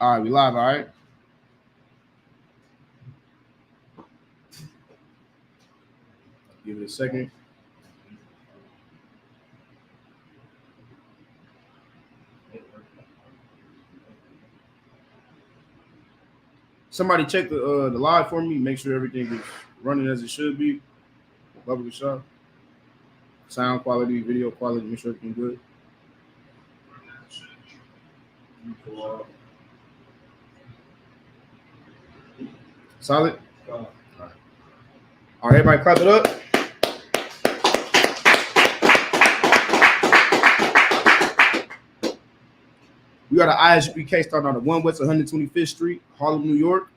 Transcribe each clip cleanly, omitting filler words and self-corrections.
All right, we live, all right? Give it a second. Somebody check the live for me. Make sure everything is running as it should be. Love the shot. Sound quality, video quality, make sure everything good. Solid? All right, everybody clap it up. We got an Isupk starting on the 1 West 125th Street, Harlem, New York.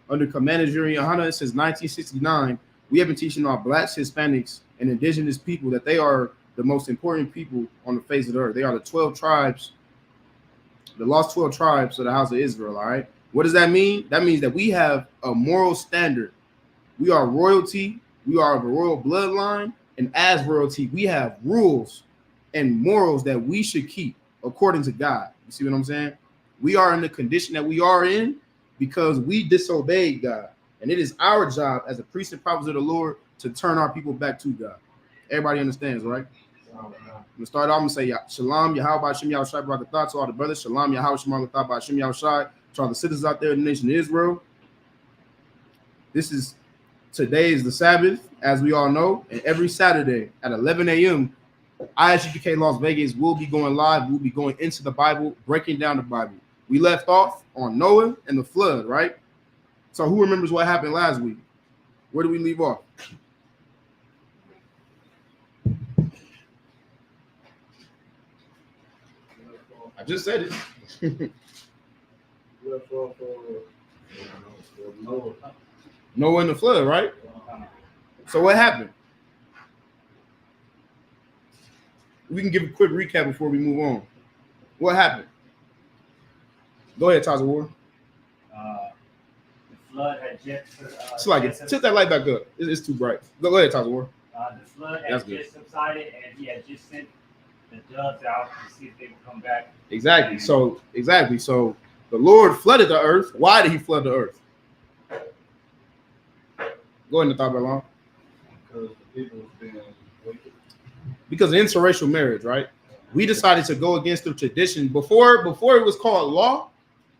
Under Commander Yuri Yohana since 1969, we have been teaching our blacks, Hispanics, and indigenous people that they are the most important people on the face of the earth. They are the 12 tribes, the lost 12 tribes of the house of Israel, all right? What does that mean? That means that we have a moral standard. We are royalty. We are of a royal bloodline. And as royalty, we have rules and morals that we should keep according to God. You see what I'm saying? We are in the condition that we are in because we disobeyed God. And it is our job as a priest and prophets of the Lord to turn our people back to God. Everybody understands, right? I'm gonna start off and say Shalom, Yahweh Shem Yahushai Barakatah to all the brothers. Shalom, Yahweh Shem Barakatah Shem Yahushai to all the citizens out there in the nation of Israel. Today is the Sabbath, as we all know, and every Saturday at 11 a.m., Isupk Las Vegas will be going live. We'll be going into the Bible, breaking down the Bible. We left off on Noah and the flood, right? So who remembers what happened last week? Where did we leave off? I just said it. Noah and the flood, right? So what happened? We can give a quick recap before we move on. What happened? Go ahead, Taza War. The flood had just... tilt that light back up. It's too bright. Go ahead, Taza War. The flood had just subsided, and he had just sent the doves out to see if they would come back. Exactly. So the Lord flooded the earth. Why did he flood the earth? Go ahead and talk about long. Because the people have been wicked. Because of interracial marriage, right? We decided to go against the tradition. Before it was called law,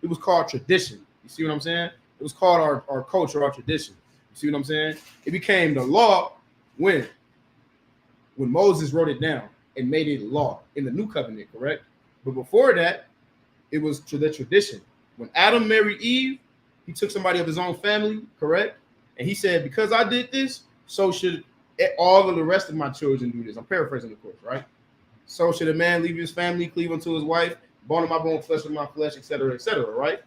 it was called tradition. You see what I'm saying? It was called our culture, our tradition. You see what I'm saying? It became the law when Moses wrote it down and made it law in the new covenant, correct? But before that, it was to the tradition. When Adam married Eve, he took somebody of his own family, correct? And he said, because I did this, so should all of the rest of my children do this. I'm paraphrasing, of course, right? So should a man leave his family, cleave unto his wife, bone of my bone, flesh of my flesh, etc., right?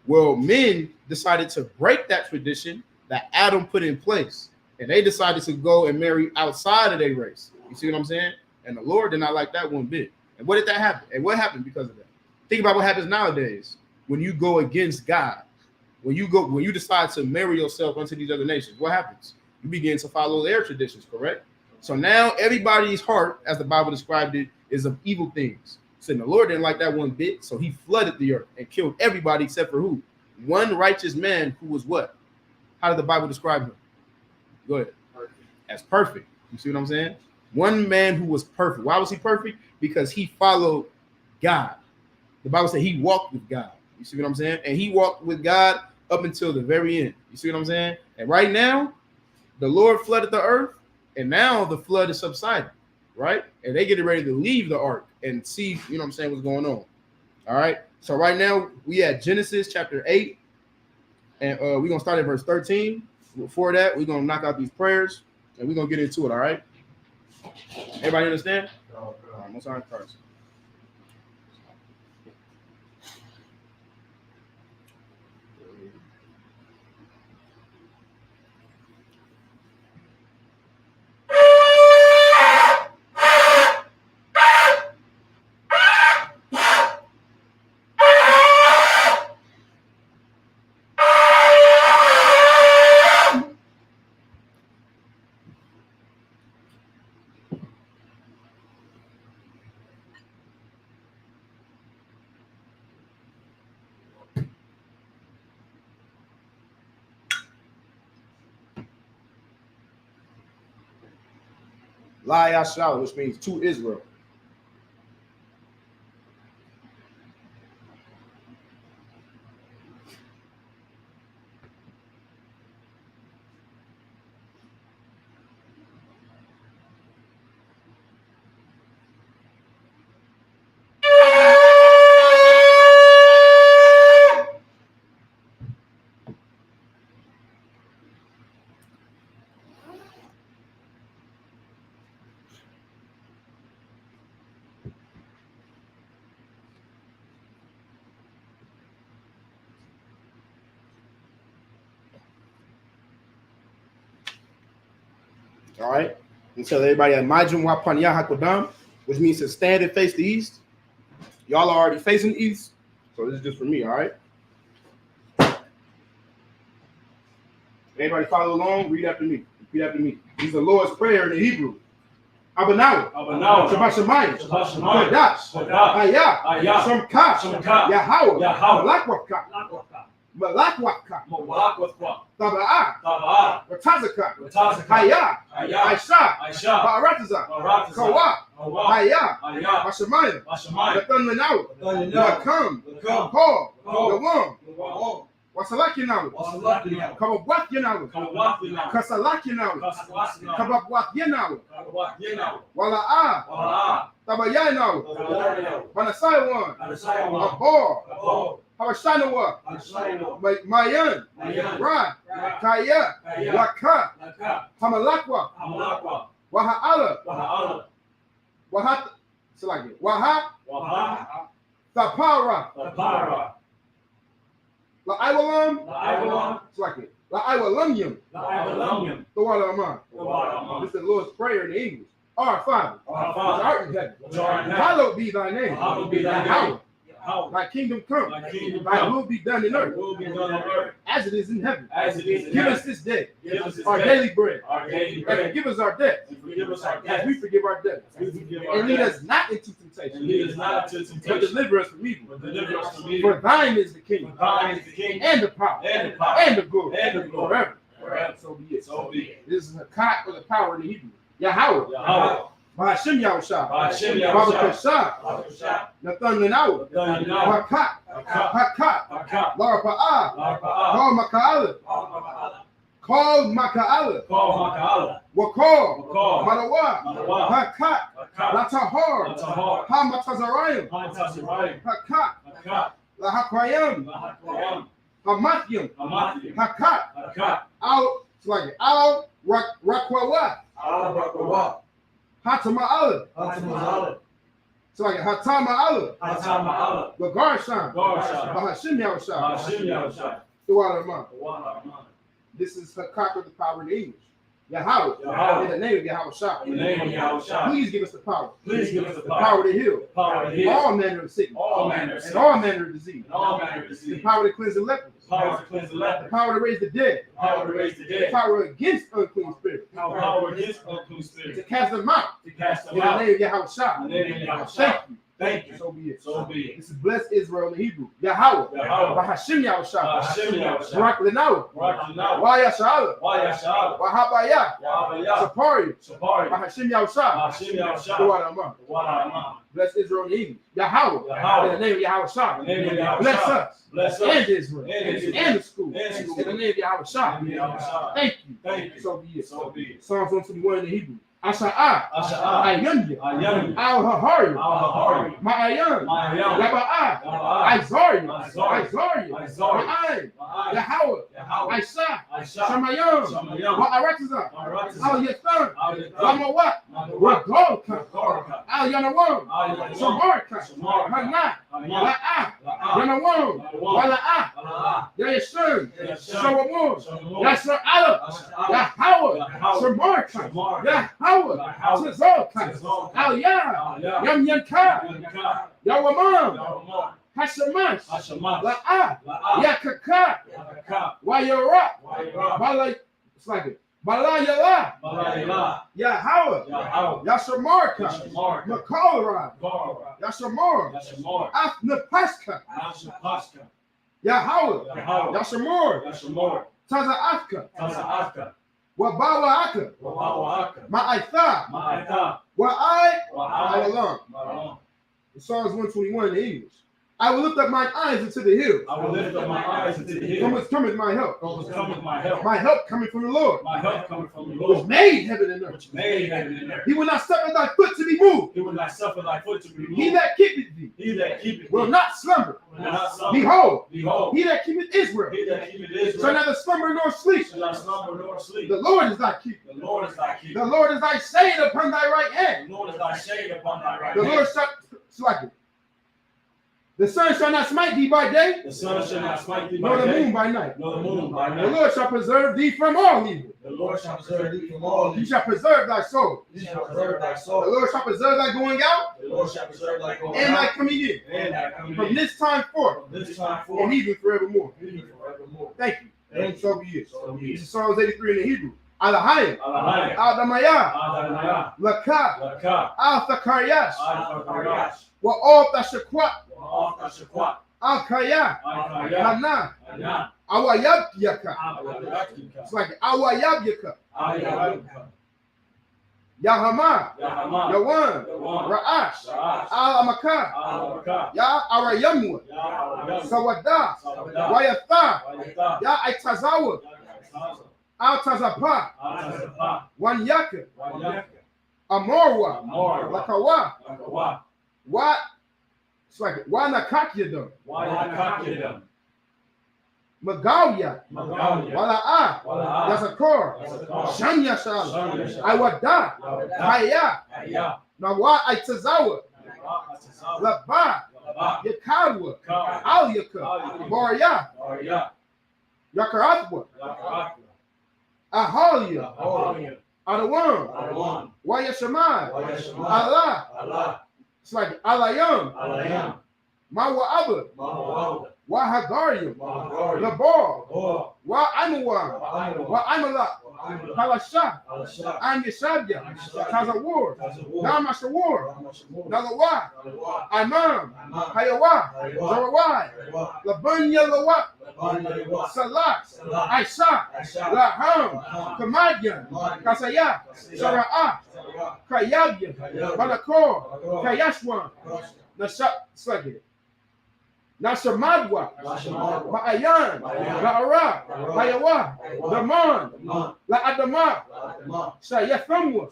Well, men decided to break that tradition that Adam put in place, and they decided to go and marry outside of their race. You see what I'm saying? And the Lord did not like that one bit. And what did that happen? And what happened because of that? Think about what happens nowadays when you go against God. When you decide to marry yourself unto these other nations, what happens? You begin to follow their traditions, correct? So now everybody's heart, as the Bible described it, is of evil things. So the Lord didn't like that one bit, so he flooded the earth and killed everybody except for who? One righteous man who was what? How did the Bible describe him? Go ahead. As perfect. You see what I'm saying? One man who was perfect. Why was he perfect? Because he followed God. The Bible said he walked with God. You see what I'm saying? And he walked with God up until the very end. You see what I'm saying? And right now, the Lord flooded the earth, and now the flood is subsiding, right? And they getting ready to leave the ark and see, you know what I'm saying, what's going on. All right. So right now we at Genesis chapter 8, and we're gonna start at verse 13. Before that, we're gonna knock out these prayers and we're gonna get into it. All right. Everybody understand? All right, most high Christ. La Yashal, which means to Israel. All right. And tell everybody at Majum Wapanya Hakodam, which means to stand and face the east. Y'all are already facing the east. So this is just for me, all right? Everybody follow along, read after me. Repeat after me. This is the Lord's Prayer in the Hebrew. Abanaw. Shabbat Shemayim. Kodash. Ayah. Shomka. Yahweh. Malakwaka. Taba'ah. Ratazaka. Hayah. Aisha. Ba'arataza. Kawa. Hayah. Bashamayim. Nathan Manaw. Come. Paul. Yawam. Wasalakinaw. Kababwakyanaw. Kasalakinaw. Kababwakyanaw. Wala'ah. Tabayanaw. Banasaiwan. Abor. Hawashanawa. Mayan. Ra. Kaya. Laka. Hamalakwa. Waha'ala. Wahat. Selagi. Waha. Tapara. La'aiwalam. Selagi. La'aiwalamyam. The water Aman. This is the Lord's Prayer in the English. Our Father, which art in heaven, hallowed be thy name. Thy kingdom come, thy will be done in earth, as it is in heaven. Give us this day our daily bread, and forgive us our debts, as we forgive our debtors. And lead us not into temptation, but deliver us from evil. For thine is the kingdom, and the power, and the glory, forever. So be it. This is a cot with the power in the Hebrew. Yahweh. Bahashim Yahushua. Babakashah. Nathan Lenaw. Hakat. Larpa'ah. Called Maka'ala. Wakal. Malawa. Hakat. Latahar. Hamatazarayim. Hakat. Lahakwayam. Hamathim. Hakat. Al Rakwawa. Hatama'ala. So like Hatama'ala. Lagarshan. Bahashim Yahushua. The water of man. This is Hakak with the power in the English. Yahweh. In the name of Yahushua. Please give us the power. The power to heal. All manner of sickness. And all manner of disease. The power to cleanse the lepers. The power to raise the dead. The power against unclean spirits. To cast them out. In the name of Yahushua. Thank you. So be it. This is blessed Israel in the Hebrew. Yahweh. Bahashim Yahushua. Barak Lenaw. Wayasha'ala. Wahabaya. Sapari. Bahashim Yahushua. The water Aman. Bless Israel in the Hebrew. Yahweh. In the name of Yahushua. Bless us. And Israel. And the school. In the name of Yahushua. Thank you. So be it. Psalms 121 in the Hebrew. Asha'ah. Ayanya. Al-Hahari. Ma'ayan. Laba'ah. Isari. Ma'ayin. Yahweh. Aisha. Shamayam. Wa'arataza. Al-Yathan. Lamawat. Ragolka. Al-Yanawam. Shamarka. Manah. La'ah. Yanawam. Wala'ah. Yayashun. Shawamur. Yasra'ala. Yahweh. Shamarka. Yahweh. Al-Yah, Yam Yanka, Yawamam, Hashamash, La'ah, Yakaka, Wayara, it's like it. Balayala, Yahweh, Yashamarka, Makalra, Yashamar, Afnapaska, Yahweh, Yashamor, Taza'afka, Wabawaka. Ma'aitha. Wa'ai. Psalms 121 in English. I will lift up mine eyes into the hills. From whence cometh my help. My help coming from the Lord. Which made heaven and earth. He will not suffer thy foot to be moved. He that keepeth thee will not slumber. Behold, he that keepeth Israel shall neither slumber nor sleep. The Lord is thy keeper. The Lord is thy shade upon thy right hand. The Lord shall slack it. The sun shall not smite thee by day, nor the moon by night. The Lord shall preserve thee from all evil. He shall preserve thy soul. The Lord shall preserve thy going out and thy coming in from this time forth and even forevermore. Thank you. And so be it. This is Psalms 83 in the Hebrew. Alahayim, Al-Damaya, Laka, Al-Thakariyash, Wa'al-Tashakwat, Al-Kaya, Hana, Awayabyaka. It's like Awayabyaka. Yahama, Yawan, Ra'ash, Al-Amaka, Ya Arayamwa, Sawada, Wayatha, Ya Aitazawa, Al-Tazapa, Wanyaka, Amorwa, Lakawa, What? It's like Wanakakyadam, Magawya, Wala'a, Yazakor, Shanya Shala, Iwada, Haya, Nawa Aitazawa, Laba, Yakadwa, Alyaka, Barya, Yakaratwa, Ahalia, Adawan, Wayashamai, Allah. It's like Alayam, Mawa'aba, Wahagarium, Labar, Wa'amawa, Wa'amala, Halasha, Anyashabya, Tazawar, Namashawar, Nalawa, Imam, Hayawa, Zarawai, Labunya Lawa, Salat, Aisha, Laham, Kamadyan, Kasaya, Sara'ah, Kayabya, Balakor, Kayashwan, Nashamadwa, Ma'ayan, La'ara, Hayawa, Daman, La'adama, Shayathamwa,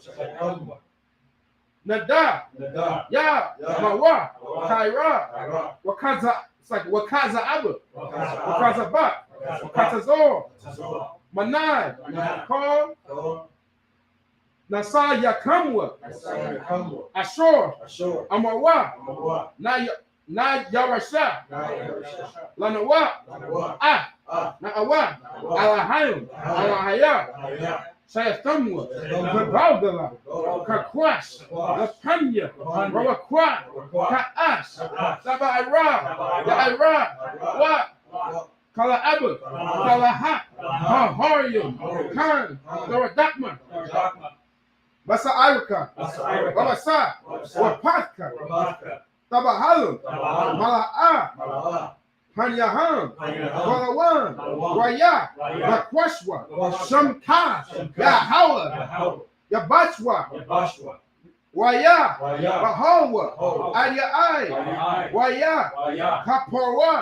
Nada, Ya, Mawa, Kaira, Wakaza, it's like Wakaza Abba, Wakaza Bat, Wakazazor, Manai, Kal, Nasa Yakamwa, Ashur, Amawa, Na Yarasha, Lanawa, Na'awa, Alahayim, Alahaya, Sayathamwa, Kagalgala, Kakwash, Lapanya, Rawakwa, Ka'ash, Sabaira, Ya'ira, Wat, Kala'aba, Kalaha, Haharium, Khan, Doradakma, Basa Iraka, Babasa, Wapatka, Tabahalum, Mala'a, Hanyaham, Walawan, Waya, Makwashwa, Shamka, Yahawa, Yabachwa, Waya, Bahawa, Ayai, Waya, Kaporwa,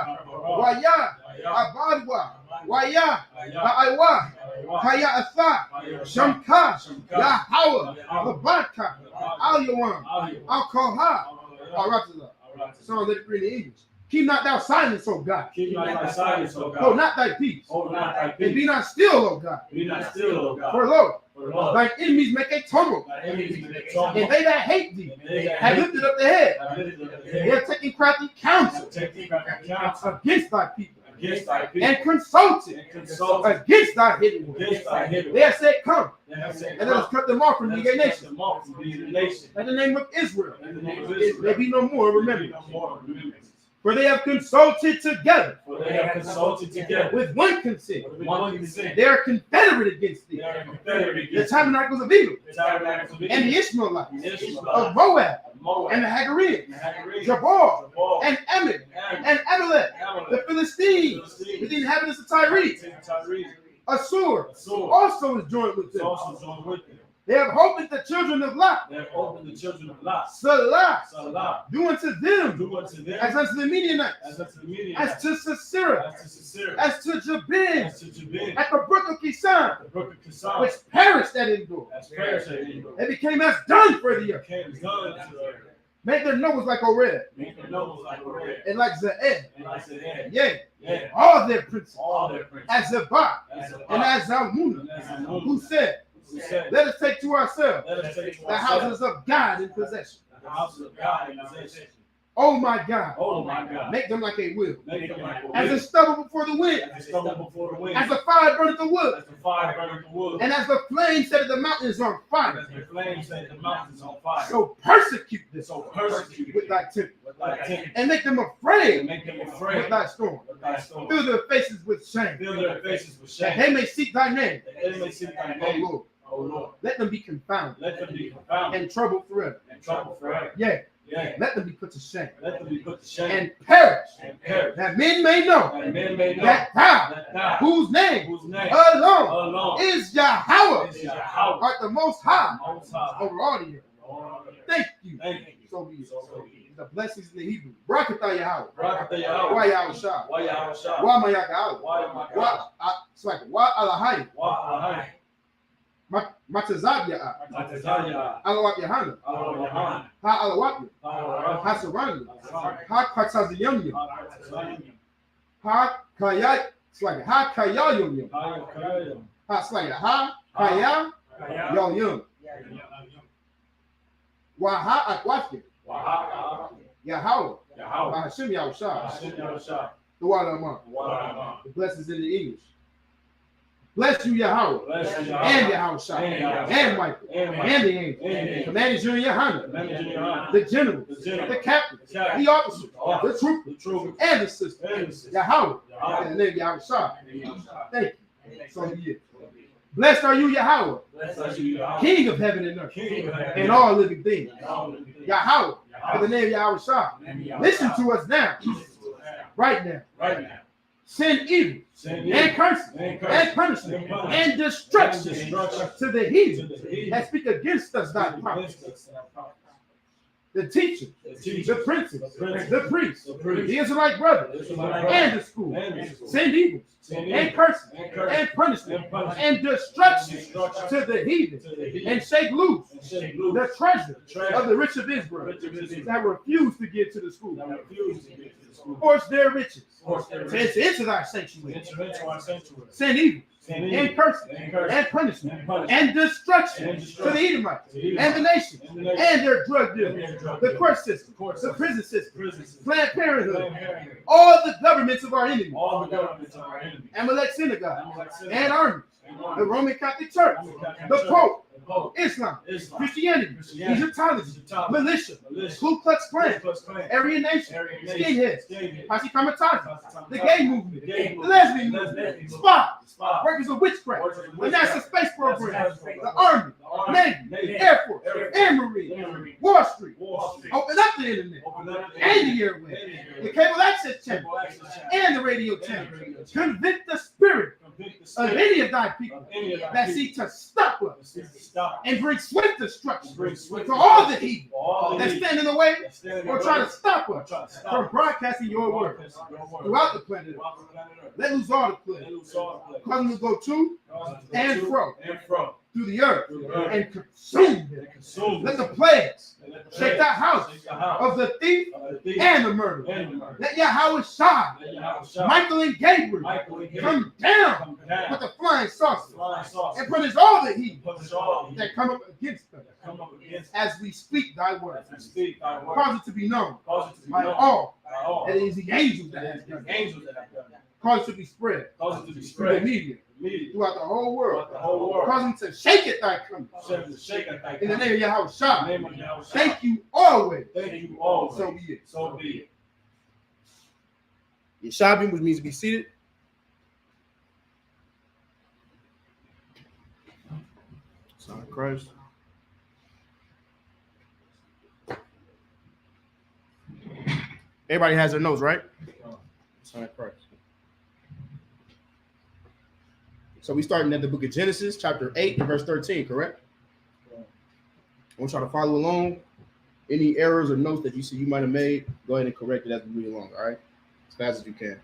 Waya, Abadwa, Waya, Aiwa, Kaya Atha, Shamka, Yahawa, Labaka, Al-Yawan, Al-Koha, Al-Ratala. Psalms 83 in the English. Keep not thou silence, O God. Hold not thy peace. And be not still, O God. For lo, thine enemies make a tumult. And they that hate thee have lifted up their head. They are taking crafty counsel against thy people. And consulted against thy hidden ones. They have said, come, and let us cut them off from the nation. In the name of Israel, there be no more remembrance. For they have consulted together with one consent. They are confederate against thee. The tabernacles of Edom and the Ishmaelites of Moab and the Hagarenes, Jabal and Ammon and Amalek, the Philistines, with the inhabitants of Tyre. A sword A sword also is joined with is them. also joined with them. They have opened the children of Lot. They have opened the children of Lot. Salah, Salah. do unto them Do unto them as unto the Midianites, as unto the Midianites, as to Sisera, as to Sisera, as to Jabin, as to Jabin, at the brook of Kisan, the brook of Kisan, which perished at Endor. as perished at Endor. They became as done for the earth. Came done to the earth. Make their nose like Oreb, Make their nose like a red, and like Zeed. and like the head. Yea, Yeah, all their princes, all their princes, as Zabah, as a and as Zalmunna, who said, who said, let us take to ourselves let us take to the ourselves houses of God in possession. the houses of God in possession. Oh my God, Oh my God. make them like a will, Make them like a as a wind, stubble before the wind, as a stubble before the wind, as the fire burneth the wood, as the fire burneth the wood, and as the flame set the mountains on and fire. as the flames set the mountains on fire. So persecute them So persecute with thy temple, with thy temple, and make them and afraid make them with afraid thy storm. with thy storm. Fill their faces with shame, Fill their faces with that shame, they may seek thy name, that they may seek thy O name, Lord. O Lord. Let them be confounded Let them be confounded and troubled forever. and troubled forever. Yea, Yea, let them be put to shame let them be put to shame and perish, and perish, that men may know that men may know that thou, that thou, whose name whose name alone alone is Yahweh, is Yahweh, art the most high Most High. over all the earth. Thank you. Thank you. So be it. So be it. The blessings in the Hebrew. Barakatah Yahweh. Barakatah Yahweh. Why Yahweh Shah? Why Yahweh Shah? Why Mayakah? Why Yahweh? Why? It's like why Alahai? Why Matazab Yah. Alahai? Alawat Yahana. Alahai? Ha Alawat. Alahai? Ha Sarani. Ha Katsaziyam. Ha Kayat. It's like Ha Kayayum. Ha it's like Ha Kaya Yom. Why Ha Akwafim. Yahweh. By Hashem Yahweh Shah. The water among. The blessings in the English. Bless you, Yahweh. And Yahweh Shah. And Michael. And the angels. Commanders you in Yahana. The generals. The captains. The officers. The troopers. And the sisters. Yahweh. In the name of Yahweh Shah. Thank you. So be it. Blessed are you, Yahweh, King of heaven and earth, and all living things. Yahweh, in the name of Yahweh Shah. Listen to us now, right now. Send evil and curses and punishment and destruction to the heathen that speak against us, thy prophets. The teachers, the princes, the priests, the Israelite brothers, and the school. Send evils and curses and punishment and destruction to the heathen, and shake loose the treasure of the rich of Israel that refuse to give to the school. Force their riches to enter into thy sanctuary. Send evil and curses and punishment and destruction to the Edomites and the nations and their drug dealers, the court system, the prison system, Planned Parenthood, all the governments of our enemies, Amalek synagogue and armies, the Roman Catholic Church, the Pope, Islam, Christianity, Egyptology, militia, Ku Klux Klan, Aryan Nation, skinheads, Posse Kamatazi, the gay movement, the lesbian movement, spies, workers of witchcraft, the NASA space program, the Army, Navy, Air Force, and Marine, Wall Street. Open up the internet and the airway, the cable access channel, and the radio channel. Convict the spirit of any of thy people that seek to stop us and bring swift destruction to all the evil that stand in the way or try to stop us from broadcasting your word throughout the planet. Let loose all the planet. Cause them to go to and fro through the earth and consume them. Let the plagues shake that house of the thief and the murderer. Let Yahweh Shah, Michael and Gabriel come down with the flying saucer and punish all the evil that come up against us as we speak thy word. Cause it to be known by all that it is the angels that have done it. Cause it to be spread through the media throughout the whole world. Cause them to shake it thy coming. In the name of Yahweh Shah. Thank you always. So be it. Yeshabim, which means to be seated. Son of Christ. Everybody has their notes, right? Son of Christ. So we starting at the book of Genesis, chapter 8, and verse 13, correct? I want y'all to follow along. Any errors or notes that you see you might have made, go ahead and correct it as we read along, all right? As fast as you can.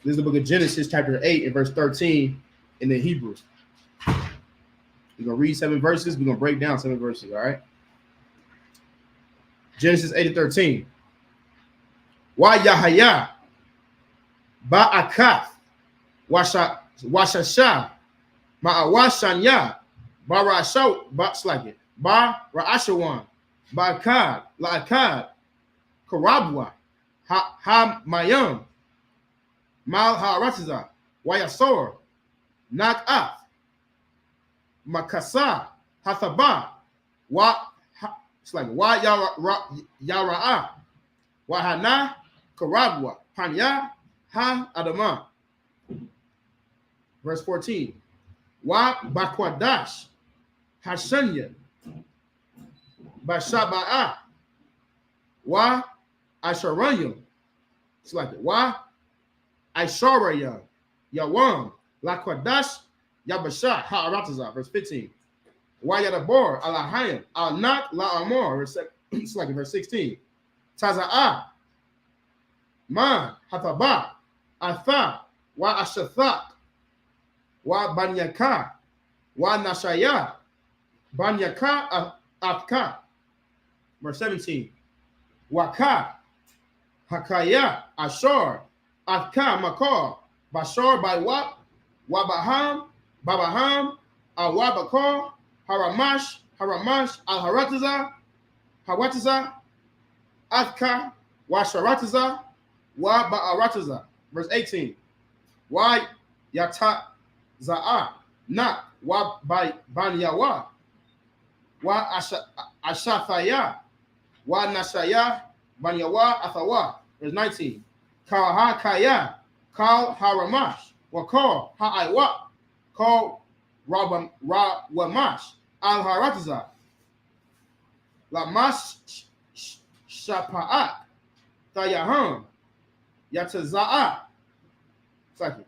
This is the book of Genesis, chapter 8, and verse 13 in the Hebrew. We're going to read 7 verses. We're going to break down 7 verses, all right? Genesis 8 and 13. Wa Yahaya Ba'akath Washasha Ma'awashanya Barasho Batslake Ba Ra'ashawan Ba'akad La'akad Karabwa Ha Mayam Mal Haratiza Wayasor Nak'af Makasa Hathaba it's like Wa Yara'a Wahana Karabwa Panya Ha Adama. Verse 14. Wa Bakwadash Hashanya Bashaba'a Wa Asharayam. It's like Wa Aisharayam Yawam Lakwadash Yabasha Ha'arataza. Verse 15. Wa Yadabor Alahayam Al Nak La Amor. It's like verse 16. Taza'a Man Hataba Atha Wa Ashathak Wa Banyaka Wa Nashaya Banyaka Afka. Verse 17. Waka Hakaya Ashar Afka Makar Bashar by Wabaham Babaham Awabakar Haramash Al Hawatiza Afka Washaratiza Wa Ba'aratiza. Verse 18. Wa Yata Za'a Nak Wa Banyawa Wa Ashathaya Wa Nashaya Banyawa Athawa. Verse 19. Kal Hakaya Kal Haramash Wa Kal Ha'aiwa Kal Rawamash Al Haratiza Lamash Shapa'at Tayaham Yataza'a. Second.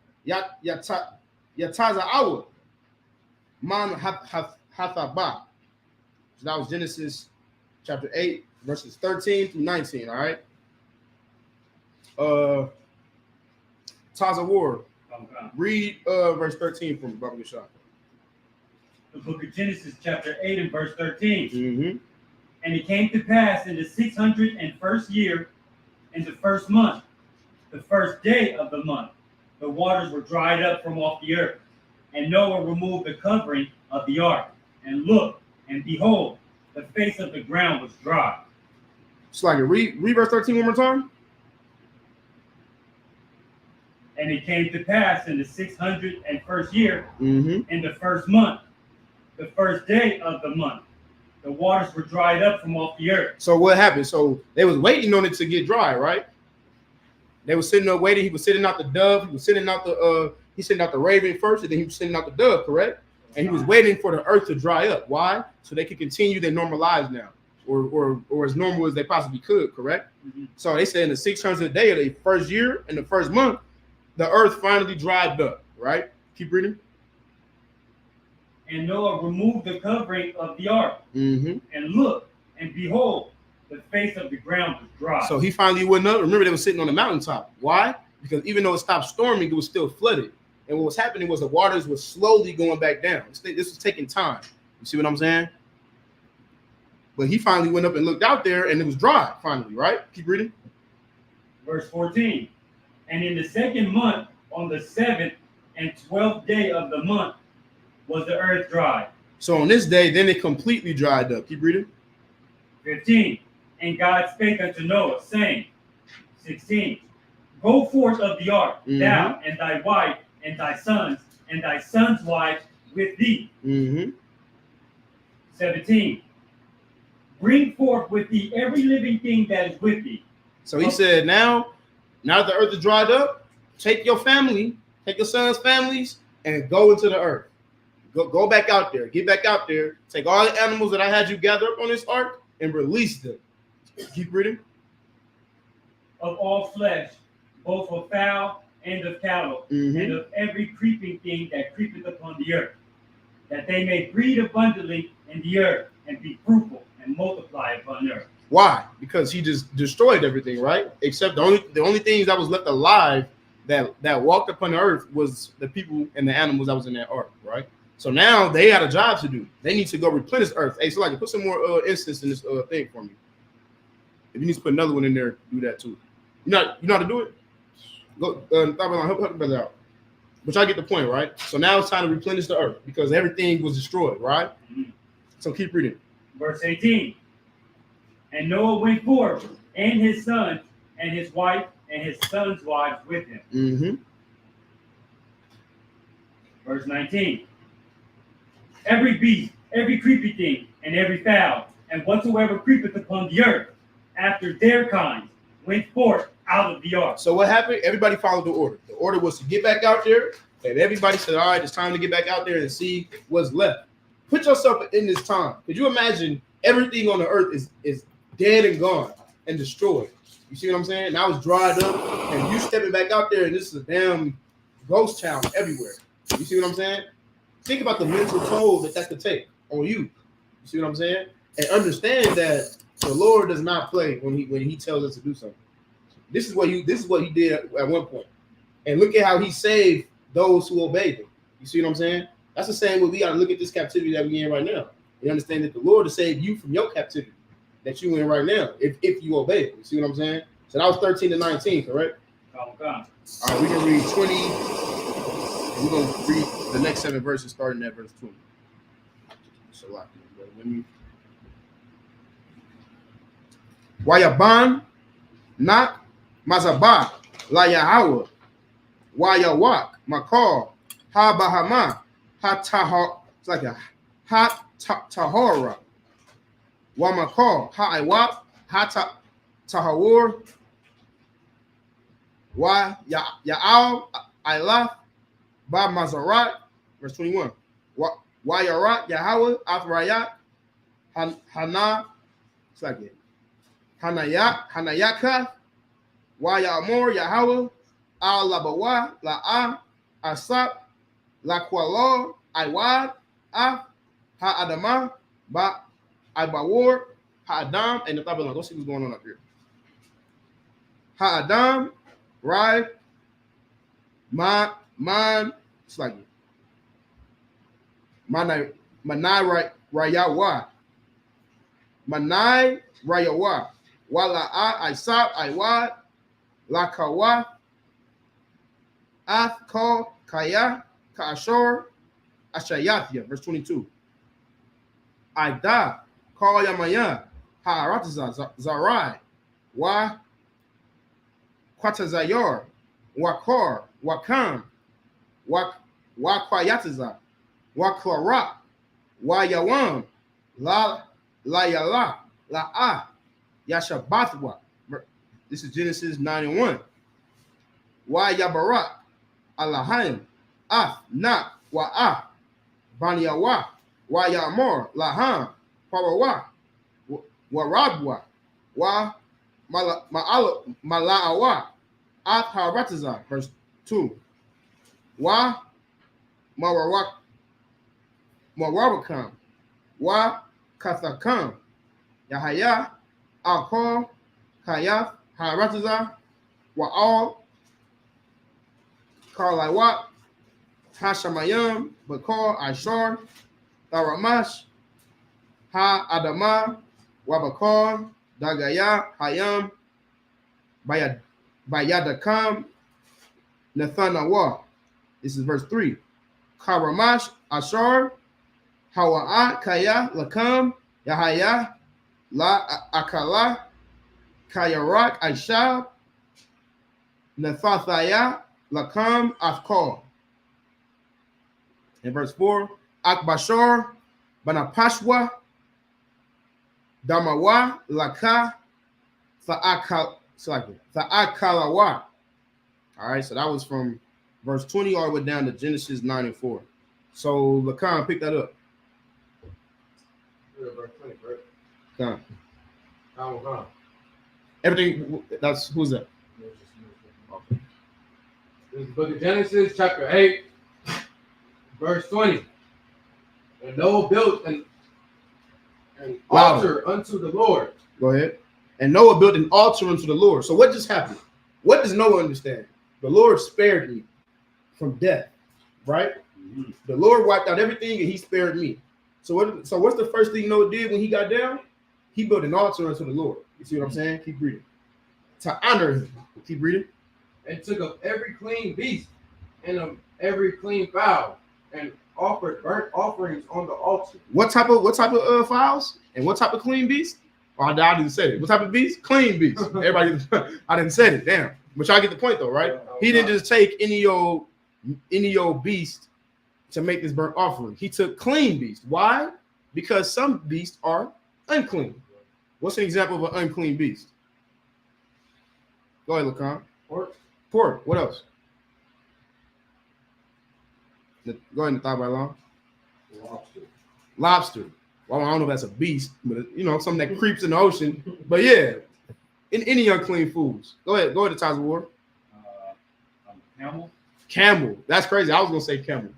Yataza'awa Man Hathaba. So that was Genesis chapter 8, verses 13 through 19. All right. Taza Ward. Read verse 13 from Baba Shah. The book of Genesis, chapter 8 and verse 13. Mm-hmm. And it came to pass in the 601st year, in the first month, the first day of the month, the waters were dried up from off the earth. And Noah removed the covering of the ark, and looked, and behold, the face of the ground was dry. Slide it. Read verse 13 one more time. And it came to pass in the 601st year, Mm-hmm. in the first month, the first day of the month, the waters were dried up from off the earth. So what happened? So they was waiting on it to get dry, right? They were sitting there waiting. He was sending out the dove. He was sending out the raven first, and then he was sending out the dove, correct? And he was waiting for the earth to dry up. Why? So they could continue their normal lives now, or as normal as they possibly could, correct? Mm-hmm. So they said in the 600th day of the first year and the first month, the earth finally dried up, right? Keep reading. And Noah removed the covering of the ark, Mm-hmm. and looked, and behold, the face of the ground was dry. So he finally went up. Remember, they were sitting on the mountaintop. Why? Because even though it stopped storming, it was still flooded. And what was happening was the waters were slowly going back down. This was taking time. You see what I'm saying? But he finally went up and looked out there, and it was dry finally, right? Keep reading. Verse 14. And in the second month, on the 7th and 12th day of the month, was the earth dry. So on this day, then it completely dried up. Keep reading. 15. And God spake unto Noah, saying, 16. Go forth of the ark, thou and thy wife and thy sons wives with thee. Mm-hmm. 17. Bring forth with thee every living thing that is with thee. So he said, now that the earth is dried up, take your family, take your sons' families, and go into the earth. Go back out there. Get back out there. Take all the animals that I had you gather up on this ark and release them. Keep reading. Of all flesh, both of fowl and of cattle, Mhm. and of every creeping thing that creepeth upon the earth, that they may breed abundantly in the earth, and be fruitful, and multiply upon earth. Why? Because he just destroyed everything, right? Except the only things that was left alive that walked upon the earth was the people and the animals that was in that ark, right? So now they had a job to do. They need to go replenish earth. Hey, so like put some more incense in this thing for me. If you need to put another one in there, do that too. You know how to do it? Go help the brother out. But y'all get the point, right? So now it's time to replenish the earth because everything was destroyed, right? Mhm. So keep reading. Verse 18. And Noah went forth, and his sons, and his wife, and his sons' wives with him. Mm-hmm. Verse 19. Every beast, every creepy thing, and every fowl, and whatsoever creepeth upon the earth, after their kinds, went forth out of the ark. So what happened? Everybody followed the order. The order was to get back out there, and everybody said, all right, it's time to get back out there and see what's left. Put yourself in this time. Could you imagine everything on the earth is dead and gone and destroyed? You see what I'm saying? Now it's dried up, and you stepping back out there, and this is a damn ghost town everywhere. You see what I'm saying? Think about the mental toll that could take on you. You see what I'm saying? And understand that the Lord does not play when he tells us to do something. This is what he did at one point. And look at how he saved those who obeyed him. You see what I'm saying? That's the same way we got to look at this captivity that we're in right now. You understand that the Lord will save you from your captivity that you're in right now if you obey it. You see what I'm saying? So that was 13 to 19, correct? Come. All right, we're going to read 20. And we're going to read the next 7 verses starting at verse 20. It's a lot. Wayaban, Nak, Mazabah, La Yahweh, Wayawak, Makar, Ha Bahama, Ha Tahar, it's like a Ha Tahora, Wamakar, Ha Iwap, Ha Tahawur, Wa Ya'al, Ilaf, Ba Mazarat, verse 21. Wayarat, Yahweh, Athrayat, Hana, it's like it. Hanayaka, Wayamor, Yahweh, Al Labawa, La'a, Asap, Laqualo, Iwad, Af, Ha Adama, Ba Ibawar, Ha Adam, and the Babylon. Let's see what's going on up here. Ha Adam, Rai, Man, it's like it. Manai Rayawa, Manai Rayawa, Wala Isap, Iwad, Lakawa, Ath Ko, Kaya, Kaashor, Ashayathia, verse 22. Ida, Call Yamaya, Ha'arataza, Zarai, Wa Quatazayor, Wakor, Wakam, Wakwayataza, Waklara, Wayawam, La Yala, La Yashabathwa. This is Genesis 9 and 1. Wayabarak, Alahim, Af, Na, Wa'ah, Baniawa, Wayamor, Laham, Parawa, Warabwa, Wa Malaawa, Af Harataza, verse 2. Wa Marawakam, Wa Kathakam, Yahaya, Alkor, Kayaf, Harataza, Wa'al, Karlaiwat, Hashamayam, Bakar, Ishar, Tharamash, Ha Adama, Wabakar, Dagaya, Hayam, Bayadakam, Nathanawa. This is verse 3. Karamash, Ashar, Hawa'a, Kaya, Lakam, Yahaya, La Akala, Kayarak, Aishab, Nathathaya, Lakam, Afkar. In verse 4, Akbashar, Banapashwa, Damawa, Laka, Tha'akalawa. All right, so that was from verse 20 all the way down to Genesis 9 and 4. So Lacan, pick that up. Yeah, verse 20, right? Everything, that's, who's that? Okay. This is the book of Genesis, chapter 8, verse 20. And Noah built an altar unto the Lord. Go ahead. And Noah built an altar unto the Lord. So what just happened? What does Noah understand? The Lord spared me from death, right? Mhm. The Lord wiped out everything and he spared me. So what's the first thing Noah did when he got down? He built an altar unto the Lord. You see what I'm saying? Keep reading. To honor him. Keep reading. And took up every clean beast and every clean fowl and offered burnt offerings on the altar. What type of fowls and what type of clean beast? Oh, I didn't say it. What type of beast? Clean beast. Everybody, I didn't say it. Damn. But y'all get the point though, right? He didn't just take any old beast to make this burnt offering. He took clean beast. Why? Because some beasts are unclean. What's an example of an unclean beast? Go ahead, Lacan. Pork. What else? Go ahead and thought by long. Lobster. Well, I don't know if that's a beast, but something that creeps in the ocean. But yeah, in any unclean foods. Go ahead, the Times of War. Camel. That's crazy. I was gonna say camel.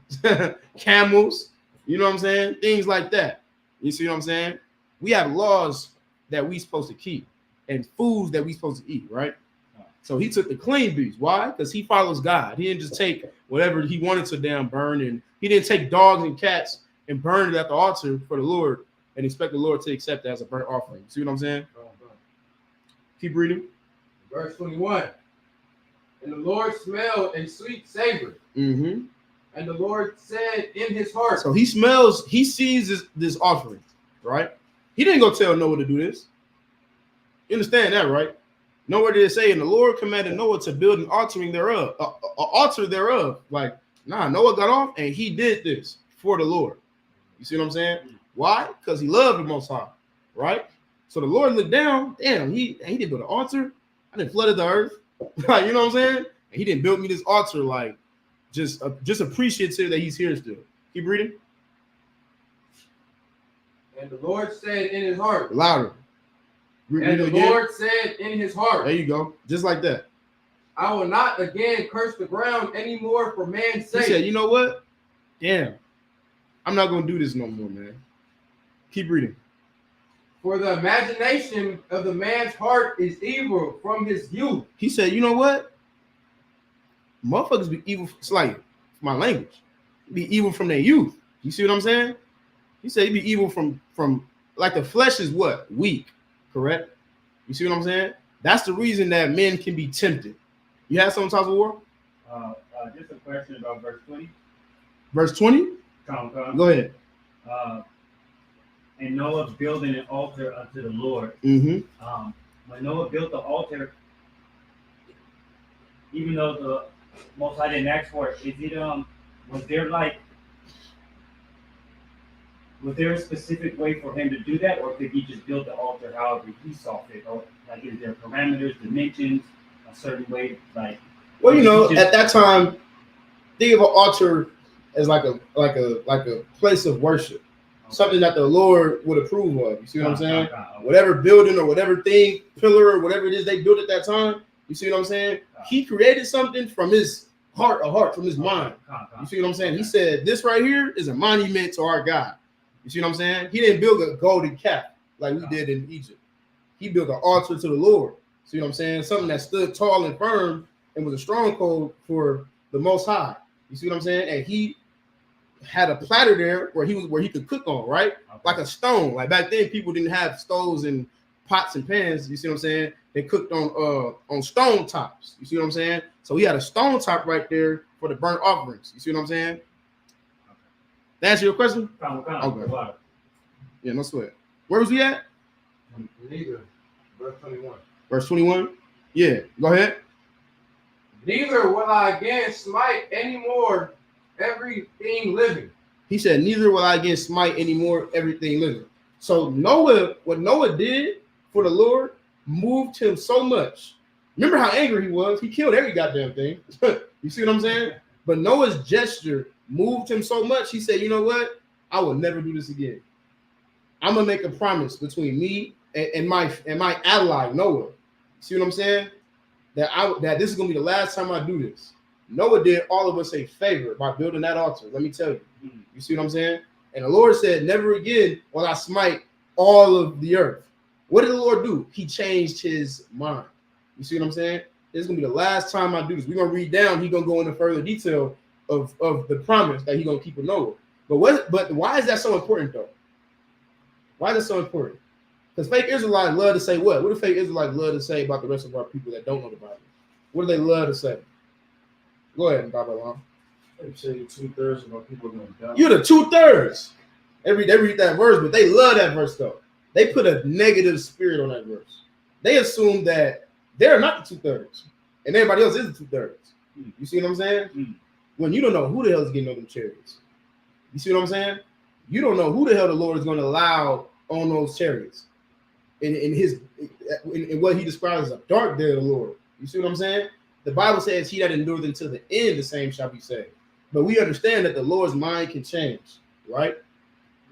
Camels. You know what I'm saying? Things like that. You see what I'm saying? We have laws that we supposed to keep and foods that we supposed to eat, right? So he took the clean beast. Why? Because he follows God. He didn't just take whatever he wanted to damn burn, and he didn't take dogs and cats and burn it at the altar for the Lord and expect the Lord to accept it as a burnt offering. See what I'm saying? Keep reading. Verse 21. And the Lord smelled a sweet savor. Mm-hmm. And the Lord said in his heart. So he sees this offering, right? He didn't go tell Noah to do this. You understand that, right? Nowhere did it say, and the Lord commanded Noah to build an altar thereof. Like, nah, Noah got off and he did this for the Lord. You see what I'm saying? Why? Because he loved the Most High, right? So the Lord looked down. Damn, he didn't build an altar. I didn't flooded the earth. Like, you know what I'm saying? And he didn't build me this altar. Like, just appreciative that he's here still. Keep reading. And the Lord said in his heart. Louder. And the Lord said in his heart. There you go. Just like that. I will not again curse the ground anymore for man's sake. He said, you know what? Damn. I'm not going to do this no more, man. Keep reading. For the imagination of the man's heart is evil from his youth. He said, you know what? Motherfuckers be evil. It's like my language. Be evil from their youth. You see what I'm saying? He said he'd be evil from like the flesh is what? Weak. Correct? You see what I'm saying? That's the reason that men can be tempted. You have some type of war? Just a question about verse 20. Verse 20? Go ahead. And Noah building an altar unto the Lord. Mm-hmm. When Noah built the altar, even though the Most High didn't ask for it, was there a specific way for him to do that, or could he just build the altar however he saw fit? Or like, is there parameters, dimensions, a certain way? Like, well, at that time, think of an altar as like a place of worship, something that the Lord would approve of. You see what I'm saying? Whatever building or whatever thing, pillar or whatever it is they built at that time. You see what I'm saying? He created something from his heart, from his mind. You see what I'm saying? He said, this right here is a monument to our God. You see what I'm saying? He didn't build a golden calf like we did in Egypt. He built an altar to the Lord. See what I'm saying? Something that stood tall and firm and was a stronghold for the Most High. You see what I'm saying? And he had a platter there where he could cook on, right? Okay. Like a stone. Like back then, people didn't have stoves and pots and pans. You see what I'm saying? They cooked on stone tops. You see what I'm saying? So he had a stone top right there for the burnt offerings. You see what I'm saying? That answer your question? Okay. Yeah, no sweat. Where was we at? Neither. Verse 21. Verse 21? Yeah, go ahead. Neither will I again smite any more everything living. He said, neither will I again smite any more everything living. So what Noah did for the Lord moved him so much. Remember how angry he was? He killed every goddamn thing. You see what I'm saying? But Noah's gesture moved him so much. He said, you know what? I will never do this again. I'm gonna make a promise between me and my ally Noah. See what I'm saying? That this is gonna be the last time I do this. Noah did all of us a favor by building that altar. Let me tell you. Mm. You see what I'm saying? And the Lord said, never again will I smite all of the earth. What did the Lord do? He changed his mind. You see what I'm saying? This is going to be the last time I do this. We're going to read down. He's going to go into further detail of the promise that he's going to keep with Noah. But why is that so important, though? Why is that so important? Because fake Israelites love to say what? What do fake Israelites love to say about the rest of our people that don't know the Bible? What do they love to say? Go ahead, Babylon. They say 2/3 of our people are going to die. You're the 2/3. They read that verse, but they love that verse, though. They put a negative spirit on that verse. They assume that they're not the 2/3, and everybody else is the 2/3. You see what I'm saying? Mm. When you don't know who the hell is getting on them chariots. You see what I'm saying? You don't know who the hell the Lord is going to allow on those chariots. In what he describes as a dark day of the Lord. You see what I'm saying? The Bible says he that endureth until the end, the same shall be saved. But we understand that the Lord's mind can change, right?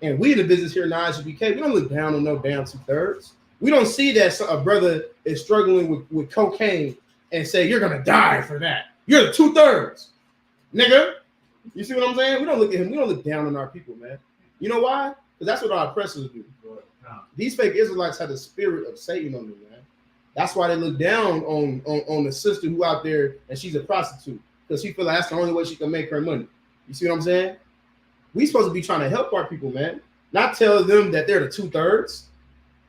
And we in the business here in Isupk, we don't look down on no damn 2/3. We don't see that a brother is struggling with cocaine and say, you're going to die for that. You're the 2/3, nigga. You see what I'm saying? We don't look at him. We don't look down on our people, man. You know why? Because that's what our oppressors do. These fake Israelites have the spirit of Satan on them, man. That's why they look down on the sister who out there and she's a prostitute because she feel like that's the only way she can make her money. You see what I'm saying? We supposed to be trying to help our people, man, not tell them that they're the 2/3.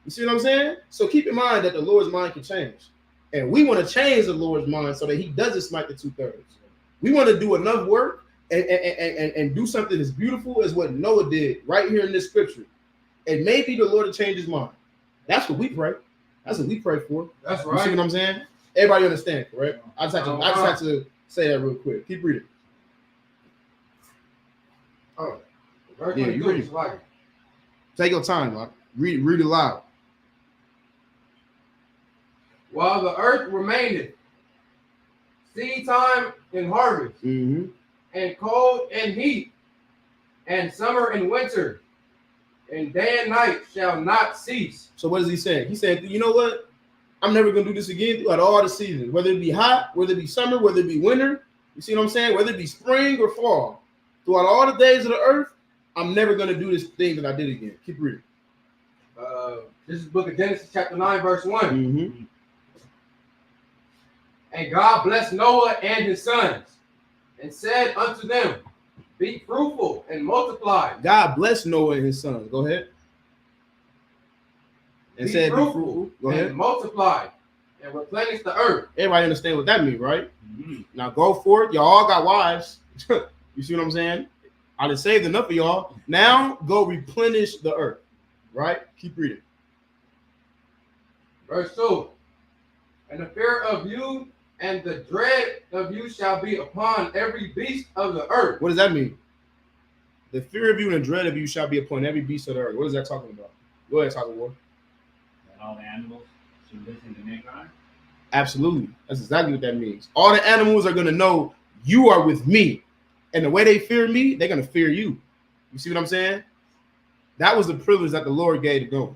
You see what I'm saying? So keep in mind that the Lord's mind can change, and we want to change the Lord's mind so that He doesn't smite the 2/3. We want to do enough work and do something as beautiful as what Noah did right here in this scripture. And maybe the Lord will change His mind. That's what we pray. That's what we pray for. That's You right. see what I'm saying? Everybody understand, correct? I just had to say that real quick. Keep reading. Oh, verse Yeah, you 22 read is like, Take your time, man. Read it loud. while the earth remaineth, seed time and harvest, Mm-hmm. and cold and heat, and summer and winter, and day and night shall not cease. So what is he saying? He said, you know what? I'm never going to do this again throughout all the seasons, whether it be hot, whether it be summer, whether it be winter. You see what I'm saying? Whether it be spring or fall. Throughout all the days of the earth, I'm never going to do this thing that I did again. Keep reading. This is book of Genesis chapter 9, verse 1. Mm-hmm. And God blessed Noah and his sons, and said unto them, be fruitful and multiply. God blessed Noah and his sons. Go ahead. And Be said, be fruitful fruitful. Go and ahead. multiply, and replenish the earth. Everybody understand what that means, right? Mm-hmm. Now go for it. Y'all all got wives. You see what I'm saying? I done saved enough of y'all. Now go replenish the earth. Right? Keep reading. Verse 2. And the fear of you and the dread of you shall be upon every beast of the earth. What does that mean? The fear of you and the dread of you shall be upon every beast of the earth. What is that talking about? Go ahead, talk war. That all the animals should listen to mankind. Absolutely. That's exactly what that means. All the animals are going to know you are with me. And the way they fear me, they're going to fear you. You see what I'm saying? That was the privilege that the Lord gave to Noah. You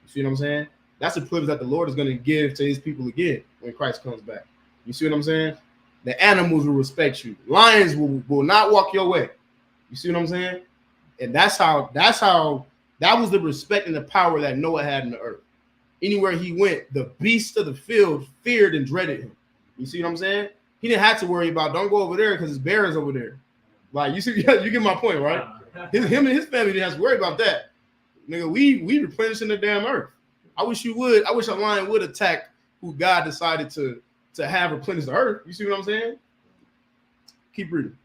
see what I'm saying? That's the privilege that the Lord is going to give to his people again when Christ comes back. You see what I'm saying? The animals will respect you. Lions will not walk your way. You see what I'm saying? And that was the respect and the power that Noah had in the earth. Anywhere he went, the beasts of the field feared and dreaded him. You see what I'm saying? He didn't have to worry about, don't go over there because his bear is over there. Like, you see, you get my point, right? Him and his family didn't have to worry about that. Nigga, we replenishing the damn earth. I wish a lion would attack who God decided to have replenish the earth. You see what I'm saying? Keep reading.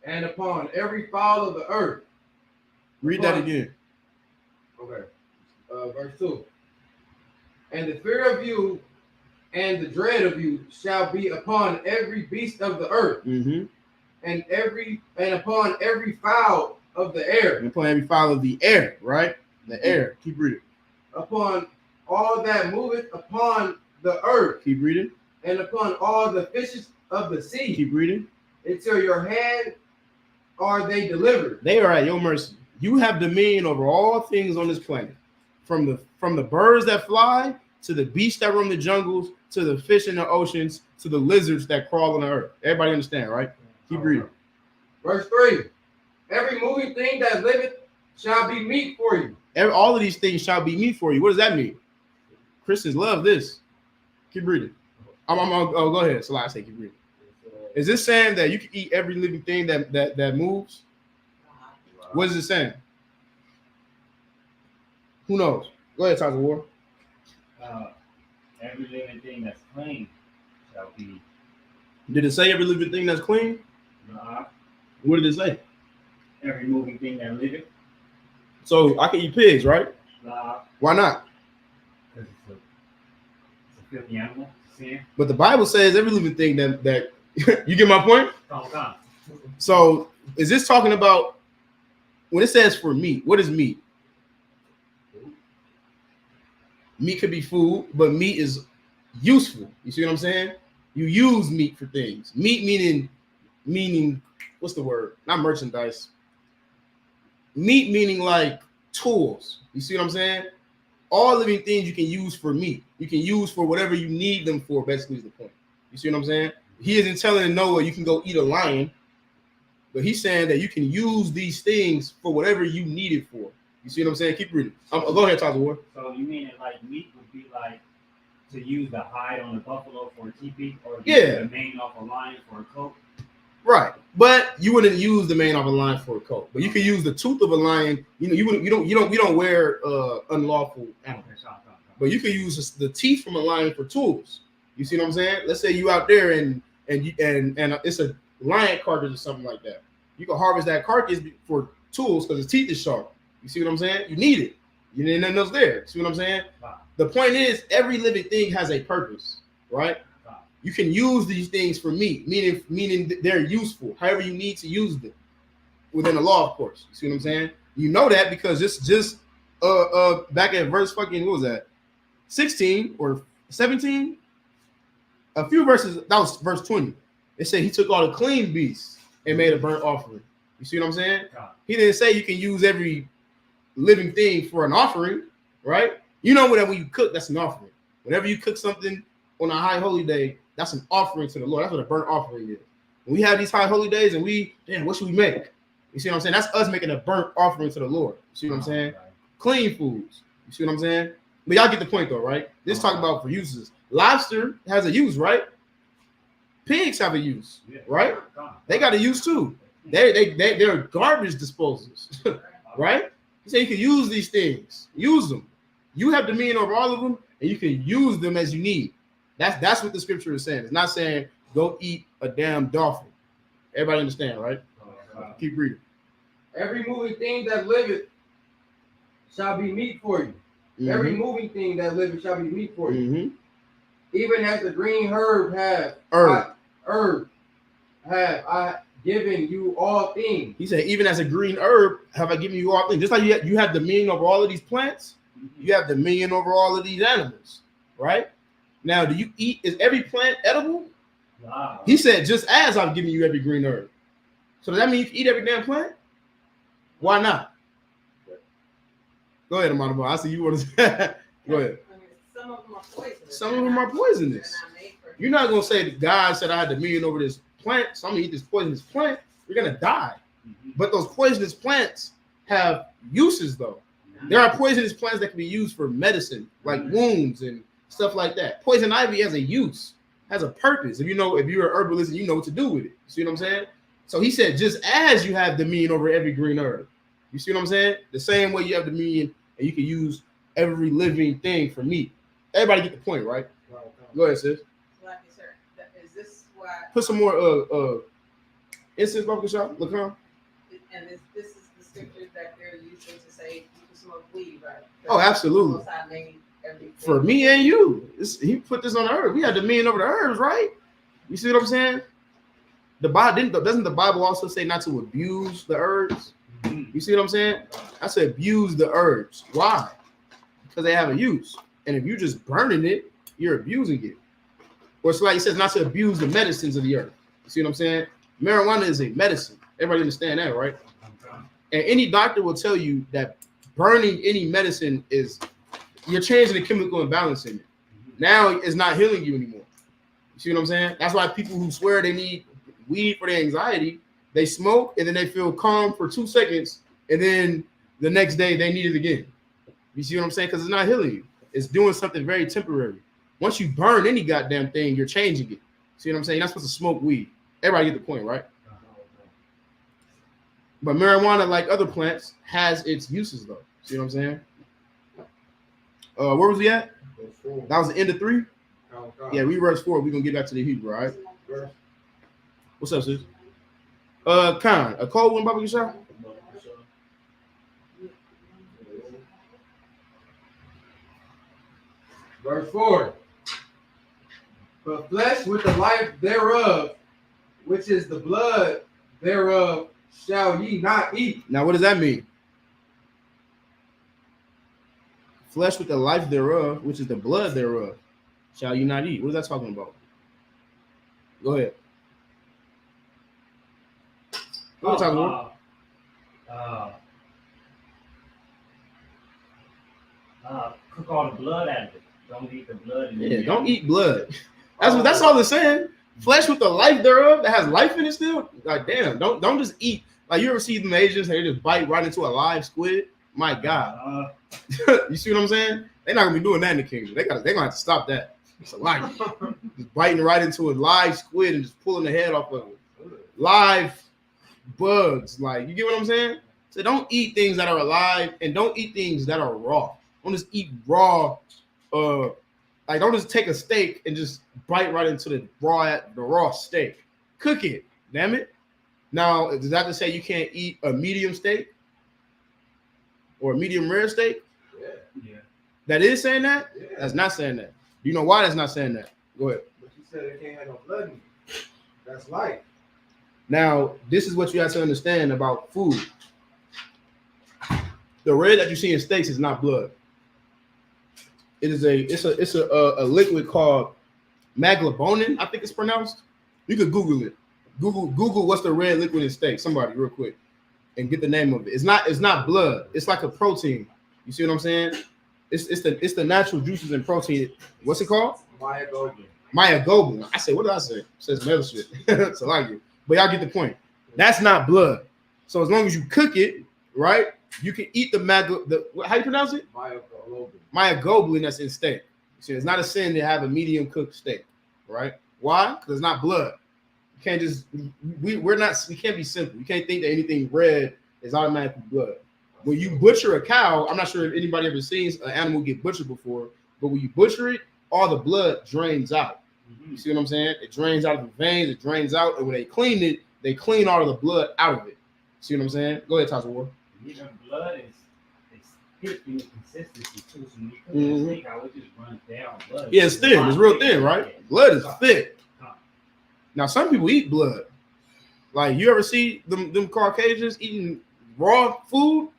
And upon every fowl of the earth. Read that again. Okay. Verse 2. And the fear of you and the dread of you shall be upon every beast of the earth, Mm-hmm. and upon every fowl of the air, And upon every fowl of the air, right? The air. Keep reading. upon all that moveth upon the earth, Keep reading. and upon all the fishes of the sea. Keep reading. Until your hand are they delivered. They are at your mercy. You have dominion over all things on this planet, from the birds that fly to the beasts that roam the jungles, to the fish in the oceans, to the lizards that crawl on the earth. Everybody understand, right? Keep reading. Verse 3. Every moving thing that liveth shall be meat for you. All of these things shall be meat for you. What does that mean? Christians love this. Keep reading. Go ahead. So I say keep reading. Is this saying that you can eat every living thing that moves? What is it saying? Who knows? Go ahead, Tyler Ward. Every living thing that's clean shall be. Did it say every living thing that's clean? What did it say? Every moving thing that liveth. So I can eat pigs, right? Why not? Because it's a filthy animal. Sin. But the Bible says every living thing that you get my point? So is this talking about when it says for meat? What is meat? Meat could be food, but meat is useful. You see what I'm saying? You use meat for things. Meat meaning what's the word? Not merchandise. Meat meaning like tools. You see what I'm saying? All living things you can use for meat. You can use for whatever you need them for, basically is the point. You see what I'm saying? He isn't telling Noah you can go eat a lion, but he's saying that you can use these things for whatever you need it for. You see what I'm saying? Keep reading. Go ahead, Tyler Ward. So you mean it like meat would be like to use the hide on the buffalo for a teepee, or the mane off a lion for a coat? Right, but you wouldn't use the mane off a lion for a coat. But you can use the tooth of a lion. You know, you don't wear unlawful animals. But you can use the teeth from a lion for tools. You see what I'm saying? Let's say you out there and it's a lion carcass or something like that. You can harvest that carcass for tools because the teeth is sharp. You see what I'm saying? You need it. You need nothing else there. See what I'm saying? Wow. The point is, every living thing has a purpose, right? Wow. You can use these things for meat, meaning they're useful, however you need to use them within the law, of course. You see what I'm saying? You know that because just back at verse fucking, what was that? 16 or 17? A few verses, that was verse 20. It said he took all the clean beasts and made a burnt offering. You see what I'm saying? He didn't say you can use every living thing for an offering, right? You know that when you cook, that's an offering. Whenever you cook something on a high holy day, that's an offering to the Lord. That's what a burnt offering is. When we have these high holy days and what should we make? You see what I'm saying? That's us making a burnt offering to the Lord. You see what I'm saying? Clean foods. You see what I'm saying? But y'all get the point though, right? This talk about for uses. Lobster has a use, right? Pigs have a use, right? They got a use too. They're garbage disposals, right? He said you can use these things, use them. You have dominion over all of them, and you can use them as you need. That's what the scripture is saying. It's not saying go eat a damn dolphin. Everybody understand, right? Keep reading. Every moving thing that liveth shall be meat for you. Mm-hmm. Every moving thing that liveth shall be meat for you. Mm-hmm. Even as the green herb have I given you all things. He said, even as a green herb have I given you all things. Just like you have dominion over all of these plants, you have dominion over all of these animals, right? Now, do you eat? Is every plant edible? Wow. He said, just as I've given you every green herb. So does that mean you can eat every damn plant? Why not? Go ahead, Amanda. I see you want to say. Go ahead. Some of them are poisonous. Some of them are poisonous. You're not going to say that God said I had dominion over this plant, so I'm going to eat this poisonous plant. You're going to die. Mm-hmm. But those poisonous plants have uses, though. Mm-hmm. There are poisonous plants that can be used for medicine, like wounds and stuff like that. Poison ivy has a use, has a purpose. If you're an herbalist, you know what to do with it. You see what I'm saying? So he said, just as you have dominion over every green herb. You see what I'm saying? The same way you have dominion and you can use every living thing for meat. Everybody get the point, right? Go ahead, sis. Like you said, is this why? Put some more incense off the shop. Look on. And this is the scripture that they're using to say you can smoke weed, right? Oh, absolutely. For me and you, he put this on the herb. We had dominion over the herbs, right? You see what I'm saying? The Bible doesn't the Bible also say not to abuse the herbs? You see what I'm saying? I said abuse the herbs. Why? Because they have a use. And if you're just burning it, you're abusing it. Or it's like it says not to abuse the medicines of the earth. You see what I'm saying? Marijuana is a medicine. Everybody understand that, right? And any doctor will tell you that burning any medicine is you're changing the chemical imbalance in it. Now it's not healing you anymore. You see what I'm saying? That's why people who swear they need weed for their anxiety, they smoke and then they feel calm for 2 seconds, and then the next day they need it again. You see what I'm saying? Because it's not healing you. It's doing something very temporary. Once you burn any goddamn thing, you're changing it. See what I'm saying? You're not supposed to smoke weed. Everybody get the point, right? But marijuana, like other plants, has its uses though. See what I'm saying? Where was we at? That was the end of 3? Yeah, we verse 4. We're gonna get back to the Hebrew, all right? What's up, sis? Khan, a cold one, Baba Kisha? Verse 4. But flesh with the life thereof, which is the blood thereof, shall ye not eat. Now, what does that mean? Flesh with the life thereof, which is the blood thereof, shall you not eat. What is that talking about? Go ahead. What are you talking about? Cook all the blood out of it. Don't eat the blood. Yeah, don't eat blood. That's all it's saying. Flesh with the life thereof that has life in it still. Like, damn, don't just eat. Like, you ever see them Asians, they just bite right into a live squid? My God. You see what I'm saying? They're not gonna be doing that in the kingdom. They're gonna have to stop that. It's a lie. Just biting right into a live squid and just pulling the head off of it. Live bugs. Like, you get what I'm saying? So don't eat things that are alive and don't eat things that are raw. Don't just eat raw. Like, don't just take a steak and just bite right into the raw steak. Cook it, damn it. Now, does that to say you can't eat a medium steak or a medium rare steak? Yeah. That is saying that? Yeah. That's not saying that. Do you know why that's not saying that? Go ahead. But you said it can't have no blood in it. That's life. Now, this is what you have to understand about food. The red that you see in steaks is not blood. It is a liquid called maglobonin, I think it's pronounced. You could Google it. Google what's the red liquid in steak. Somebody real quick and get the name of it. It's not blood. It's like a protein. You see what I'm saying? It's the natural juices and protein. What's it called? Myoglobin. I say, what did I say? It says some other shit. It's a lot of you. But y'all get the point. That's not blood. So as long as you cook it, right, you can eat how you pronounce it? Myoglobin that's in steak. See, it's not a sin to have a medium cooked steak, right? Why? Because it's not blood. You can't just we can't be simple. You can't think that anything red is automatically blood. When you butcher a cow, I'm not sure if anybody ever seen an animal get butchered before, but when you butcher it, all the blood drains out. You see what I'm saying? It drains out of the veins, it drains out, and when they clean it, they clean all of the blood out of it. See what I'm saying? Go ahead, Tasha War. Blood is thick in consistency too. So when you cook steak, how it just runs down. Blood yeah, it's thin. It's real thin, right? Blood is thick. Now, some people eat blood. Like, you ever see them Caucasians eating raw food?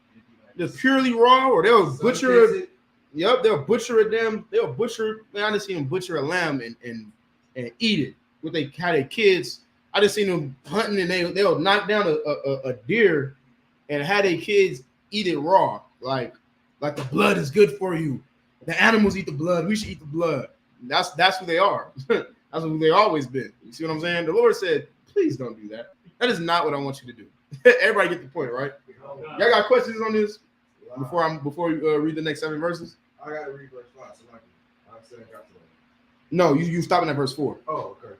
Just purely raw, or they'll butcher it. Yep, they'll butcher a damn. They'll butcher. Man, I just seen them butcher a lamb and eat it with how their kids. I just seen them hunting and they'll knock down a deer and have their kids eat it raw. Like the blood is good for you. The animals eat the blood. We should eat the blood. That's who they are. That's who they always been. You see what I'm saying? The Lord said, please don't do that. That is not what I want you to do. Everybody get the point, right? Y'all got questions on this before we read the next 7 verses? I gotta read verse 5. So I said I got to. No, you stopping at verse 4. Oh, okay.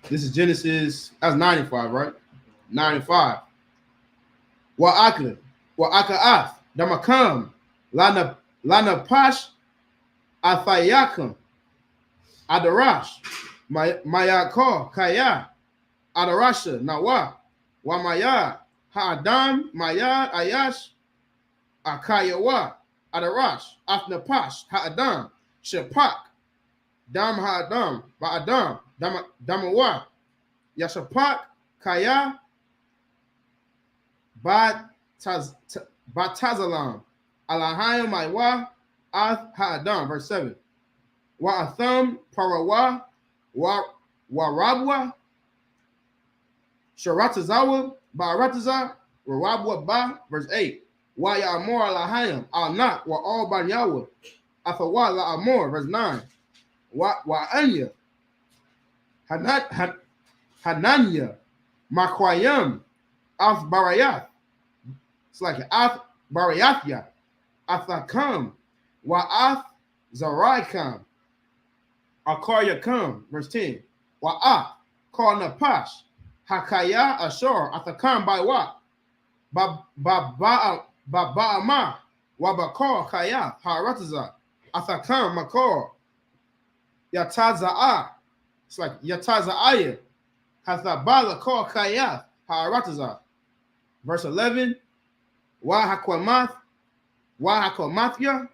This is Genesis. That's 9 and 5, right? 9 and 5. Wa'akla, wa'aka'af, damakam, lana pash, athayakam, adarash, mayakor, kaya, adarasha, nawa, wa maya, ha'adam, maya, ayash, akayawa, adarash, afnapash, ha'adam, shapak, dam ha'adam, ba'adam, damawa, yashapak, kaya, Batazalam, Alahayim Maiwa, Ha'adam, verse 7. Wa'atham, Parawa, Warabwa, Sharatazawa, Barataza, Warabwa Ba, verse 8. Wa Ya'mur Lahayim, al not, wa all by Yahweh. Afawa La Amor, verse 9. Wa Anya. Hananya. Makwayam. Af Barayath. It's like Af Barayathya. Athakam. Wa Af Zaraikam. Akaryakam, verse 10. Wa Af. Call Napash. Hakaya Ashor. Athakam by what? Ba'ama. Wabakor Kaya. Harataza. Athakam Makor. Yataza'a. It's like Yataza'aya. Hathabala Kor Kaya. Harataza. Verse 11. Wa Hakwamathya.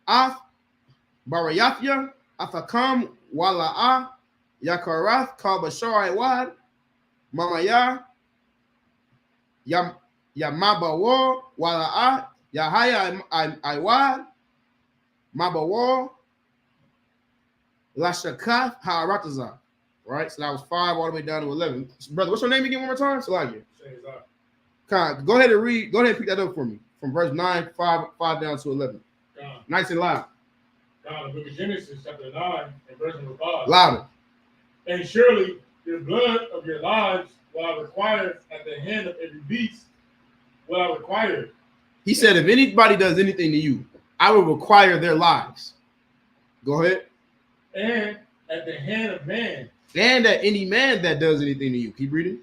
Ath Barayathya. Athakam Wala'a. Yakarath Kabashar Wad. Mamaya. Yamabawo Wala'a. Yahaya Iwad. Mabawo. Lashakath Ha'arataza. Right? So that was 5 all the way down to 11. Brother, what's your name again one more time? Salagia. Go ahead and read. Go ahead and pick that up for me. From verse 9, 5 down to 11. Nice and loud. The book of Genesis, chapter 9, and verse number 5. Louder. And surely the blood of your lives will I require at the hand of every beast. Will I require? He said, if anybody does anything to you, I will require their lives. Go ahead. And at the hand of man. And at any man that does anything to you. Keep reading.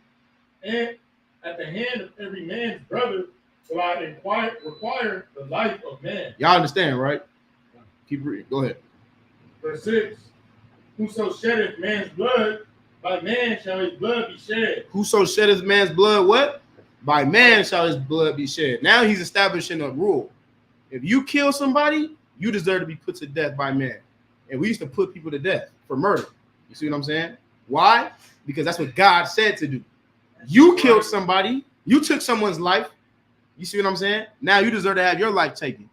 And at the hand of every man's brother will I require the life of man. Y'all understand, right? Keep reading. Go ahead. Verse 6. Whoso sheddeth man's blood, by man shall his blood be shed. Whoso sheddeth man's blood, what? By man shall his blood be shed. Now he's establishing a rule. If you kill somebody, you deserve to be put to death by man. And we used to put people to death for murder. You see what I'm saying? Why? Because that's what God said to do. You killed somebody. You took someone's life. You see what I'm saying? Now you deserve to have your life taken.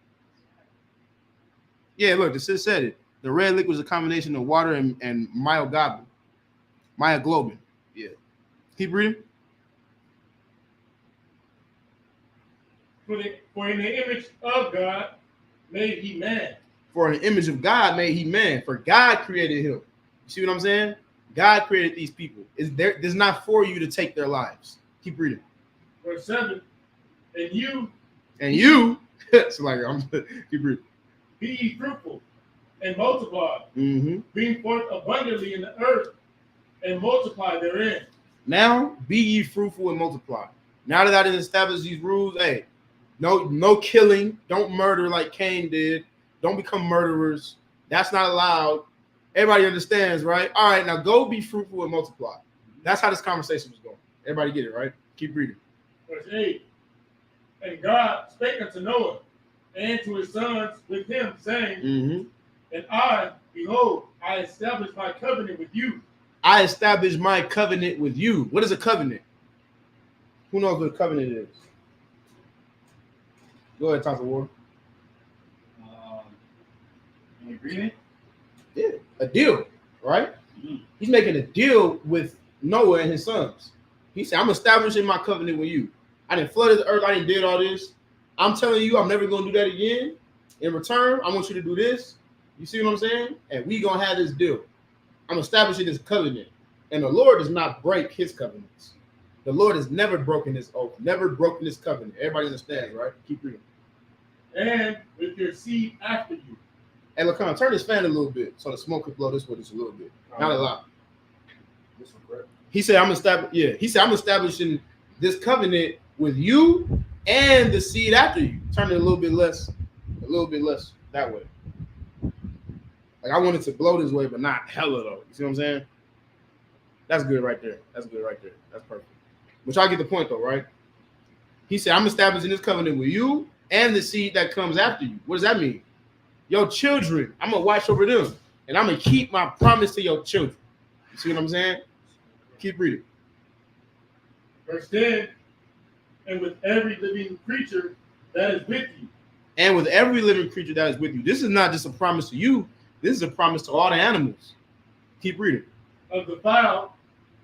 Yeah, look, the sis said it. The red liquid is a combination of water and myoglobin. Myoglobin. Yeah. Keep reading. For in the image of God made he man. For in the image of God made he man. For God created him. You see what I'm saying? God created these people. It's not for you to take their lives. Keep reading. Verse 7. And you. It's like I'm keep reading. Be ye fruitful and multiply, bring forth abundantly in the earth and multiply therein. Now be ye fruitful and multiply. Now that I done established these rules, hey, no killing, don't murder like Cain did, don't become murderers. That's not allowed. Everybody understands, right? All right, now go be fruitful and multiply. That's how this conversation was going. Everybody get it, right? Keep reading. Verse 8. And God spake unto Noah and to his sons with him, saying, And I, behold, I establish my covenant with you. I establish my covenant with you. What is a covenant? Who knows what a covenant is? Go ahead, Tasha Ward. An agreement? Yeah, a deal, right? He's making a deal with Noah and his sons. He said, I'm establishing my covenant with you. I didn't flood the earth. I didn't did all this. I'm telling you, I'm never going to do that again. In return, I want you to do this. You see what I'm saying? And we going to have this deal. I'm establishing this covenant. And the Lord does not break his covenants. The Lord has never broken his oath, never broken his covenant. Everybody understands, right? Keep reading. And with your seed after you. Hey, Lacan, turn this fan a little bit so the smoke can blow this way just a little bit. Not a lot. He said, I'm establishing this covenant with you and the seed after you. Turn it a little bit less that way. Like I wanted to blow this way, but not hella though. You see what I'm saying? That's good right there. That's perfect. But y'all get the point though, right? He said, I'm establishing this covenant with you and the seed that comes after you. What does that mean? Your children, I'm gonna watch over them, and I'm gonna keep my promise to your children. You see what I'm saying? Keep reading. Verse 10. And with every living creature that is with you. And with every living creature that is with you. This is not just a promise to you. This is a promise to all the animals. Keep reading. Of the fowl,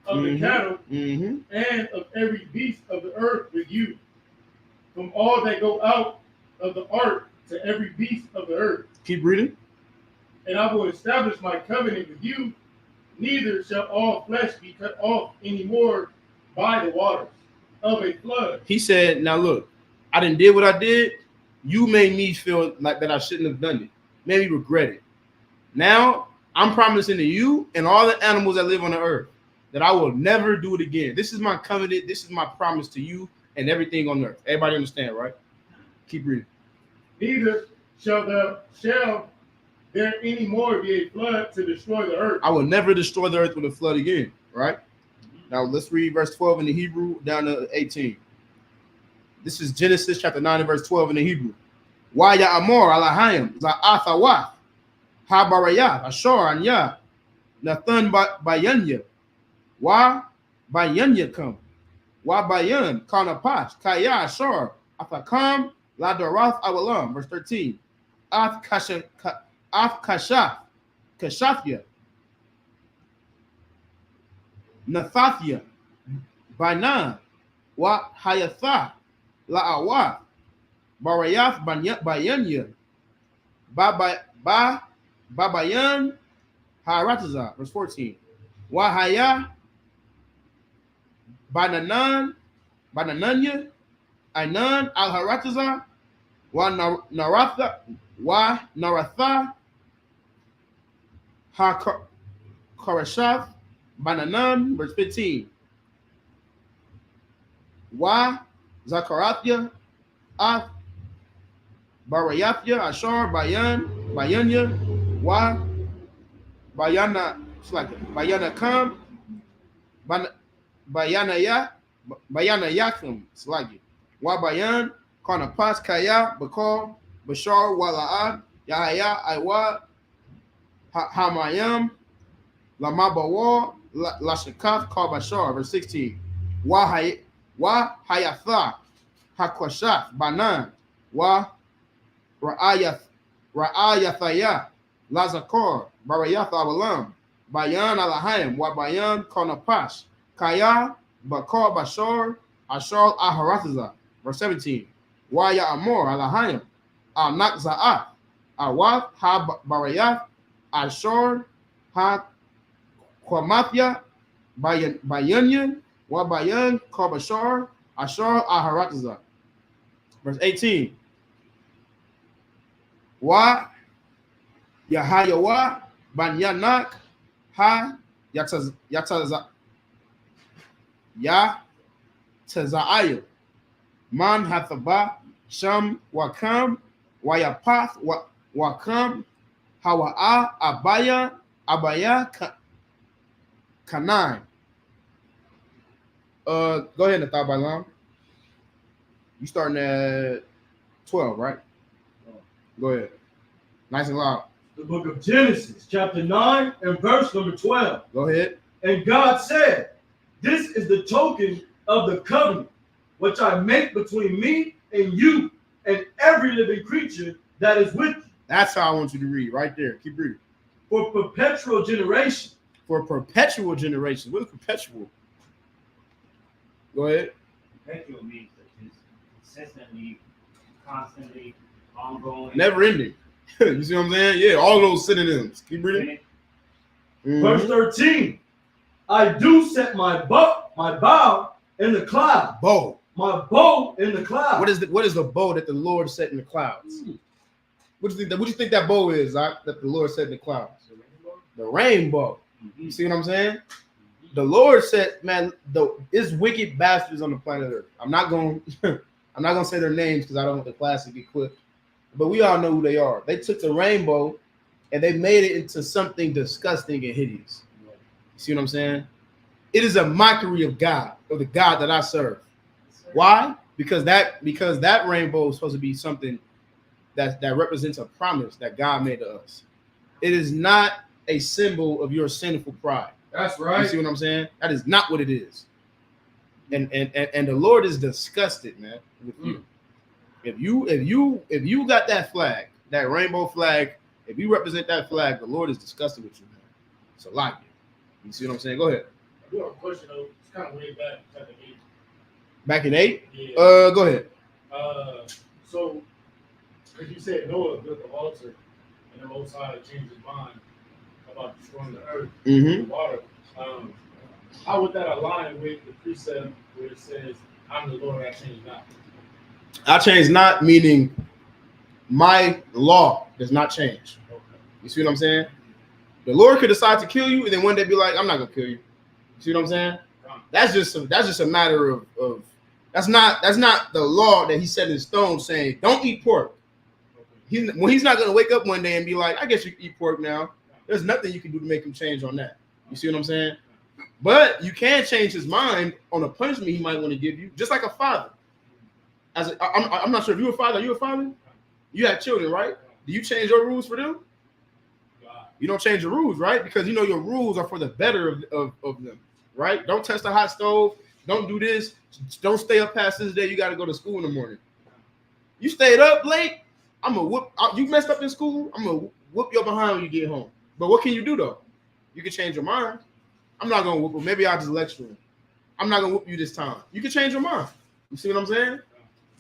of the cattle, and of every beast of the earth with you. from all that go out of the ark to every beast of the earth. Keep reading. And I will establish my covenant with you. Neither shall all flesh be cut off anymore by the waters of a flood. He said, now look, I did what I did. You made me feel like that I shouldn't have done it. Made me regret it. Now I'm promising to you and all the animals that live on the earth that I will never do it again. This is my covenant. This is my promise to you and everything on earth. Everybody understand, right? Keep reading. Neither shall there any more be a flood to destroy the earth. I will never destroy the earth with a flood again, right? Now let's read verse 12 in the Hebrew down to 18. This is Genesis chapter 9 and verse 12 in the Hebrew. Wa ya amor alahayim za'athawa ha barayah ashor anya nathan bayanya wa bayanya come wa bayan kanapash kaya ashor afakam la darath awalam. Verse 13. Af kashaf kashafya nathathya banan wa hayatha la'awa Barayath Bayanya Babayan Harataza. Verse 14. Wahaya Banananya Anan Al Harataza Wa Naratha Ha Karashath Bananan. Verse 15. Wa Zakarathya Af Barayafya Ashar Bayanya Wa Bayana Kam Bayana Yakum Slagi Wa Bayan Karnapas Kaya Bakar Bashar Wala'ad Yahaya Iwa Hamayam Lamabawa Lashakaf Karbashar. Verse 16. Wa Hayatha Hakwashaf Banan Wa Ra'ayathaya Lazakor Barayatha Awalam Bayan Alahayim Wa Bayan Konapash Kaya Bakar Bashar Ashar Aharathaza. Verse 17. Wa Ya Amor Alahayim Anak Za'at Awat Ha Barayath Ashar Ha Kwamathya Bayanyan Wa Bayan Karbashar Ashar Aharathaza. Verse 18. Wa Yahayawa Banyanak Ha Yataza'aya Man Hathaba Sham Wakam Wayapath Wakam Hawa'a Abaya Kanai. Go ahead, Nathar Balaam. You starting at 12, right? Go ahead. Nice and loud. The book of Genesis, chapter 9 and verse number 12. Go ahead. And God said, this is the token of the covenant which I make between me and you and every living creature that is with you. That's how I want you to read right there. Keep reading. For perpetual generation. For perpetual generation. What is perpetual? Go ahead. Perpetual means that it's consistently, constantly, ongoing. Never ending. You see what I'm saying? Yeah, all those synonyms. Keep reading. Mm-hmm. Verse 13. I do set my bow in the cloud. Bow. My bow in the cloud. What is the bow that the Lord set in the clouds? What do you think that bow is, that the Lord set in the clouds? The rainbow. You see what I'm saying? The Lord said, man, it's wicked bastards on the planet Earth. I'm not gonna say their names because I don't want the class to get clipped. But we all know who they are. They took the rainbow and they made it into something disgusting and hideous. You see what I'm saying? It is a mockery of God, of the God that I serve. Why? Because that rainbow is supposed to be something that represents a promise that God made to us. It is not a symbol of your sinful pride. That's right. You see what I'm saying? That is not what it is. And the Lord is disgusted, man, with you. If you got that flag, that rainbow flag, if you represent that flag, the Lord is disgusted with you, man. So like it. You see what I'm saying? Go ahead. I do have a question though. It's kind of way back, chapter 8. Back in 8? Yeah. Go ahead. So, because you said Noah built the altar, and the Most High changed his mind about destroying the earth, the water. How would that align with the precept where it says, "I'm the Lord, I change not"? I change not, meaning my law does not change. Okay. You see what I'm saying? The Lord could decide to kill you, and then one day be like, "I'm not gonna kill you." You see what I'm saying? That's just a matter of that's not the law that he set in stone saying don't eat pork. He's not gonna wake up one day and be like, "I guess you can eat pork now." There's nothing you can do to make him change on that. You see what I'm saying? But you can change his mind on a punishment he might want to give you, just like a father. I'm not sure if you're a father. Are you a father? You have children, right? Do you change your rules for them? You don't change the rules, right? Because you know your rules are for the better of them, right? Don't touch the hot stove. Don't do this. Don't stay up past this day. You got to go to school in the morning. You stayed up late. I'm gonna whoop. You messed up in school. I'm gonna whoop your behind when you get home. But what can you do though? You can change your mind. I'm not gonna whoop him. Maybe I'll just lecture him. I'm not gonna whoop you this time. You can change your mind. You see what I'm saying?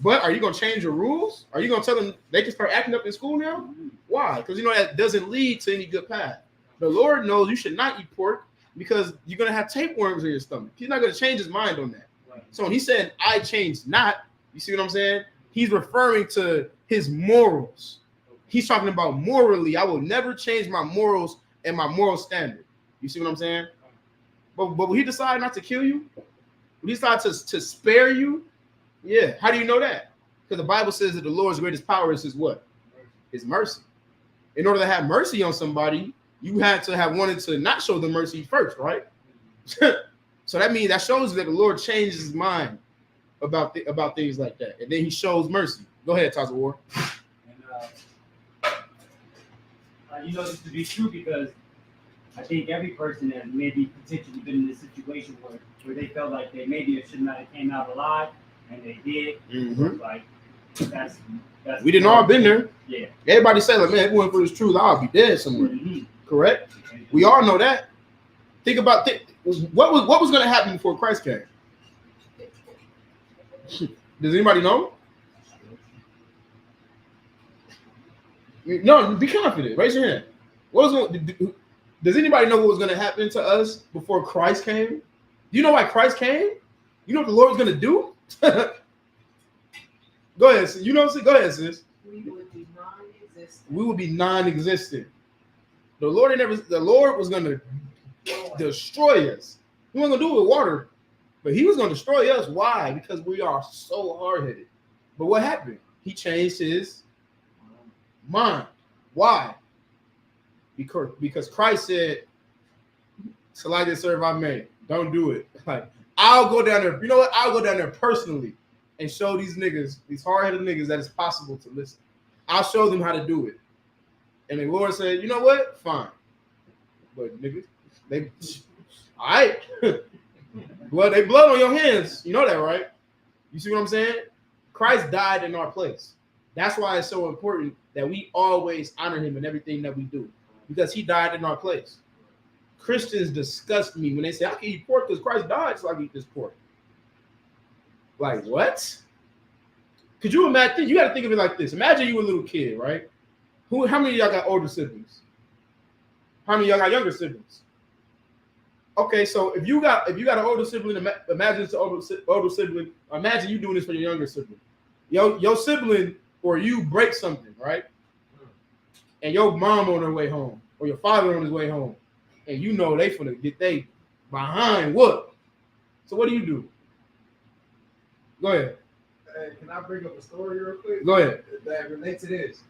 But are you gonna change your rules? Are you gonna tell them they can start acting up in school now? Why? Because you know that doesn't lead to any good path. The Lord knows you should not eat pork because you're gonna have tapeworms in your stomach. He's not gonna change his mind on that. Right. So when he said, "I changed not," you see what I'm saying? He's referring to his morals. He's talking about morally. I will never change my morals and my moral standard. You see what I'm saying? But when he decided not to kill you, when he decided to spare you, yeah. How do you know that? Because the Bible says that the Lord's greatest power is his what? His mercy. In order to have mercy on somebody, you had to have wanted to not show them mercy first, right? So that means that shows that the Lord changes his mind about things like that, and then he shows mercy. Go ahead, Taza War. And you know this to be true because I think every person has maybe potentially been in this situation where they felt like they maybe should not have came out alive, and they did. Mm-hmm. Like that's we didn't all been there. Yeah. Everybody say like, "Man, if it wasn't for this truth, I'll be dead somewhere." Mm-hmm. Correct. We all know that. Think about what was going to happen before Christ came. Does anybody know? No, be confident. Raise your hand. Does anybody know what was going to happen to us before Christ came? Do you know why Christ came? You know what the Lord was going to do? Go ahead. You know what I'm saying? Go ahead, sis. We would be non-existent. We would be non-existent. The Lord was going to destroy us. He wasn't going to do it with water, but he was going to destroy us. Why? Because we are so hard-headed. But what happened? He changed his mind. Why? Because Christ said, "So like this serve I may." Don't do it. Like, I'll go down there. You know what? I'll go down there personally and show these niggas, these hard-headed niggas, that it's possible to listen. I'll show them how to do it. And the Lord said, "You know what? Fine." But niggas, they all right. Blood on your hands. You know that, right? You see what I'm saying? Christ died in our place. That's why it's so important that we always honor him in everything that we do. Because he died in our place. Christians disgust me when they say, "I can eat pork because Christ died, so I can eat this pork." Like, what? Could you imagine? You got to think of it like this. Imagine you were a little kid, right? How many of y'all got older siblings? How many of y'all got younger siblings? Okay, so if you got an older sibling, imagine it's an older sibling. Imagine you doing this for your younger sibling. Your sibling or you break something, right? And your mom on her way home, or your father on his way home, and you know they finna get they behind what? So what do? Go ahead. Hey, can I bring up a story real quick? Go ahead. That relates to this.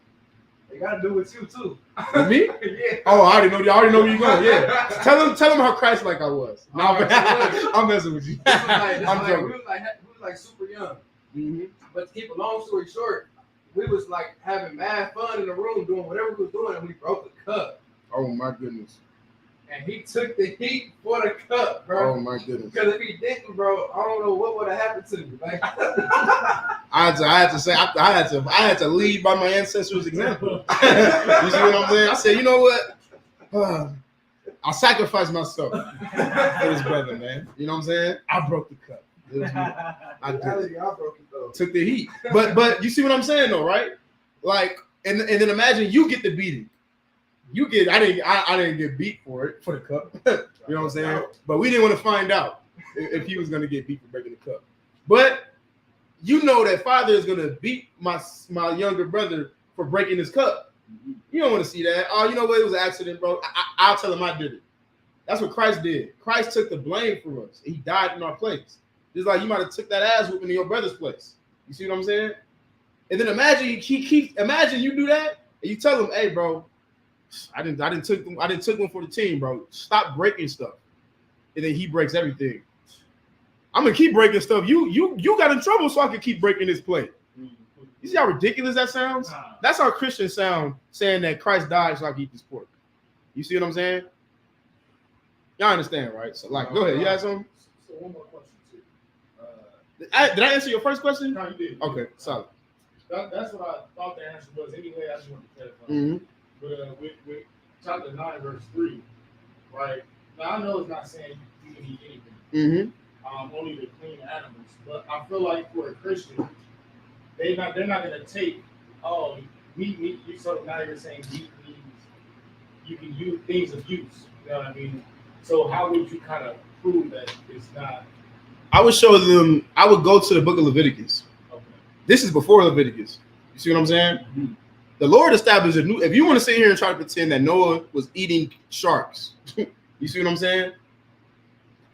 They gotta do with you too. With me? Yeah. Oh, I already know where you're going. Yeah. Tell them how Christ-like I was. No, I'm messing with you. We was like super young. Mm-hmm. But to keep a long story short, we was like having mad fun in the room doing whatever we was doing, and we broke the cup. Oh my goodness. And he took the heat for the cup, bro. Oh my goodness. Because if he didn't, bro, I don't know what would have happened to me. Like, I had to lead by my ancestors' example. You see what I'm saying? I said, you know what? I'll sacrifice myself for this brother, man. You know what I'm saying? I broke the cup. It was me. I did. I broke it though. Took the heat. But you see what I'm saying though, right? Like, and then imagine you get the beating. You get I didn't get beat for it for the cup. You know what I'm saying? But we didn't want to find out if he was gonna get beat for breaking the cup. But you know that father is gonna beat my younger brother for breaking his cup. You don't want to see that. Oh, you know what? It was an accident, bro. I'll tell him I did it. That's what Christ did. Christ took the blame for us. He died in our place. Just like you might have took that ass whooping in your brother's place. You see what I'm saying? And then imagine you do that and you tell him, hey, bro, I didn't took one for the team, bro. Stop breaking stuff. And then he breaks everything. I'm gonna keep breaking stuff. You got in trouble, so I can keep breaking this plate. You see how ridiculous that sounds? That's how Christians sound, saying that Christ died so I can eat this pork. You see what I'm saying? Y'all understand, right? So, like, go ahead. You have something? So one more question too. Did I answer your first question? No, you did. Okay, solid. That's what I thought the answer was. Anyway, I just wanted to clarify. Mm-hmm. But with chapter 9, verse 3, right? Now I know it's not saying you can eat anything. Mm-hmm. Only the clean animals. But I feel like for a Christian, they're not gonna take meat. You so now you're saying meat means you can use things of use. You know what I mean? So how would you kind of prove that it's not? I would show them. I would go to the book of Leviticus. Okay. This is before Leviticus. You see what I'm saying? Mm-hmm. The Lord established a new. If you want to sit here and try to pretend that Noah was eating sharks, you see what I'm saying?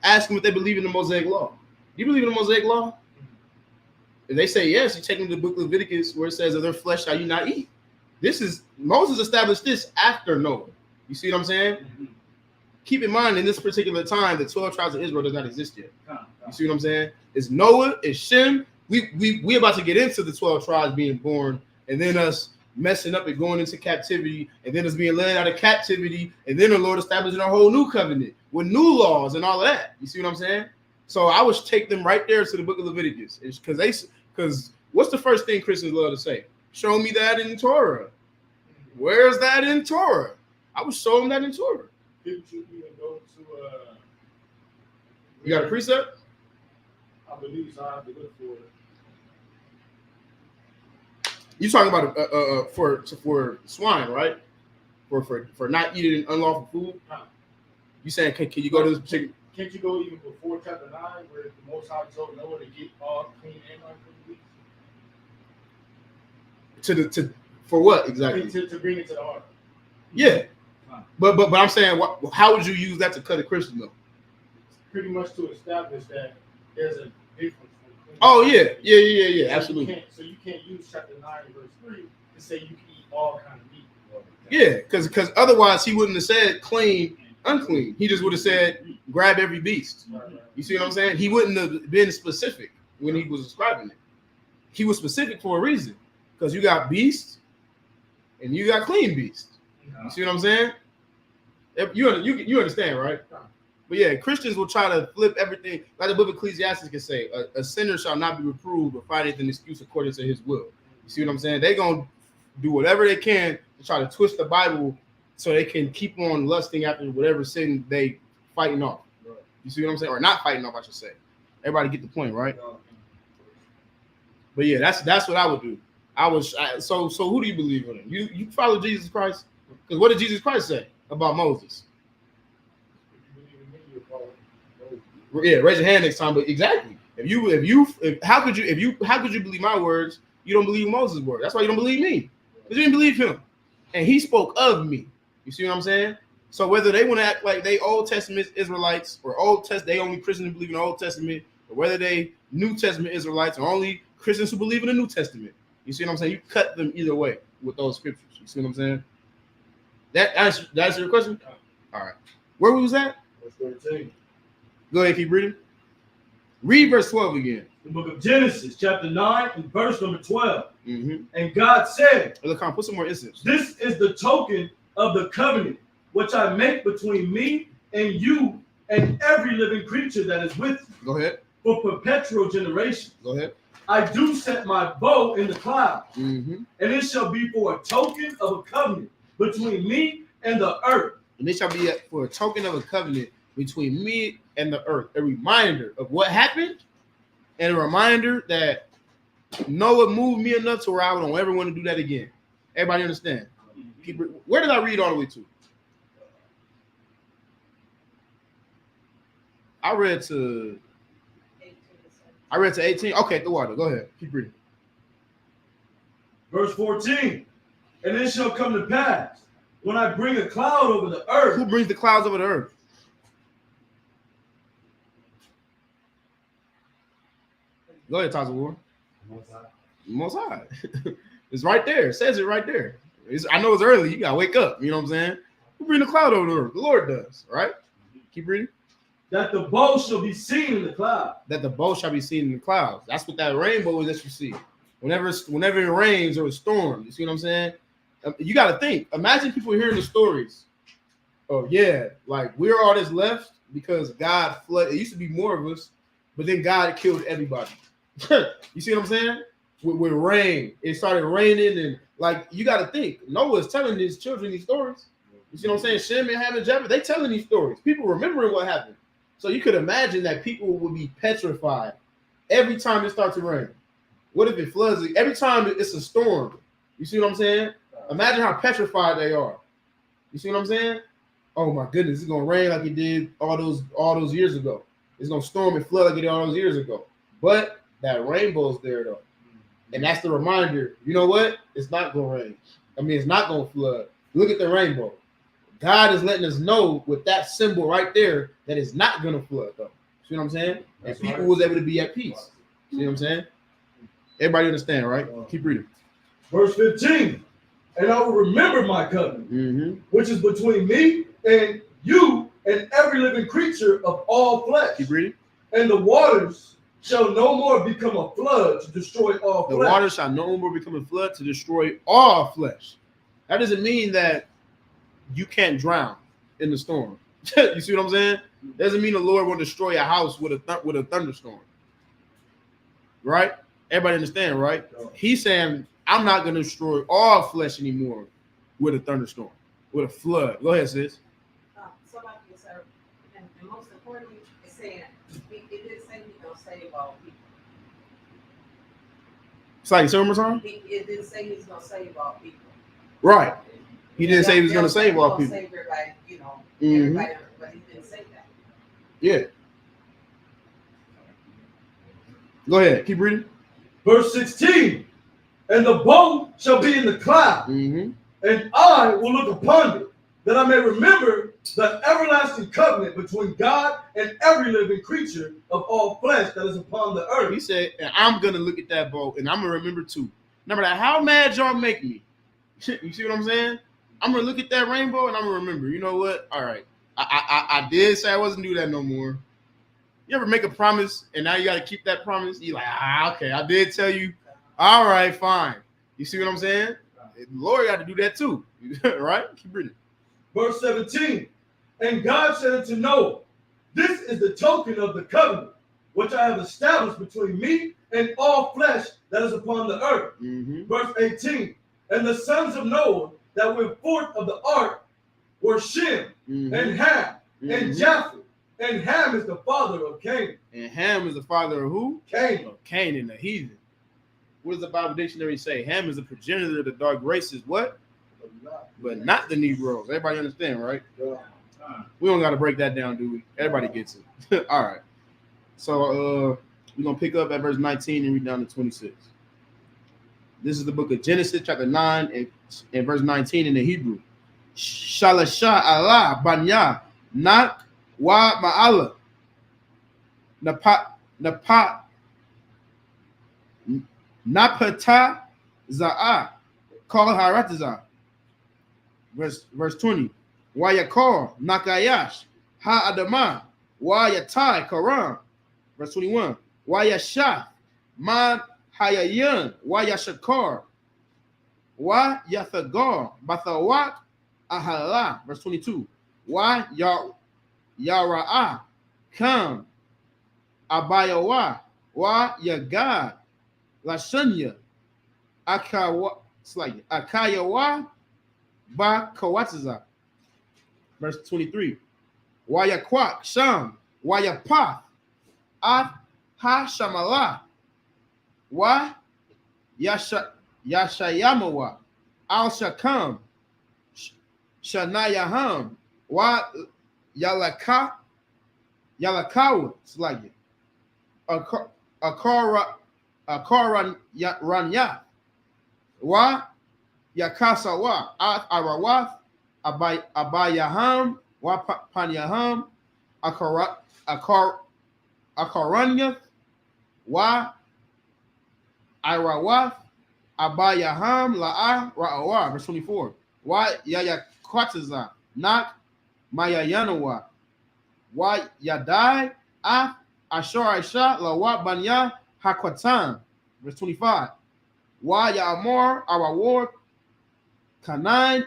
Ask them if they believe in the Mosaic Law. Do you believe in the Mosaic Law? If they say yes, you take them to the book of Leviticus where it says of their flesh shall you not eat. Moses established this after Noah. You see what I'm saying? Mm-hmm. Keep in mind, in this particular time, the 12 tribes of Israel does not exist yet. You see what I'm saying? It's Noah, it's Shem. We about to get into the 12 tribes being born, and then us messing up and going into captivity, and then us being led out of captivity, and then the Lord establishing a whole new covenant with new laws and all of that. You see what I'm saying? So I would take them right there to the book of Leviticus, because what's the first thing Christians love to say? Show me that in Torah. Where's that in Torah? I would show them that in Torah. Didn't you even go to? You got a precept? I believe so. I have to look for it. You talking about for swine, right? For not eating unlawful food? You saying can you go to this particular? Can't you go even before chapter 9, where the Most High told Noah to get all clean and unclean beasts? For what exactly? To bring it to the ark. Yeah, but I'm saying, how would you use that to cut a Christian though? Pretty much to establish that there's a difference. Oh yeah, absolutely. So you can't use chapter 9 verse 3 to say you can eat all kind of meat. Yeah, because otherwise he wouldn't have said clean, unclean. He just would have said grab every beast. Right. You see what I'm saying? He wouldn't have been specific when he was describing it. He was specific for a reason, because you got beasts and you got clean beasts. You see what I'm saying? You understand, right? But yeah, Christians will try to flip everything, like the book of Ecclesiastes can say, a sinner shall not be reproved or findeth an excuse according to his will. You see what I'm saying? They're going to do whatever they can to try to twist the Bible so they can keep on lusting after whatever sin they fighting off. Right. You see what I'm saying? Or not fighting off, I should say. Everybody get the point, right? But yeah, that's what I would do. So who do you believe in? You follow Jesus Christ? Because what did Jesus Christ say about Moses? Yeah, raise your hand next time. But exactly, how could you believe my words? You don't believe Moses' word. That's why you don't believe me, because you didn't believe him, and he spoke of me. You see what I'm saying? So whether they want to act like they Old Testament Israelites or they only Christians who believe in the Old Testament, or whether they New Testament Israelites or only Christians who believe in the New Testament, you see what I'm saying? You cut them either way with those scriptures. You see what I'm saying? That answer your question? All right. Where was that? Verse 13. Go ahead, keep reading. Read verse 12 again. The book of Genesis, chapter 9, and verse number 12. Mm-hmm. And God said, Look, put some more incense. this is the token of the covenant which I make between me and you and every living creature that is with you. Go ahead. For perpetual generations. Go ahead. I do set my bow in the clouds, Mm-hmm. and it shall be for a token of a covenant between me and the earth. And it shall be for a token of a covenant between me and the earth. A reminder of what happened and a reminder that Noah moved me enough to where I don't ever want to do that again. Everybody understand? Where did I read all the way to? I read to 18. Okay, the water. Go ahead. Keep reading. Verse 14. And it shall come to pass when I bring a cloud over the earth. Who brings the clouds over the earth? Go ahead, Tazawar. Most High. It's right there. It says it right there. I know it's early. You gotta wake up. You know what I'm saying? Who bring the cloud over the earth? The Lord does. Right? Keep reading. That the bow shall be seen in the cloud. That the bow shall be seen in the clouds. That's what that rainbow is that you see. Whenever it rains or a storm, you see what I'm saying? You got to think. Imagine people hearing the stories. Oh yeah, like we're all that's left because God flooded. It used to be more of us, but then God killed everybody. You see what I'm saying? With rain, it started raining, and like you got to think. Noah's telling his children these stories. You see what I'm saying? Shem and Ham and Japheth, they telling these stories. People remembering what happened. So you could imagine that people would be petrified every time it starts to rain. What if it floods? Every time it's a storm. You see what I'm saying? Imagine how petrified they are. You see what I'm saying? Oh my goodness, it's gonna rain like it did all those years ago. It's gonna storm and flood like it did all those years ago. But that rainbow's there though. And that's the reminder, you know what? It's not gonna rain. I mean, it's not gonna flood. Look at the rainbow. God is letting us know with that symbol right there that it's not gonna flood though. See what I'm saying? And people was able to be at peace. See what I'm saying? Everybody understand, right? Keep reading. Verse 15. And I will remember my covenant, which is between me and you and every living creature of all flesh. Keep reading. And the waters shall no more become a flood to destroy all flesh. The waters shall no more become a flood to destroy all flesh. That doesn't mean that you can't drown in the storm. You see what I'm saying? Doesn't mean the Lord will destroy a house with a thunderstorm. Right? Everybody understand, right? He's saying, I'm not going to destroy all flesh anymore with a thunderstorm, with a flood. Go ahead, sis. Somebody said, and most importantly, it's saying it didn't say he's going to save all people. It's like summertime? It didn't say he's going to save all people. Right. He didn't say he was going to save all people. Save everybody, everybody, but he didn't say that. Yeah. Go ahead. Keep reading. Verse 16. And the bow shall be in the cloud, and I will look upon it, that I may remember the everlasting covenant between God and every living creature of all flesh that is upon the earth. He said, and I'm going to look at that bow, and I'm going to remember too. No matter how mad y'all make me. You see what I'm saying? I'm going to look at that rainbow, and I'm going to remember. You know what? All right. I did say I wasn't do that no more. You ever make a promise, and now you got to keep that promise? You're like, okay, I did tell you. All right, fine. You see what I'm saying? The Lord got to do that too. Right? Keep reading. Verse 17. And God said unto Noah, this is the token of the covenant, which I have established between me and all flesh that is upon the earth. Verse 18. And the sons of Noah that went forth of the ark were Shem and Ham and Japheth. And Ham is the father of Canaan. And Ham is the father of who? Canaan. Of Canaan, the heathen. What does the Bible dictionary say? Ham is the progenitor of the dark races. What? But not the Negroes. Everybody understand, right? We don't got to break that down, do we? Everybody gets it. All right. So we're going to pick up at verse 19 and read down to 26. This is the book of Genesis, chapter 9 and verse 19 in the Hebrew. Shalasha Allah banya nak wa ma'ala napata za'a call haratiza. Verse 20. Wa yakor nakayash ha adama wa yatai karam. Verse 21. Wa yashah man hayayan wa yashakar wa yathagar bathawat ahala. Verse 22. Wa yara'ah kam abayawa wa yagad lashanya akayawa ba kawatiza. Verse 23. Wa yakwak sham wa yapath at Ha Shamala. Wa Yashayamawa. Al Shakam. Shanayaham. Wa Yalakawa. It's like it. Akaranya. Wa Yakasawa. Arawath. Abayaham. Wa Panyaham. Akaranya. Wa Irawath. Abayaham. La'a Ra'awa. Verse 24. Wa Yayakwataza. Nak Mayayanawa. Wa Yadai. Ashar Aisha. Lawa Banya Hakwatan. Verse 25. Wa Ya'amor. Arawar. Kanain.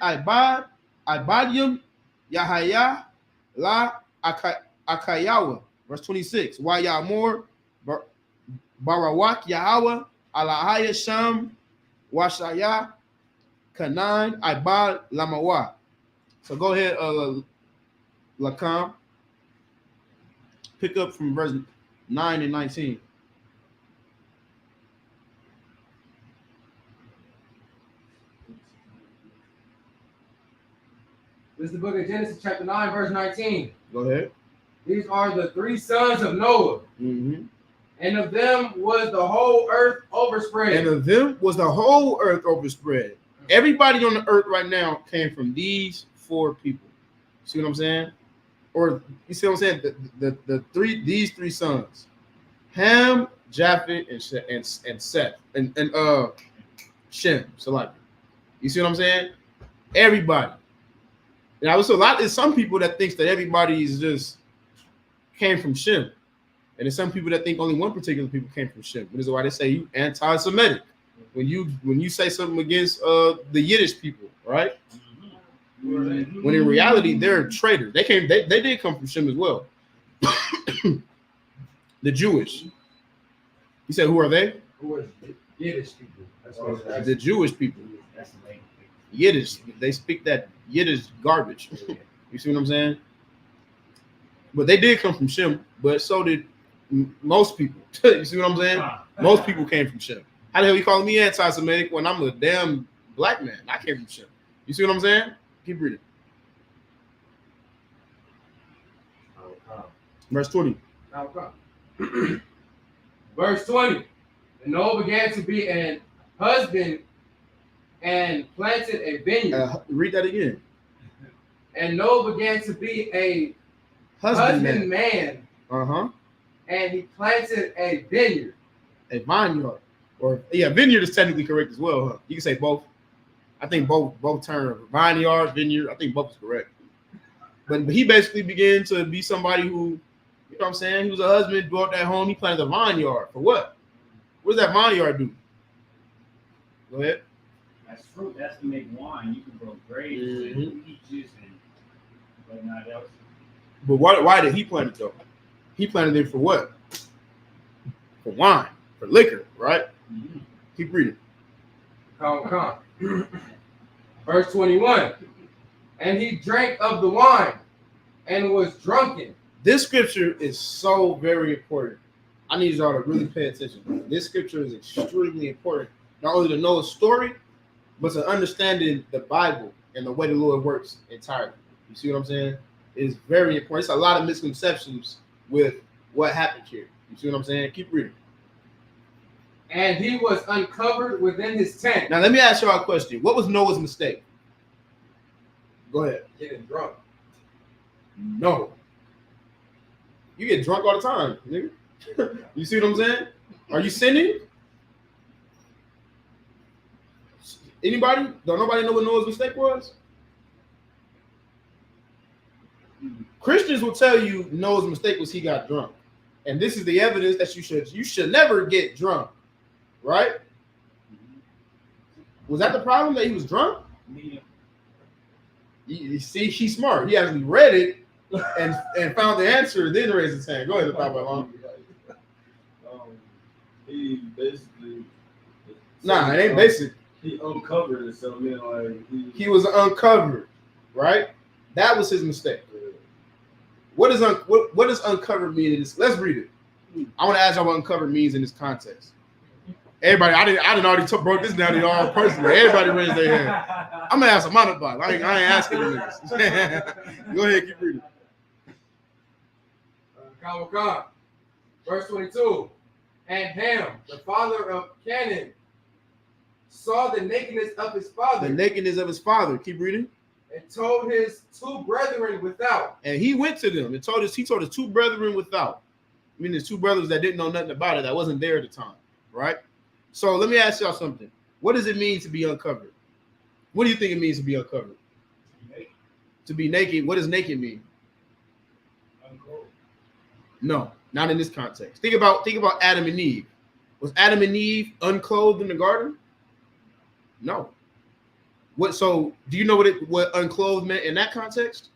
Ibadium. Yahaya. La Akayawa. Verse 26. Wa Ya'amor. Barawak Yahweh. Alahaya Sham. Washaya. Kanan. Ibad Lamawa. So go ahead, Lakam. Pick up from verse 9 and 19. This is the book of Genesis, chapter 9, verse 19. Go ahead. These are the 3 sons of Noah, Mm-hmm. and of them was the whole earth overspread. And of them was the whole earth overspread. Everybody on the earth right now came from these 4 people. See what I'm saying? Or you see what I'm saying? These three sons, Ham, Japheth, and Seth, and Shem. So like, you see what I'm saying? Everybody. Now there's some people that thinks that everybody is just came from Shem, and there's some people that think only one particular people came from Shem. This is why they say you anti-Semitic when you say something against the Yiddish people, right? When in reality they're traitors. They did come from Shem as well. The Jewish. You said who are they? Who is Yiddish people? That's what The Jewish people. that's the name. Yiddish. They speak that Yiddish garbage. You see what I'm saying? But they did come from Shem, but so did most people. You see what I'm saying? Most people came from Shem. How the hell you calling me anti-Semitic when I'm a damn black man? I came from Shem. You see what I'm saying? Keep reading. Verse 20. Verse 20. And Noah began to be an husband and planted a vineyard. Read that again. And Noah began to be a husbandman. Uh-huh. And he planted a vineyard. A vineyard. Or vineyard is technically correct as well, huh? You can say both. I think both terms, vineyard, vineyard, I think both is correct. But he basically began to be somebody who, you know what I'm saying? He was a husband, brought that home, he planted a vineyard. For what? What does that vineyard do? Go ahead. That's fruit. That's to make wine. You can grow grapes and peaches and whatnot else. But why did he plant it though? He planted it for what? For wine, for liquor, right? Mm-hmm. Keep reading. Come. Verse 21. And he drank of the wine and was drunken. This scripture is so very important. I need y'all to really pay attention. This scripture is extremely important, not only to know a story, but to understanding the Bible and the way the Lord works entirely. You see what I'm saying? It's very important. It's a lot of misconceptions with what happened here. You see what I'm saying? Keep reading. And he was uncovered within his tent. Now, let me ask y'all a question. What was Noah's mistake? Go ahead. Getting drunk. No. You get drunk all the time, nigga. You see what I'm saying? Are you sinning? Anybody? Don't nobody know what Noah's mistake was? Christians will tell you Noah's mistake was he got drunk. And this is the evidence that you should never get drunk. Right? Was that the problem, that he was drunk? You see, he's smart. He actually read it and found the answer, then raised his hand. Go ahead, Papa. He basically. Nah, it ain't basic. He uncovered it, so he was uncovered, right? That was his mistake. What does uncovered mean in this? Let's read it. I want to ask y'all what uncovered means in this context. Everybody, I didn't already broke this down to y'all personally. Everybody raised their hand. I'm gonna ask some other about. I ain't asking them niggas. Go ahead, keep reading. Verse 22. And Ham, the father of Canaan, saw the nakedness of his father. The nakedness of his father. Keep reading. And told his two brethren without. And he went to them and he told his two brethren without. I mean, his two brothers that didn't know nothing about it, that wasn't there at the time, right? So let me ask y'all something. What does it mean to be uncovered? What do you think it means to be uncovered? To be naked. What does naked mean? Unclothed. No, not in this context. Think about Adam and Eve. Was Adam and Eve unclothed in the garden? No. So do you know what unclothed meant in that context?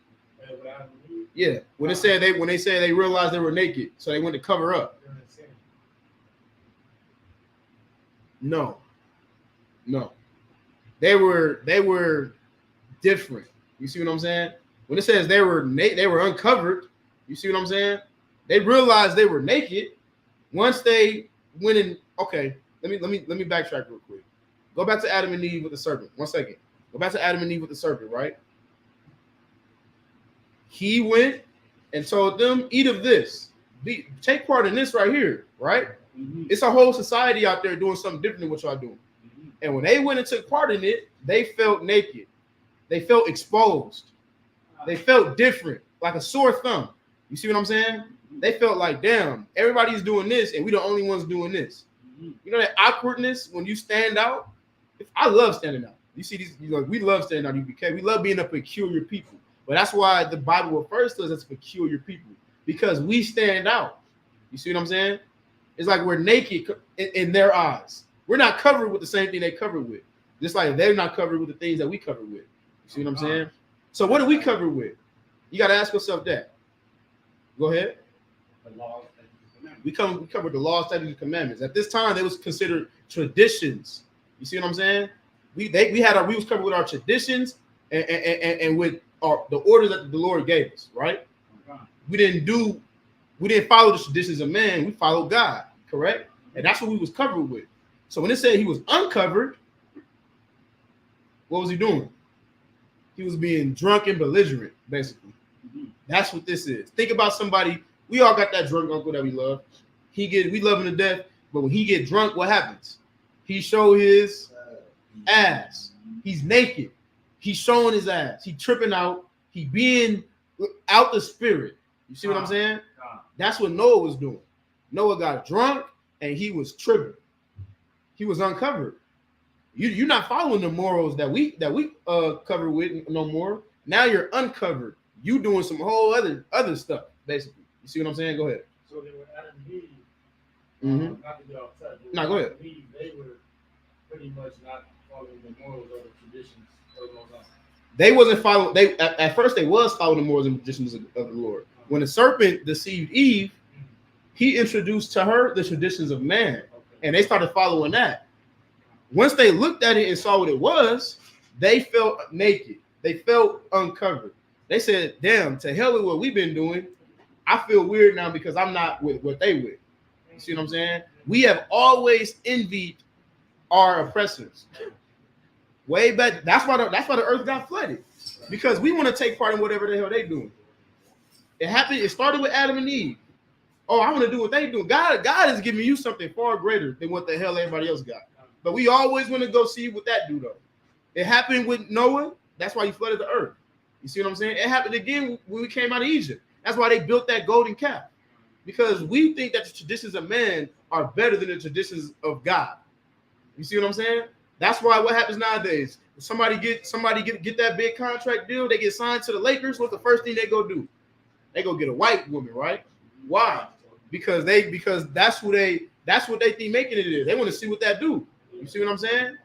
Yeah. When they say they realized they were naked, so they went to cover up. No. They were different. You see what I'm saying? When it says they were uncovered, you see what I'm saying? They realized they were naked once they went in. Okay, let me backtrack real quick. Go back to Adam and Eve with the serpent. 1 second. Go back to Adam and Eve with the serpent, right? He went and told them, eat of this. Take part in this right here, right? Mm-hmm. It's a whole society out there doing something different than what y'all doing. Mm-hmm. And when they went and took part in it, they felt naked. They felt exposed. They felt different, like a sore thumb. You see what I'm saying? They felt like, damn, everybody's doing this, and we're the only ones doing this. Mm-hmm. You know that awkwardness when you stand out? I love standing out. You see these, we love standing out, UBK. We love being a peculiar people. But that's why the Bible refers to us as peculiar people, because we stand out. You see what I'm saying? It's like we're naked in their eyes. We're not covered with the same thing they covered with. Just like they're not covered with the things that we cover with. You see what I'm saying? So what do we cover with? You got to ask yourself that. Go ahead. The law, statutes, and commandments. We covered the law, statutes, and commandments. At this time, they was considered traditions. You see what I'm saying? We was covered with our traditions and with the orders that the Lord gave us, right? We didn't follow the traditions of man, we followed God, correct? And that's what we was covered with. So when it said he was uncovered, what was he doing? He was being drunk and belligerent, basically. Mm-hmm. That's what this is. Think about somebody, we all got that drunk uncle that we love. We love him to death, but when he get drunk, what happens? He show his ass. He's naked. He's showing his ass. He tripping out. He being out the spirit. You see what I'm saying? That's what Noah was doing. Noah got drunk and he was tripping. He was uncovered. You're not following the morals that we cover with no more. Now you're uncovered. You doing some whole other stuff, basically. You see what I'm saying? Go ahead. So they were Adam and Eve. Mm-hmm. Not to get off track. No, go ahead. Eve, they were pretty much not following the morals or the traditions of the Most High. They wasn't following. They at first they was following the morals and traditions of the Lord. When the serpent deceived Eve, he introduced to her the traditions of man, and they started following that. Once they looked at it and saw what it was, they felt naked. They felt uncovered. They said, "Damn, to hell with what we've been doing. I feel weird now because I'm not with what they with." You see what I'm saying? We have always envied our oppressors. Way back. That's why the earth got flooded, because we want to take part in whatever the hell they doing. It happened. It started with Adam and Eve. Oh, I want to do what they do. God is giving you something far greater than what the hell everybody else got. But we always want to go see what that do though. It happened with Noah. That's why he flooded the earth. You see what I'm saying? It happened again when we came out of Egypt. That's why they built that golden calf, because we think that the traditions of man are better than the traditions of God. You see what I'm saying? That's why what happens nowadays, if somebody get that big contract deal, they get signed to the Lakers. What's the first thing they go do? They go get a white woman, right? Why? Because that's what they think making it is. They want to see what that do. You see what I'm saying?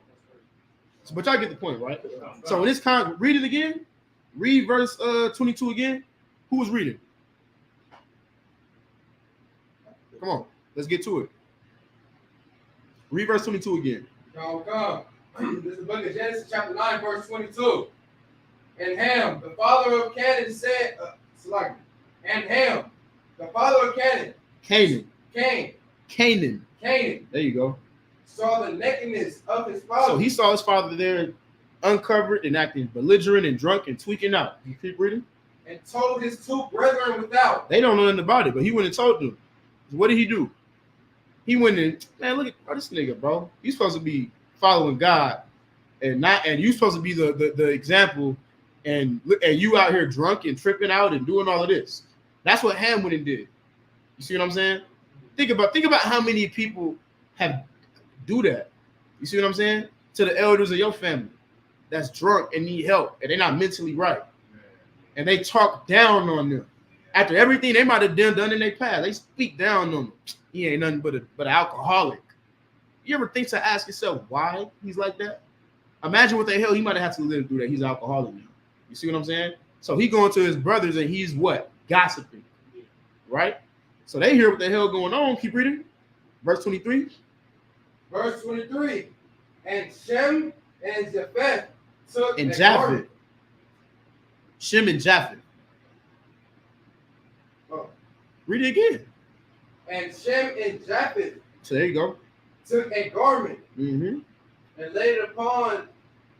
So, but y'all get the point, right? So in this time, read it again. Read verse 22 again. Who was reading? Come on, let's get to it. Read verse 22 again. This is the book of Genesis, chapter 9, verse 22. And Ham, the father of Canaan, said, and Ham, the father of Canaan. Canaan. Canaan. Canaan There you go. saw the nakedness of his father. So he saw his father there uncovered and acting belligerent and drunk and tweaking out. You keep reading? And told his 2 brethren without. They don't know nothing about it, but he went and told them. What did he do? He went in, man, look at this nigga, bro. You supposed to be following God and you supposed to be the example, and you out here drunk and tripping out and doing all of this. That's what Ham went and did. You see what I'm saying? Think about how many people have do that. You see what I'm saying? To the elders of your family that's drunk and need help and they're not mentally right. And they talk down on them. After everything they might have done in their past, they speak down on them. He ain't nothing but an alcoholic. You ever think to ask yourself why he's like that? Imagine what the hell he might have had to live through that he's alcoholic now. You see what I'm saying? So he going to his brothers and he's what? Gossiping. Right? So they hear what the hell going on. Keep reading. Verse 23. Verse 23. And Shem and Japheth took and a Japheth. garment. Shem and Japheth. Oh. Read it again. And Shem and Japheth So there you go. took a garment Mm-hmm. and laid it upon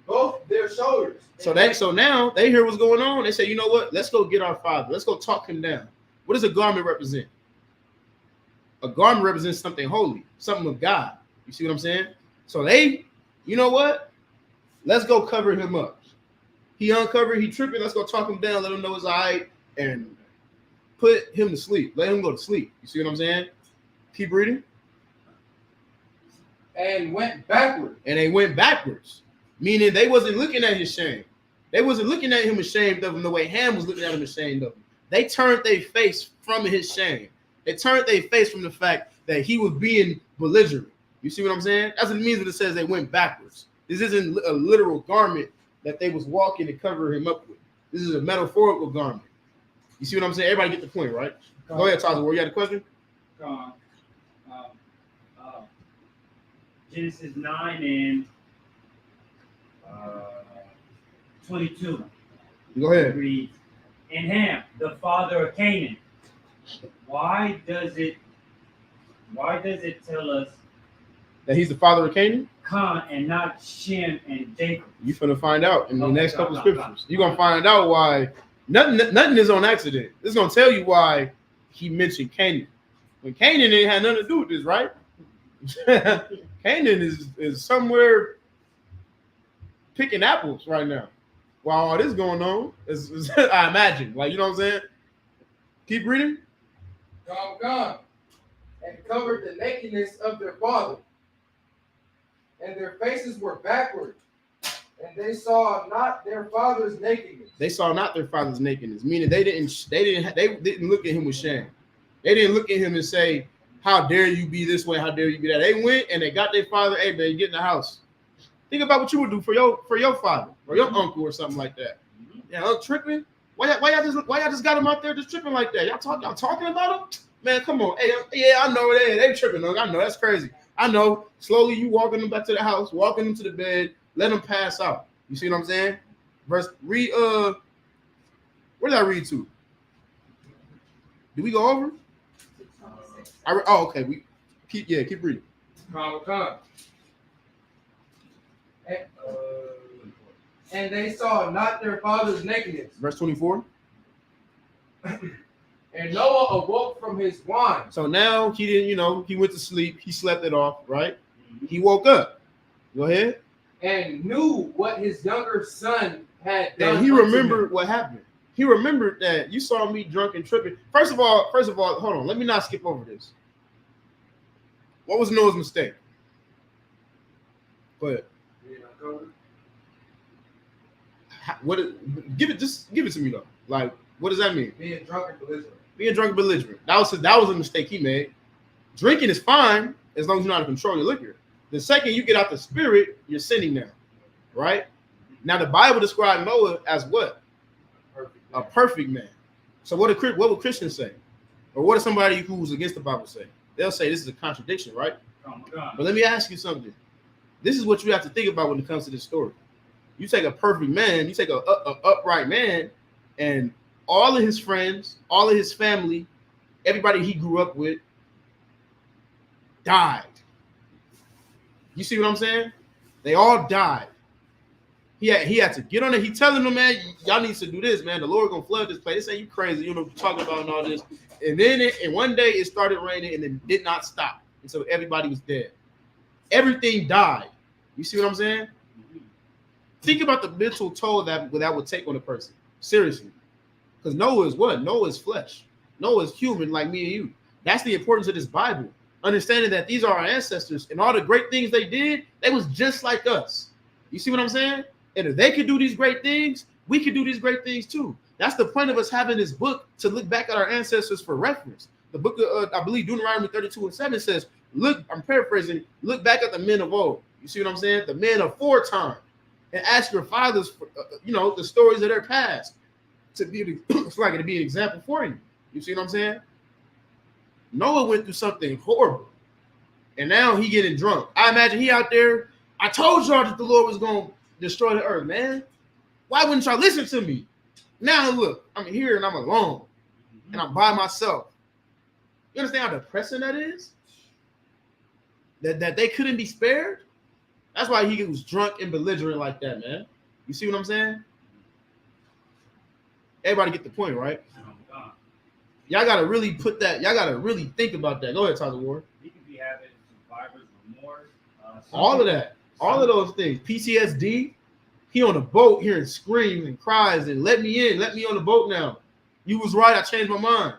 both their shoulders. So now they hear what's going on. They say, you know what? Let's go get our father. Let's go talk him down. What does a garment represent? A garment represents something holy, something of God. You see what I'm saying? So they, you know what? Let's go cover him up. He uncovered, he tripping. Let's go talk him down, let him know it's all right, and put him to sleep. Let him go to sleep. You see what I'm saying? Keep reading. And went backward. And they went backwards, meaning they wasn't looking at his shame. They wasn't looking at him ashamed of him the way Ham was looking at him ashamed of him. They turned their face from his shame. They turned their face from the fact that he was being belligerent. You see what I'm saying? That's what it means when it says they went backwards. This isn't a literal garment that they was walking to cover him up with. This is a metaphorical garment. You see what I'm saying? Everybody get the point, right? Go ahead, Taza. You had a question? Genesis 9 and 22. Go ahead. Reads, and Ham, the father of Canaan. Why does it tell us That he's the father of Canaan? Khan and not Shem and Jacob? You finna find out in the next couple of scriptures. You're gonna find out why nothing is on accident. This is gonna tell you why he mentioned Canaan. When Canaan ain't had nothing to do with this, right? Canaan is somewhere picking apples right now. While all this going on, is I imagine. Like, you know what I'm saying? Keep reading. Gone, and covered the nakedness of their father. And their faces were backward, and they saw not their father's nakedness. They saw not their father's nakedness, meaning they didn't look at him with shame. They didn't look at him and say, how dare you be this way? How dare you be that? They went and they got their father. Hey, man, get in the house. Think about what you would do for your father or your uncle or something like that. Yeah, tripping. Why y'all just got him out there just tripping like that? Y'all talking about him? Man, come on. Hey, yeah, I know they tripping. I know that's crazy. I know. Slowly you walking them back to the house, walking them to the bed, let them pass out. You see what I'm saying? Read where did I read to? Did we go over? Okay. Keep reading. And they saw not their father's nakedness. Verse 24. And Noah awoke from his wine. So now he didn't, he went to sleep. He slept it off, right? He woke up. Go ahead. And knew what his younger son had done. And he remembered what happened. He remembered that you saw me drunk and tripping. First of all, hold on. Let me not skip over this. What was Noah's mistake? Go ahead. Give it to me though. Like, what does that mean? Being drunk and belligerent. Being drunk and belligerent. That was a mistake he made. Drinking is fine as long as you're not in control of your liquor. The second you get out the spirit, you're sinning now, right? Now the Bible described Noah as what? A perfect man. So what would Christians say? Or what does somebody who's against the Bible say? They'll say this is a contradiction, right? But let me ask you something. This is what you have to think about when it comes to this story. You take a perfect man, you take a upright man, and all of his friends, all of his family, everybody he grew up with, died. You see what I'm saying? They all died. He had to get on it. He telling them, man, y'all need to do this, man. The Lord gonna flood this place. They say you crazy, you know, talking about and all this. And then one day it started raining and it did not stop until everybody was dead. Everything died. You see what I'm saying? Think about the mental toll that would take on a person. Seriously. Because Noah is what? Noah is flesh. Noah is human like me and you. That's the importance of this Bible. Understanding that these are our ancestors and all the great things they did, they was just like us. You see what I'm saying? And if they could do these great things, we could do these great things too. That's the point of us having this book, to look back at our ancestors for reference. The book of, I believe, Deuteronomy 32:7 says, look, I'm paraphrasing, look back at the men of old. You see what I'm saying? The men of foretime. And ask your fathers, for, the stories of their past to be, it's like to be an example for you. You see what I'm saying? Noah went through something horrible. And now he getting drunk. I imagine he out there, I told y'all that the Lord was going to destroy the earth, man. Why wouldn't y'all listen to me? Now look, I'm here and I'm alone. And I'm by myself. You understand how depressing that is? That they couldn't be spared? That's why he was drunk and belligerent like that, man. You see what I'm saying? Everybody get the point, right? Y'all gotta really put that, y'all gotta really think about that. Go ahead, Tyler Ward. He could be having survivor's remorse. All of that. All of those things. PTSD. He on a boat hearing screams and cries and let me in. Let me on the boat now. You was right. I changed my mind.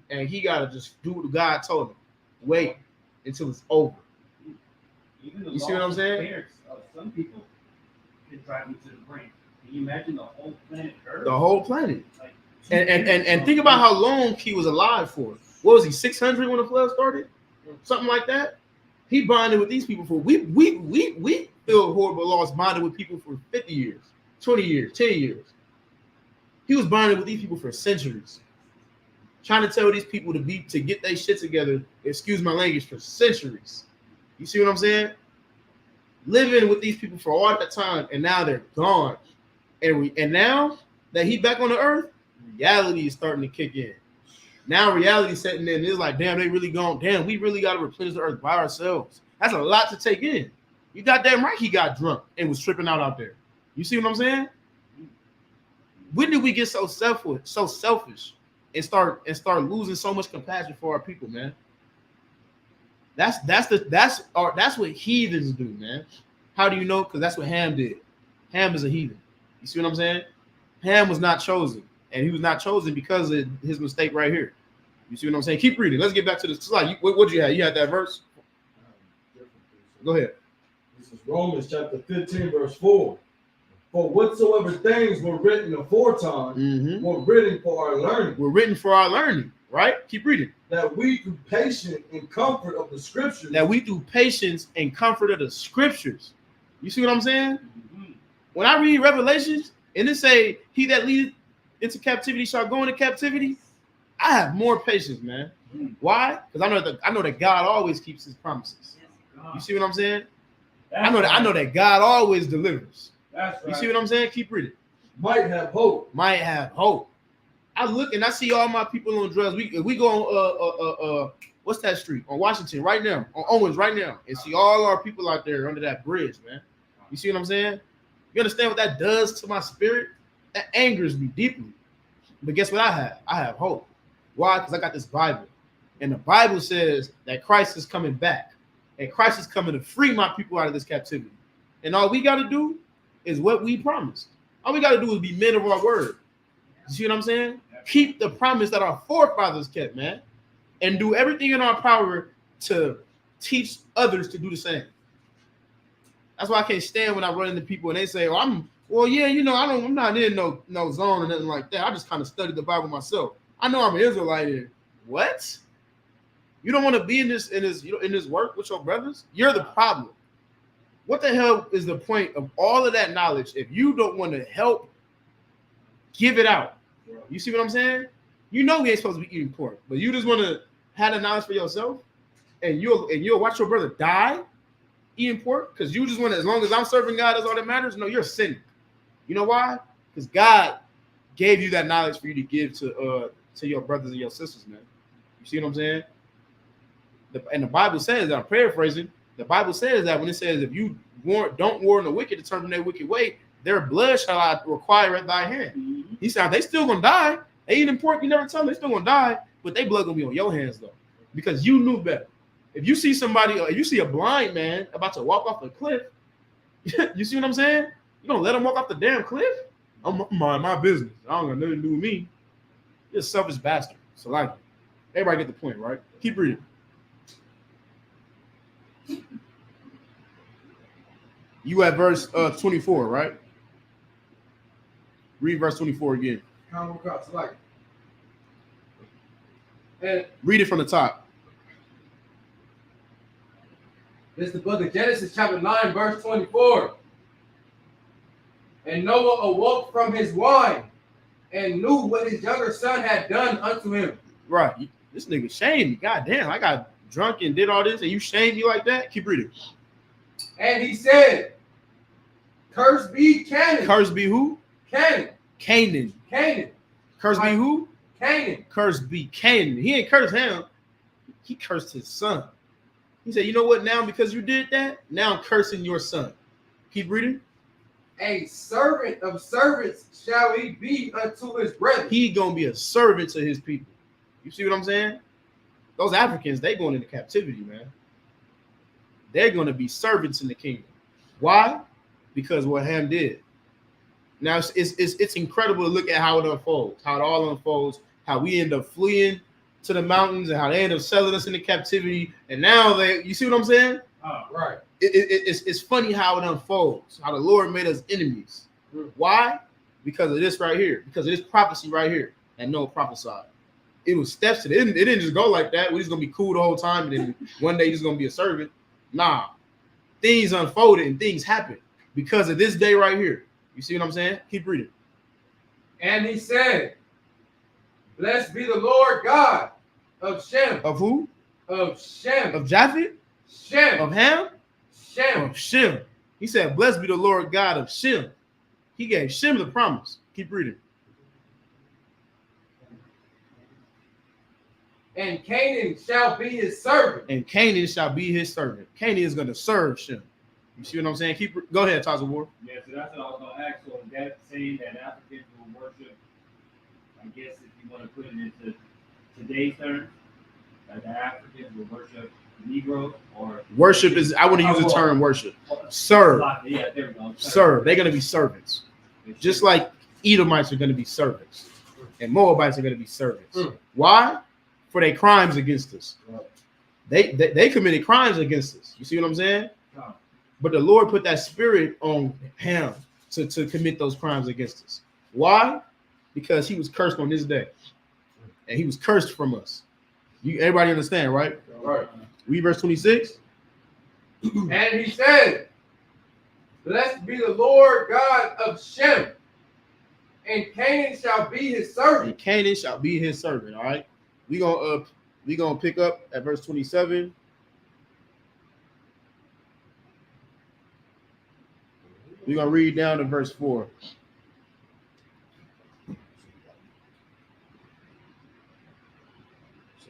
And he got to just do what God told him. Wait until it's over. You see what I'm saying? Parents of some people can drive them to the brink. Can you imagine the whole planet Earth? The whole planet. Like, and think about how long he was alive for. What was he, 600 when the flood started? Something like that. He bonded with these people for we feel horrible loss bonded with people for 50 years, 20 years, 10 years. He was bonded with these people for centuries. Trying to tell these people to get their shit together, excuse my language, for centuries. You see what I'm saying? Living with these people for all that time, and now they're gone. And now that he back on the earth, reality is starting to kick in. Now reality setting in. It's like, damn, they really gone. Damn, we really got to replenish the earth by ourselves. That's a lot to take in. You got damn right he got drunk and was tripping out there. You see what I'm saying? When did we get so selfish, and start losing so much compassion for our people, man? That's what heathens do, man. How do you know? Because that's what Ham did. Ham is a heathen. You see what I'm saying? Ham was not chosen, and he was not chosen because of his mistake right here. You see what I'm saying? Keep reading. Let's get back to this slide. What did you have? You had that verse? Go ahead. This is Romans chapter 15, verse 4. For whatsoever things were written aforetime were written for our learning. Were written for our learning, right? Keep reading. That we through patience and comfort of the scriptures. That we through patience and comfort of the scriptures. You see what I'm saying? When I read Revelations and it say, he that leadeth into captivity shall go into captivity, I have more patience, man. Why? Because I know that God always keeps his promises. You see what I'm saying? I know that God always delivers. That's right. You see what I'm saying? Keep reading. Might have hope. Might have hope. I look and I see all my people on drugs. We go on what's that street on Washington right now, on Owens right now, and see all our people out there under that bridge, man. You see what I'm saying? You understand what that does to my spirit? That angers me deeply. But guess what I have? I have hope. Why? Because I got this Bible. And the Bible says that Christ is coming back. And Christ is coming to free my people out of this captivity. And all we got to do is what we promised. All we got to do is be men of our word. You see what I'm saying? Keep the promise that our forefathers kept, man. And do everything in our power to teach others to do the same. That's why I can't stand when I run into people and they say, I'm not in no zone or nothing like that. I just kind of studied the Bible myself. I know I'm an Israelite here. What? You don't want to be in this work with your brothers? You're the problem. What the hell is the point of all of that knowledge if you don't want to help give it out? You see what I'm saying? You know we ain't supposed to be eating pork, but you just want to have the knowledge for yourself, and you'll watch your brother die eating pork because you just want to, as long as I'm serving God, that's all that matters. No, you're sinning. You know why? Because God gave you that knowledge for you to give to your brothers and your sisters, man. You see what I'm saying? And the Bible says that, I'm paraphrasing, the Bible says that when it says, if you don't warn the wicked to turn from their wicked way, their blood shall I require at thy hand. Mm-hmm. He said, they still gonna die. They eating pork, you never tell them they still gonna die, but they blood gonna be on your hands though, because you knew better. If you see somebody, if you see a blind man about to walk off a cliff, you see what I'm saying? You don't let him walk off the damn cliff? I'm mind my business. I don't got nothing to do with me. You're a selfish bastard. So like, everybody get the point, right? Keep reading. You at verse 24, right? Read verse 24 again. And read it from the top. This is the book of Genesis, chapter 9, verse 24. And Noah awoke from his wine and knew what his younger son had done unto him. Right. This nigga shamed me. God damn, I got drunk and did all this, and you shamed me like that? Keep reading. And he said, Cursed be Canaan. Cursed be who? Canaan. Canaan. Canaan. Cursed be who? Canaan. Cursed be Canaan. He ain't cursed him. He cursed his son. He said, you know what? Now, because you did that, now I'm cursing your son. Keep reading. A servant of servants shall he be unto his brethren. He gonna be a servant to his people. You see what I'm saying? Those Africans, they going into captivity, man. They're gonna be servants in the kingdom. Why? Because what Ham did. Now it's incredible to look at how it unfolds, how it all unfolds, how we end up fleeing to the mountains, and how they end up selling us into captivity. And now you see what I'm saying? Right. It's funny how it unfolds, how the Lord made us enemies. Why? Because of this right here, because of this prophecy right here that Noah prophesied. It was steps to it. It didn't just go like that. We're just gonna be cool the whole time, and then one day you're just gonna be a servant. Nah, things unfolded and things happened because of this day right here. You see what I'm saying? Keep reading. And he said, Blessed be the Lord God of Shem. Of who? Of Shem. Of Japheth? Shem. Of Ham? Shem. Of Shem. He said, Blessed be the Lord God of Shem. He gave Shem the promise. Keep reading. And Canaan shall be his servant. And Canaan shall be his servant. Canaan is going to serve Shem. You see what I'm saying? Go ahead, Taza War. Yeah, so that's what I was going to ask. So is that saying that Africans will worship, I guess if you want to put it into today's terms, that the Africans will worship Negroes or worship is, I want to use the term worship. Serve. Yeah, there we go. Serve. They're going to be servants. Just like Edomites are going to be servants. And Moabites are going to be servants. Why? For their crimes against us. They committed crimes against us. You see what I'm saying? But the Lord put that spirit on him to commit those crimes against us. Why? Because he was cursed on this day. And he was cursed from us. Everybody understand, right? Right. Read verse 26. And he said, Blessed be the Lord God of Shem, and Canaan shall be his servant. And Canaan shall be his servant. All right. We gonna pick up at verse 27. We're gonna read down to verse 4.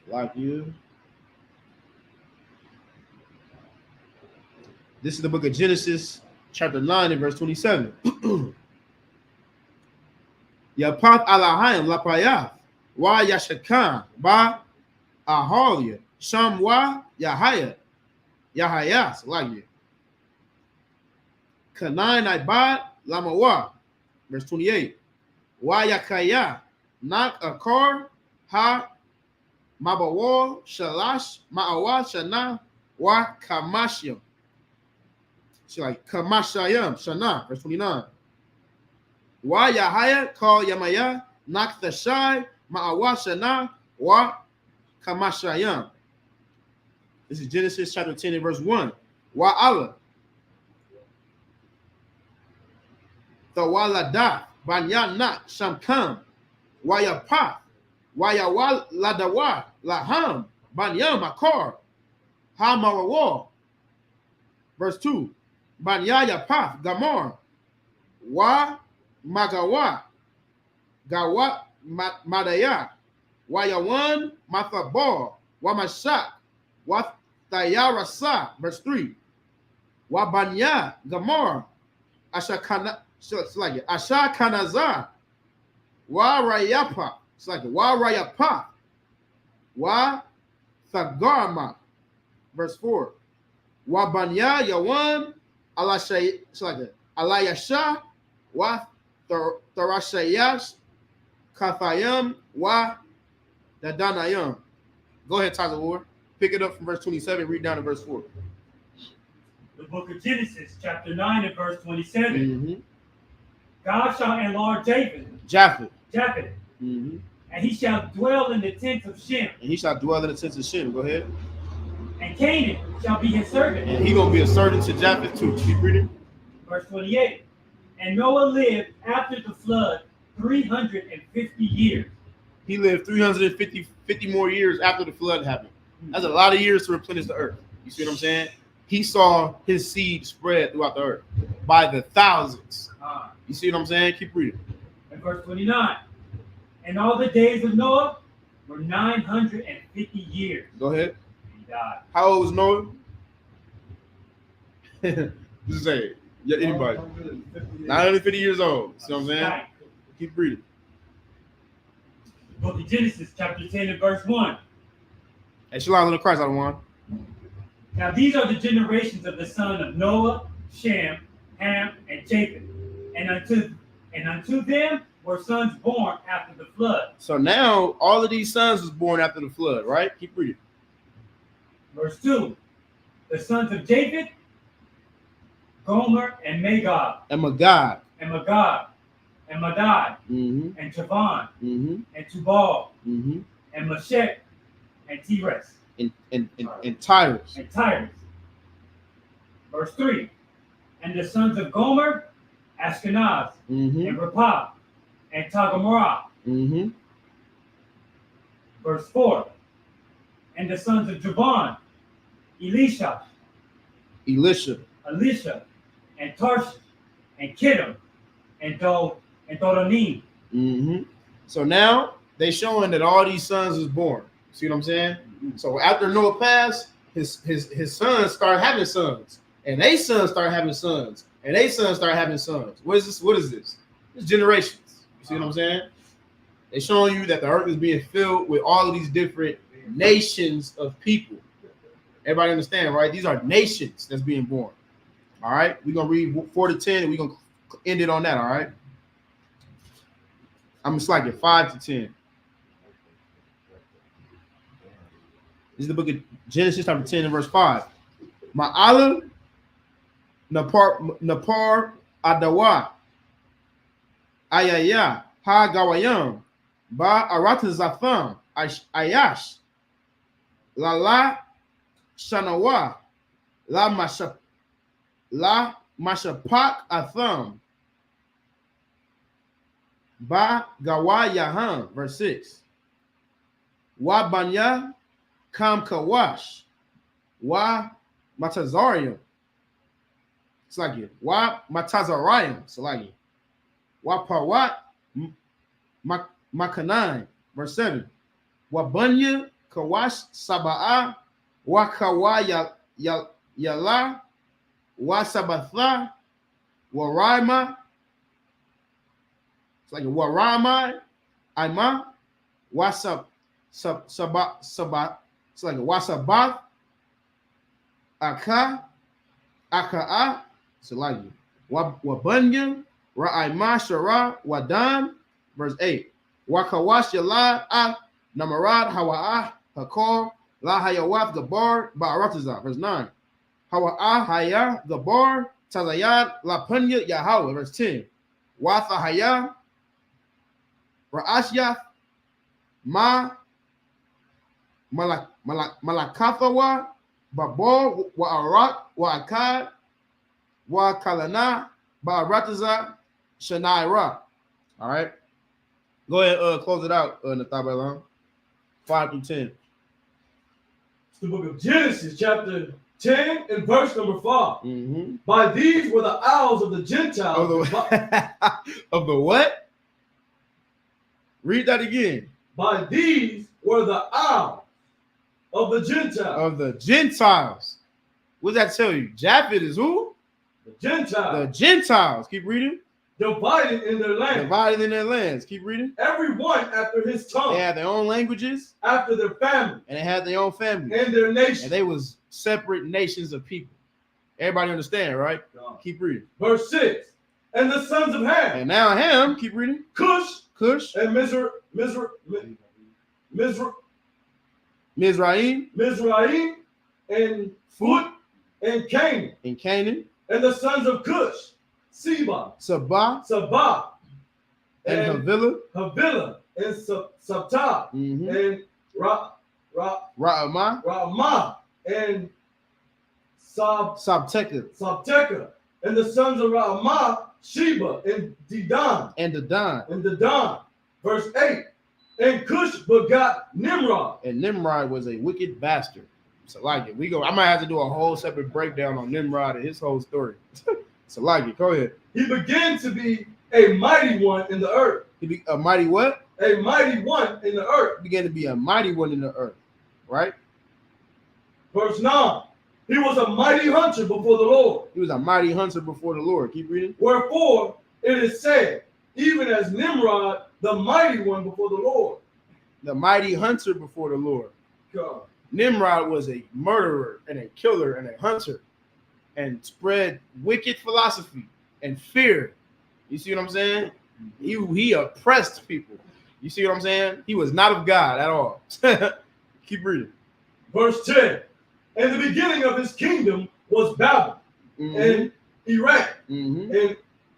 Like you. This is the book of Genesis, chapter 9 and verse 27. Yapath alahayim lapayah wa yashakan ba ahalia sham wa yahaya yahayas like you. Kanai naibad lamawa. Verse 28. Wa yakaya nak akar ha mabawa shalash ma'awa shana wa kamashim. She's like kamashayam shana. Verse 29. Wa yahaya call yamaya nak the shy ma'awa shana wa kamashayam. This is Genesis chapter 10 and verse 1. Wa Allah. Tawalada banyanak shamkam wayapah wayawal ladawa laham banyam akar hamawa. Verse 2. Banyaya paf gamor wa magawa gawa madaya wayawan mathabor wa mashak Wa Thayarasa, verse 3. Wa Banya Gamar. Ashakana, it's like it. Ashakanaza. Wa Rayapa. It's like it. Wa Rayapa. Wa Thagarma. Verse 4. Wa Banya Yawan. Alashay, it's like it. Alayasha. Wa Tharashayash. Kathayam. Wa Dadanayam. Go ahead, Tyler Ward. Pick it up from verse 27. Read down to verse 4. The book of Genesis, chapter 9 and verse 27. Mm-hmm. God shall enlarge Japheth. Mm-hmm. And he shall dwell in the tents of Shem. And he shall dwell in the tents of Shem. Go ahead. And Canaan shall be his servant. And he gonna be a servant to Japheth too. Keep reading. Verse 28. And Noah lived after the flood 350 years. He lived 350 more years after the flood happened. That's a lot of years to replenish the earth. You see what I'm saying? He saw his seed spread throughout the earth by the thousands. You see what I'm saying? Keep reading. And verse 29. And all the days of Noah were 950 years. Go ahead. And he died. How old was Noah? Just say it. Yeah, anybody. 950 years old. See what I'm saying? Right. Keep reading. Book of Genesis, chapter 10 and verse 1. Hey, Shalom on the Christ, I don't want. Now these are the generations of the son of Noah, Shem, Ham, and Japheth. And unto them were sons born after the flood. So now all of these sons was born after the flood, right? Keep reading. Verse 2. The sons of Japheth, Gomer and Magog. And Magog. And Magog. And Madai. Mm-hmm. And Javan. Mm-hmm. And Tubal. Mm-hmm. And Meshech. And Tires. And Tyrus. And Tyrus. Verse 3. And the sons of Gomer, Ashkenaz. Mm-hmm. And Rapah. And Tagamorah. Mm-hmm. Verse 4. And the sons of Javan, Elisha, and Tarshish, and Kittim, and Dodanim. Mm-hmm. So now they showing that all these sons was born. See what I'm saying? Mm-hmm. So after Noah passed, his sons started having sons, and they sons started having sons, and they sons started having sons. What is this? What is this? It's generations. You see what I'm saying? They showing you that the earth is being filled with all of these different nations of people. Everybody understand, right? These are nations that's being born. All right, we're gonna read 4 to 10, and we're gonna end it on that. All right, I'm gonna slide it 5 to 10. This is the book of Genesis, chapter 10 and verse 5. Ma'ala Napar Adawa Ayaya Ha Gawayam Ba Aratazafam Ayash La Shanawa La Mashapak Atham Ba Gawayahan, verse 6. Wa Banya Kam Kawash Wa Matazarium. It's like it. Wa Matazarium. It's like it. Wa Pawat Makanai, verse 7. Wa Banya Kawash Saba'a Wa Kawaya Yala Wa Sabatha Wa Rima. It's like Wa Rama Ima Wa Sabat. It's like Wa Sabath Aka'a. It's like Wa Bunyan Ra'ima Shara Wadan, verse 8. Wa Kawash Yala Namarad Hawa'a Hakor La Hayawaf Gabar Ba'arataza, verse 9. Hawa'a Haya Gabar Tazayad La Punya Yahweh, verse 10. Watha Haya Ra'ashyaf Ma Malakathawa Babor Wa Arak Wa Akkad Wa Kalana Ba'arataza Shanaira. All right. Go ahead, close it out, Nathabalam. 5 through 10. It's the book of Genesis, chapter 10 and verse number 5. Mm-hmm. By these were the owls of the Gentiles. Of the what? Read that again. By these were the owls of the Gentiles. Of the Gentiles. What does that tell you? Japheth is who? The Gentiles. The Gentiles. Keep reading. Divided in their land. Divided in their lands. Keep reading. Every one after his tongue. They had their own languages. After their family. And they had their own family. And their nation. And they was separate nations of people. Everybody understand, right? Keep reading. Verse 6. And the sons of Ham. And now Ham, keep reading. Cush. And Mizraim. And Phut. And Canaan. And Canaan. And the sons of Cush. Seba. Sabbath. And Havilah. And Sabta. And Ra'amah. And Sabteka. And the sons of Ra'amah, Sheba, and Dedan. And Dedan. Verse 8. And Cush begot Nimrod. And Nimrod was a wicked bastard. So like it. I might have to do a whole separate breakdown on Nimrod and his whole story. So like it. Go ahead. He began to be a mighty one in the earth. A mighty what? A mighty one in the earth. He began to be a mighty one in the earth. Right? Verse 9. He was a mighty hunter before the Lord. He was a mighty hunter before the Lord. Keep reading. Wherefore it is said, even as Nimrod, the mighty one before the Lord. The mighty hunter before the Lord. God. Nimrod was a murderer and a killer and a hunter and spread wicked philosophy and fear. You see what I'm saying? He oppressed people. You see what I'm saying? He was not of God at all. Keep reading. Verse 10. And the beginning of his kingdom was Babel, and Iraq, and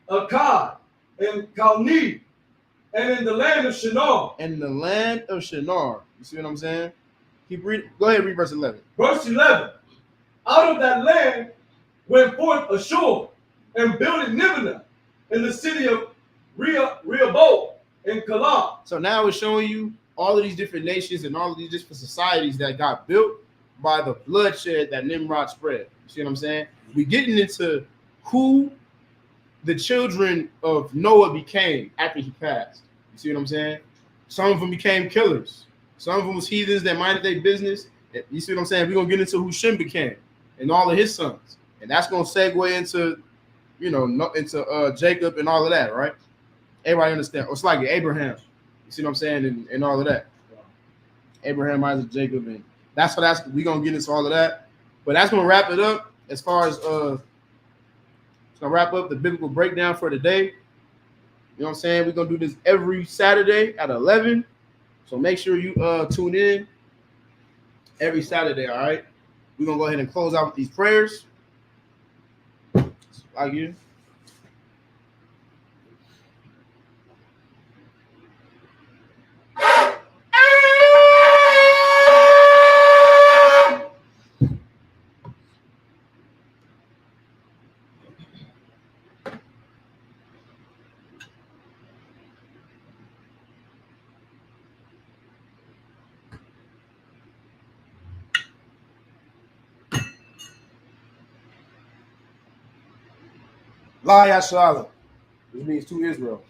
Akkad, and Calneh, and in the land of Shinar. And the land of Shinar. You see what I'm saying? Keep reading. Go ahead, read verse 11. Verse 11. Out of that land went forth Ashur, and built Nineveh, in the city of Rehoboth, and Calah. So now it's showing you all of these different nations and all of these different societies that got built by the bloodshed that Nimrod spread. You see what I'm saying? We're getting into who the children of Noah became after he passed. You see what I'm saying? Some of them became killers. Some of them was heathens that minded their business. You see what I'm saying? We're going to get into who Shem became and all of his sons. And that's going to segue into, into Jacob and all of that, right? Everybody understand? It's like Abraham. You see what I'm saying? And all of that. Abraham, Isaac, Jacob, and we're gonna get into all of that, but that's gonna wrap it up as far as it's gonna wrap up the biblical breakdown for today. You know what I'm saying? We're gonna do this every Saturday at 11. So make sure you tune in every Saturday, all right? We're gonna go ahead and close out with these prayers. Like you. La Yashala, which means to Israel.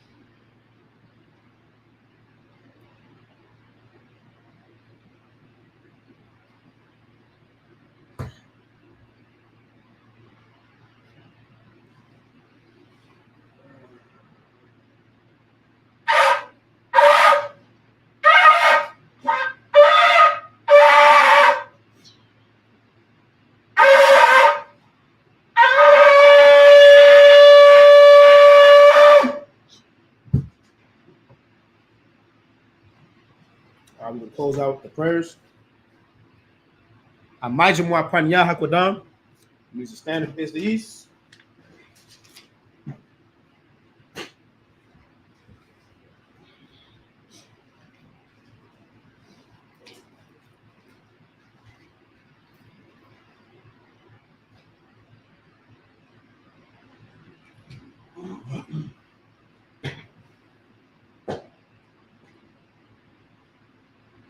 I'm going to close out the prayers. Amajimwa Panya Hakodam. Means to stand and face the east.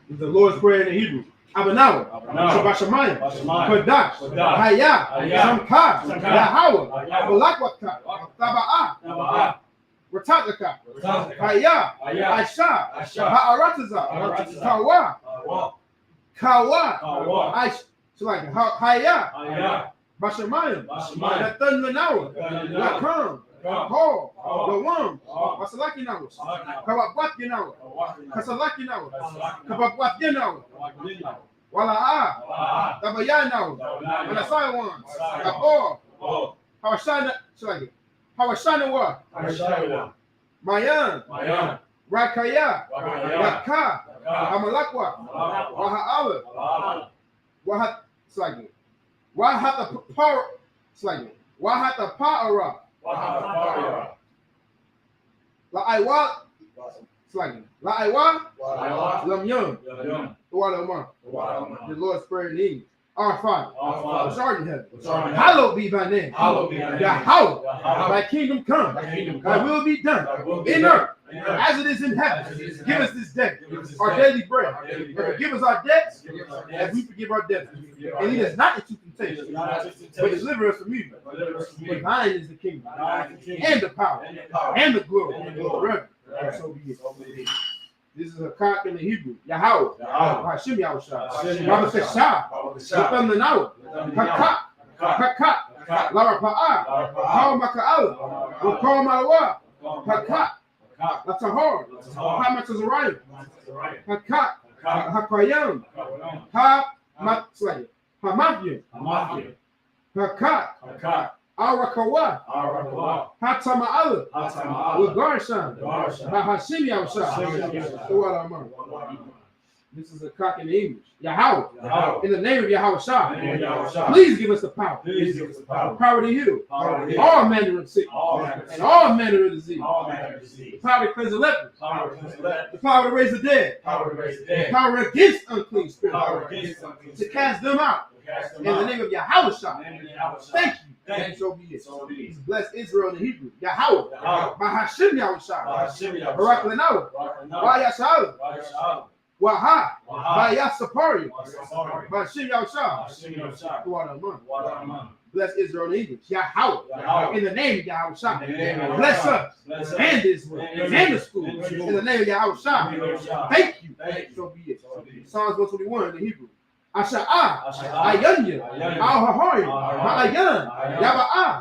The Lord's Prayer in Hebrew. Abanawa, Shabbat Shemayim, Kodash, Hayah, Shamkah, Yahweh, Abalakwaka, Taba'ah, Ratataka, Hayah, Aisha, Ha'arataza, Tawa, Kawa. Kawa. I like Haya. Haya. Bashamayim. Bashamayim. Nathan Lanawa. Lakam. Paul. The Wam. Paul. Wasalaki Nawa. Wasalaki. Kababwat Ginawa. Kasalaki Nawa. Kababwat Ginawa. Kawa. Wala'a. Tabayanawa. Manasaiwan. Kabor. Hawashanawa. Mayan. Rakaya. Raka. Amalakwa. Waha'ala. Wahata Power. Wahata Pa'ara. La'aiwa. La'aiwa. Lam Yum. The Lord's Prayer in English. Our Father, which art in heaven, hallowed be thy name. Yahweh, thy kingdom come, thy will be done in earth as it is in heaven. Give us this day our daily bread, and forgive us our debts as we forgive our debtors. And lead us not into temptation, but deliver us from evil. For thine is the kingdom, and the power, and the glory, forever. So be it. This is a cock in the Hebrew. Yahweh. Hashem Yahushua. Baba says Shah. Batam the Nawa. Hakak. Hakak. Lara Pa'a. How Maka'ala. Wakal Malawa. Hakak. Latahor. Hamatazariah. Hakak. Hakayam. Ha Matslay. Hamathia. Hakak. Arakawa. Hatama'ala. Lagarshan. Bahashim Yahushua. This is a cock in English. Yahweh. In the name of Yahushua. Please give us the power. The power to heal. All manner of sickness. And all manner of disease. The power to cleanse the lepers. The power to raise the dead. The power against unclean spirits. To cast them out. In the name of Yahushua. Thank you. And so be it. He's blessed Israel in the Hebrew. Yahweh. Bahashim Yahushua. Barak Lenawa. Wayasha'ala. Waha. Bayasapari. Bahashim Yahushua. Bless Israel in English. Yahweh. In the name of Yahushua. Bless us. And Israel. And the school. In the name of Yahushua. Thank you. So be it. Psalms 121 in the Hebrew. Asha'ah, Ayanya, Al-Hahari, Ma'ayan, Yaba'ah,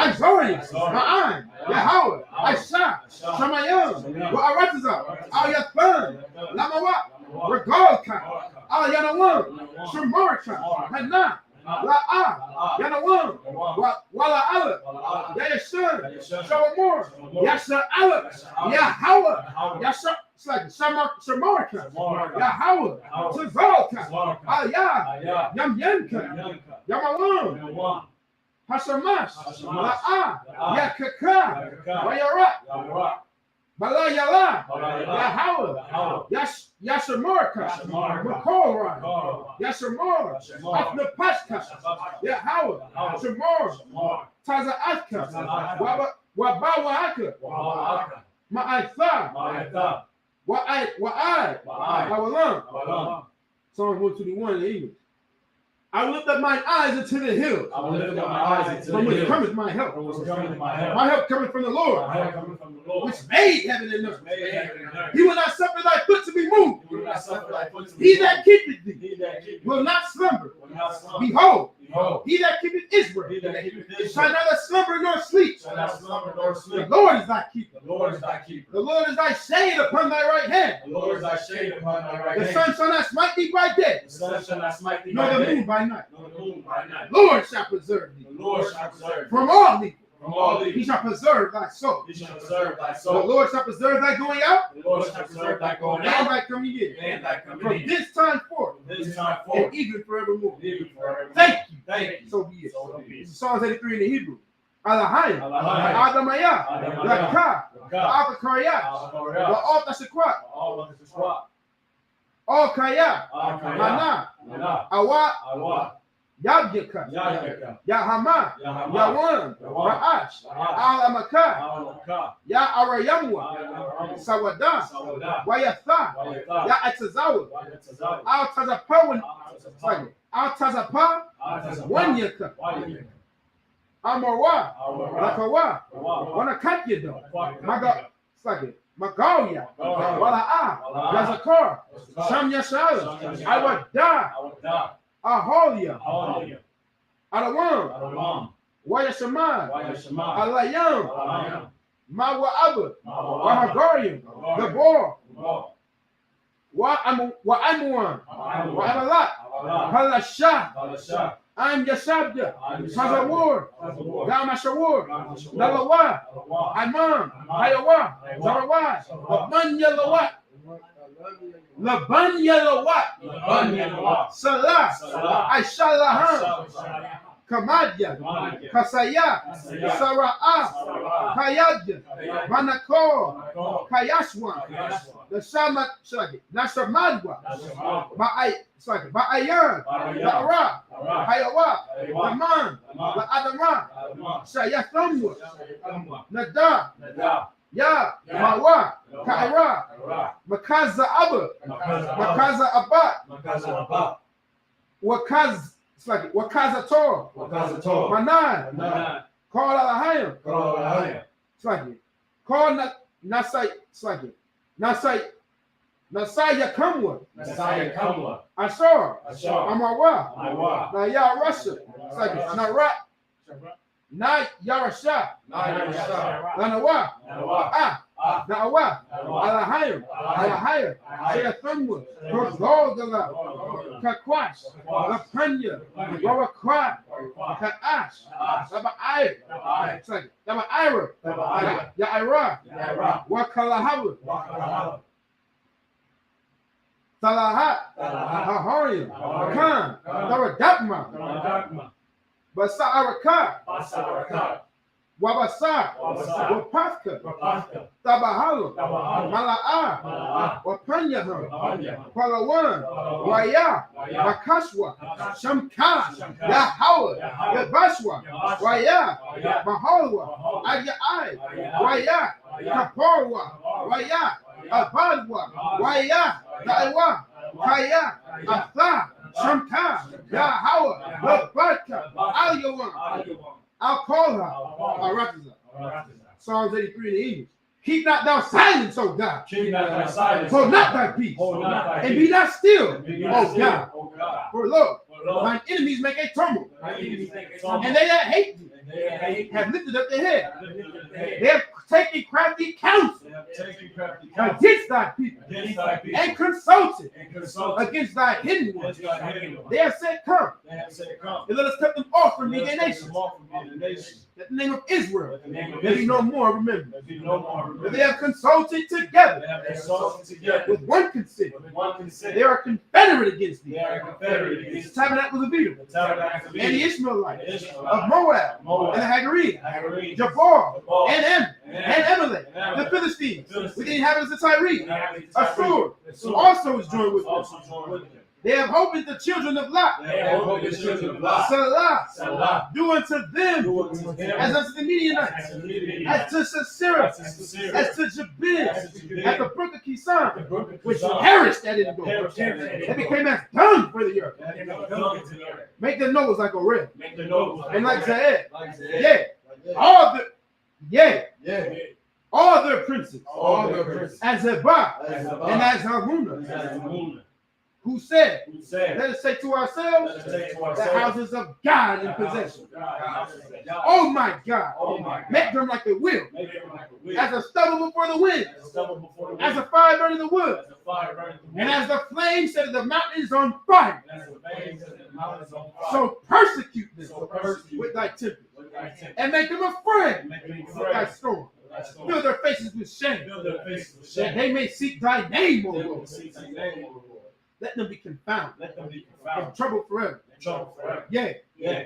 Izarius, Ma'an, Yahweh, Aisha, Shamayam, Wa'aratiza, Al-Yathban, Lamawat, Regalka, Al-Yanawan, Shemarka, Hana, La'ah, Yanawan, Wala'ala, Yayashan, Shawamor, Yasha'ala, Yahweh, Yasha. It's like Shamarka, Yahweh, Tazalka, Ayah, Yamyanka, Yamawan, Hashamash, La'ah, Yakaka, Wayarat, Balayala, Yahweh, Yashamarka, Makoran, Yashamor, Afnapashka, Yahweh, Shamor, Tazaatka, Wabawaka, Ma'aitha. Wa'ai. Hawalam. Psalms 121 in English. I will lift up mine eyes into the hills. From which cometh my help. My help cometh from the Lord, which made heaven and earth. He will not suffer thy foot to be moved. He that keepeth thee will not slumber. Behold, he that keepeth Israel shall neither slumber nor sleep. The Lord is thy keeper. The Lord is thy shade upon thy right hand. The sun shall not smite thee by day, nor the moon by night. Lord shall preserve thee from all evil. He shall preserve thy soul. The Lord shall preserve thy going out, and thy coming in, from this time forth, and even forevermore. Thank you. So be it. Psalms 83 in the Hebrew. Alahai, Adamaya, Laka, Altakaraya, Altashakwat, Alkaya, Mana, Awa, Yagyaka, Yahama, Yawan, Ra'ash, Alamaka, Ya Arayamwa, Sawada, Wayatha, Ya Atzazawa, Al Tazapawan, Al Tazapa, Wanyaka, Amarwa, Lakawa, Wanakatyado, Magalia, Wala'a, Yazakar, Sham Yashala. I would die. Aholia. Alawam. Wayashamad. Alayam. Mawa'aba. Wahagarium. Gabor. Wa'amuan. Wa'amalat. Halasha. I'm Yashabda. Hazawar. Gamashawar. Nalawa. Imam. Hayawa. Zarawat. Manyalawat. Labanyalawat. Salah. Aishalaham. Kamadya, Kasaya, Sara'ah, Kayadya, Manakor, Kayashwan, the Shamat, Nashamadwa, Ba'ayan, Ba'ara, Hayawa, Naman, Ba'adama, Shayathamwa, Nada, Ya, Mawa, Kaira, Makaza Abba, Wakaz. It's like Wakaza Torah. Manan. Call Alahayim. It's like it. Call Nasai. It's like it. Nasaya Kamwa. Ashar. Amawa. Naya Russia. It's like it. Narat. Na Yarasha. Lanawa. Na'awa. Alahayim. Shayathamwa. Gogala. Kakwash. Lapanya. Warakwa. Kaash. Laba'ayr. It's like it. Laba'ayra. Ya'ira. Wakalahawa. Salahat. Haharium. Khan. Daradakma. Basa'araka. Wabasa. Wapafka. Tabahalu. Mala'ah. Wapanyaham. Palawan. Waya. Makashwa. Shamka. Yahawah. Yabashwa. Waya. Mahalwa. Ayai. Waya. Kaporwa. Waya. Abadwa. Waya. Daiwa. Kaya. Atha. Shamka. Yahawah. Wabaka. Alyawan. I'll call her. Psalms 83 in the English. Keep not thou silence, O God. Hold not thy peace. And be not still, O God. For lo, thine enemies make a tumult. And they that hate thee have lifted up their head. They have taken crafty counsel against thy people. And consulted against thy hidden ones. They have said, come. And let us cut them off from the nations. That the name of Israel may be no more remembered. But they have consulted together with one consent. They are confederate against thee. The tabernacle of Edom, and the Ishmaelites of Moab, and the Hagarenes, Jabbar, and Amalek, the Philistines, with the inhabitants of Tyre, Ashur, also is joined with them. They have hope in the children of Lot. Salah. Do unto them as unto the Midianites, as to Sisera, as to Jabin, at the brook of Kisan, which perished at Endor. They became as dung for the earth. Make their nose like a red, and like Zaed. All their princes, as Zebah, and as Harmuna. Who said, let us say to ourselves, the houses of God in possession. Oh my God, make them like a wheel, as a stubble before the wind, as a fire burning the wood, and as the flame set the mountains on fire. So persecute them with thy tempest, and make them afraid with thy storm. Fill their faces with shame, that they may seek thy name, O Lord. Let them be confounded. In trouble forever. Yeah.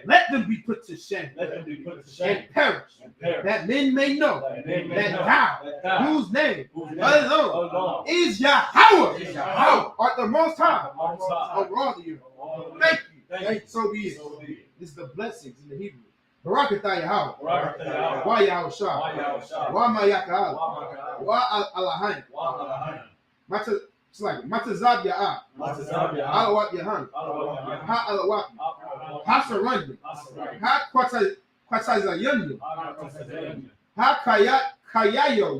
Let them be put to shame. And perish. That men may know that thou, whose name alone is Yahweh, art the Most High over all the earth. Thank you. So be it. This is the blessings in the Hebrew. Barakatah Yahweh. Wa Yahweh Shah. Wa Mayakah. Wa Alahayim. It's like Matazab Ya'ah, Alawat Yahan, Ha Alawat, Ha Sarandam, Ha Kwatazayanya, Ha Kayayo,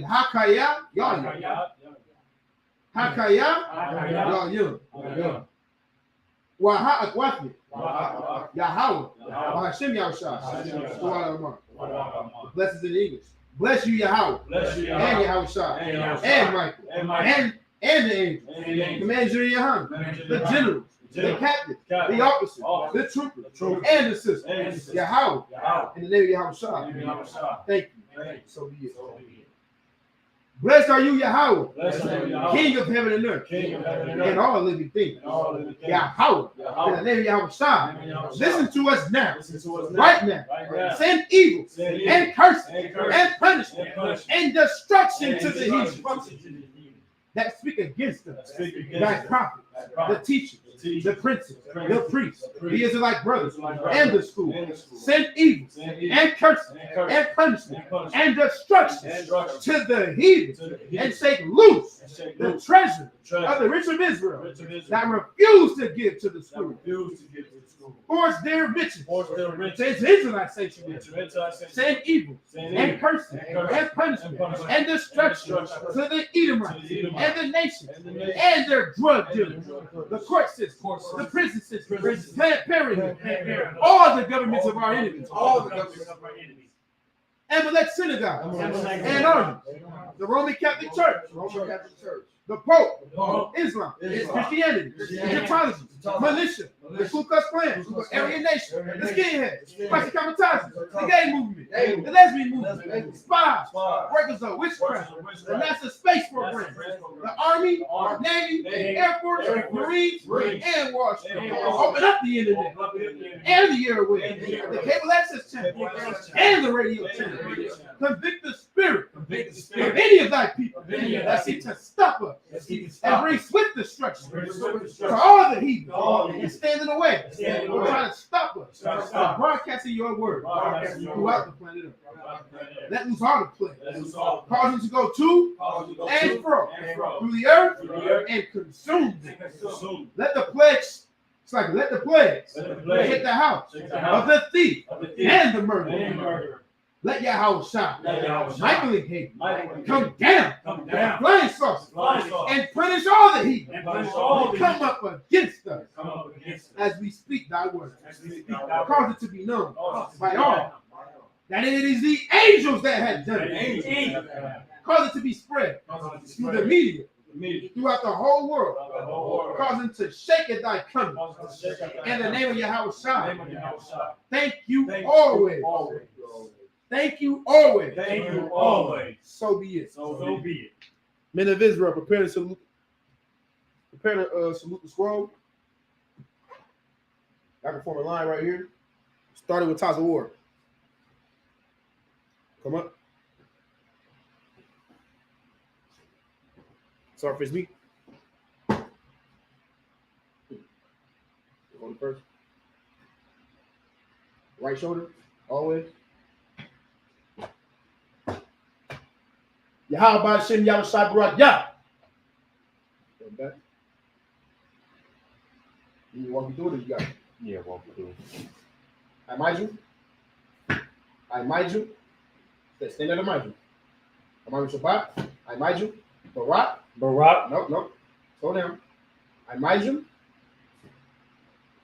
Ha Kaya Yaya, Hakaya. Yahweh. Waha Akwati. Yahweh. Bahashem Yahushua. Blessings in English. Bless you, Yahweh. And Yahushua. And Michael. And the angels. Commander in your hand. The generals. The captain, the officer, the trooper, and the sister. Yahweh. In the name of Yahushua. Thank you. So be it. Blessed are you, Yahweh, King of heaven and earth, and all living things. Yahweh, in the name of Yahushua. Listen to us now, right now. Send evil and cursing and punishment and destruction to the heathen that speak against us, thy prophets, the teachers, the princes, the priests, the Israelite brothers, and the school. Send evil and cursing and punishment and destruction to the heathen and shake loose the treasure of the rich of Israel that refuse to give to the school. Force their riches to its Israelite sanctuary. Send evil and cursing and punishment and destruction to the Edomites and the nations and their drug dealers, the court system, the prison system, Planned Parenthood, all the governments of our enemies, Amalek synagogue and army, the Roman Catholic Church, the Pope, Islam, Christianity, Egyptology, militia, the Ku Klux Klan, Aryan Nation, the skinheads, Classic Kamikaze, the gay movement, the lesbian movement, spies, workers of witchcraft, the NASA space program, the Army, Navy, Air Force, Marines, and Washington. Open up the internet and the airwaves, the cable access channel, and the radio channel. Convict the spirit of any of thy people that seek to stop us and bring swift destruction to all the heathen and stand in the way or trying to stop us from broadcasting your word throughout the planet Earth. Let loose all the plagues, cause them to go to and fro through the earth and consume them. Let the plagues hit the house of the thief and the murderer. Let Yahweh shine. Michael and Hayden come down. Flying saucers. And punish all the heathen. Come up against us as we speak thy word. Cause it to be known by all that it is the angels that have done it. Cause it to be spread through the media. Throughout the whole world, causing to shake at thy coming. In the name of Yahweh, thank you always. Thank you always. So be it. So be it. Men of Israel, prepare to salute. Prepare to salute the scroll. I can form a line right here. Starting with toss of war. Come up. Sorry, face me. Hold it first. Right shoulder, always. Yahweh Hashem Yahweh Shai Barak Yah. Go back. You walk me through it, you got it. Yeah, walk me through it. I mind you. Stand there, mind you. I mind you Shabbat. I mind you. Barak. Nope. Slow down. I mind you.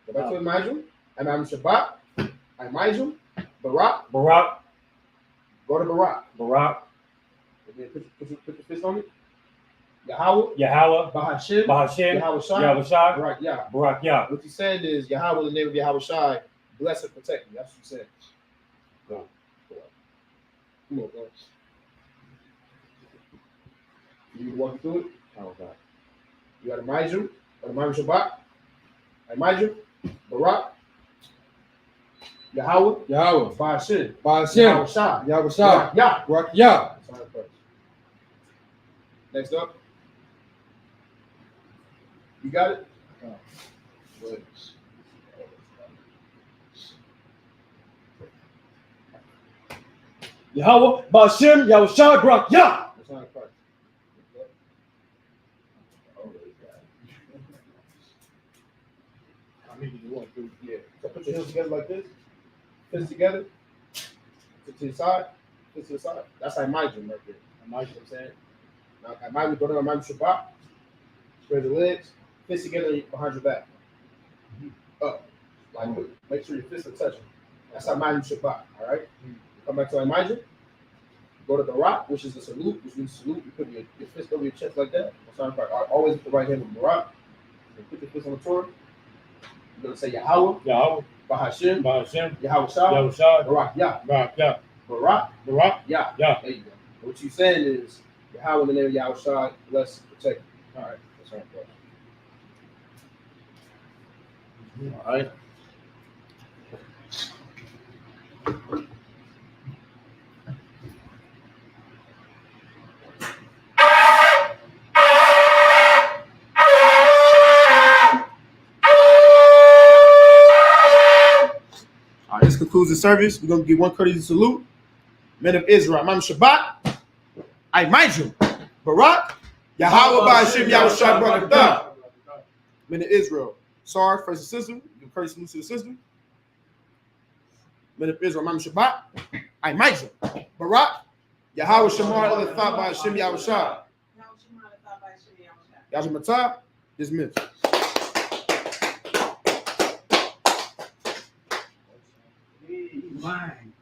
Go back to mind you. I mind you Shabbat. I mind you. Barak. Go to Barak. Put your fist on it. Yahweh. Bahashem. Yahweh Shai. Barak Yah. What you said is Yahweh in the name of Yahweh Shai. Bless and protect me. That's what you said. Go. Come on, guys. You walk through it? Oh, God. You got to mind you. Shabbat. I mind you. Barak. Yahweh. Bahashem. Yahweh Shai. Barak Yah. Next up. You got it? Good. Yahweh, Ba'ashem, Yahushua, Barak Yah. I need you to walk through. Yeah. So put your hands together like this. Fist together. Fist to the side. Fist to the side. That's like my gym right there. My gym, I'm saying. Now, I might go to my Shabbat. Spread your legs, fists together behind your back. Up. Like, make sure your fists are touching. That's how mind you Shabbat, all right? Come back to Imajah. Go to the rock, which is a salute, which means salute. You put your fist over your chest like that. Always put the right hand on the rock. Put your fist on the Torah. You're going to say Yahweh. Yahweh. Bahashem. Bahashem. Yahweh Shah. Yahweh Shah. Barak Yah. Barak Yah. Barak. Barak. Yah. Yah. There you go. What you're saying is Yahweh in the name of Yahweh Shah, bless, protect. All right. That's right. All right. This concludes the service. We're going to give one courtesy salute. Men of Israel, Mam Shabbat, Imajah, Barak, Yahweh Ba'ashem Yahweh Shah Barakatah. Men of Israel, Sarge, first assistant, give courtesy salute to the sister. Men of Israel, Mam Shabbat, Imajah, Barak, Yahweh Shamar Elatha Ba'ashem Yahweh Shah. Yahweh Matah, dismissed. Lying.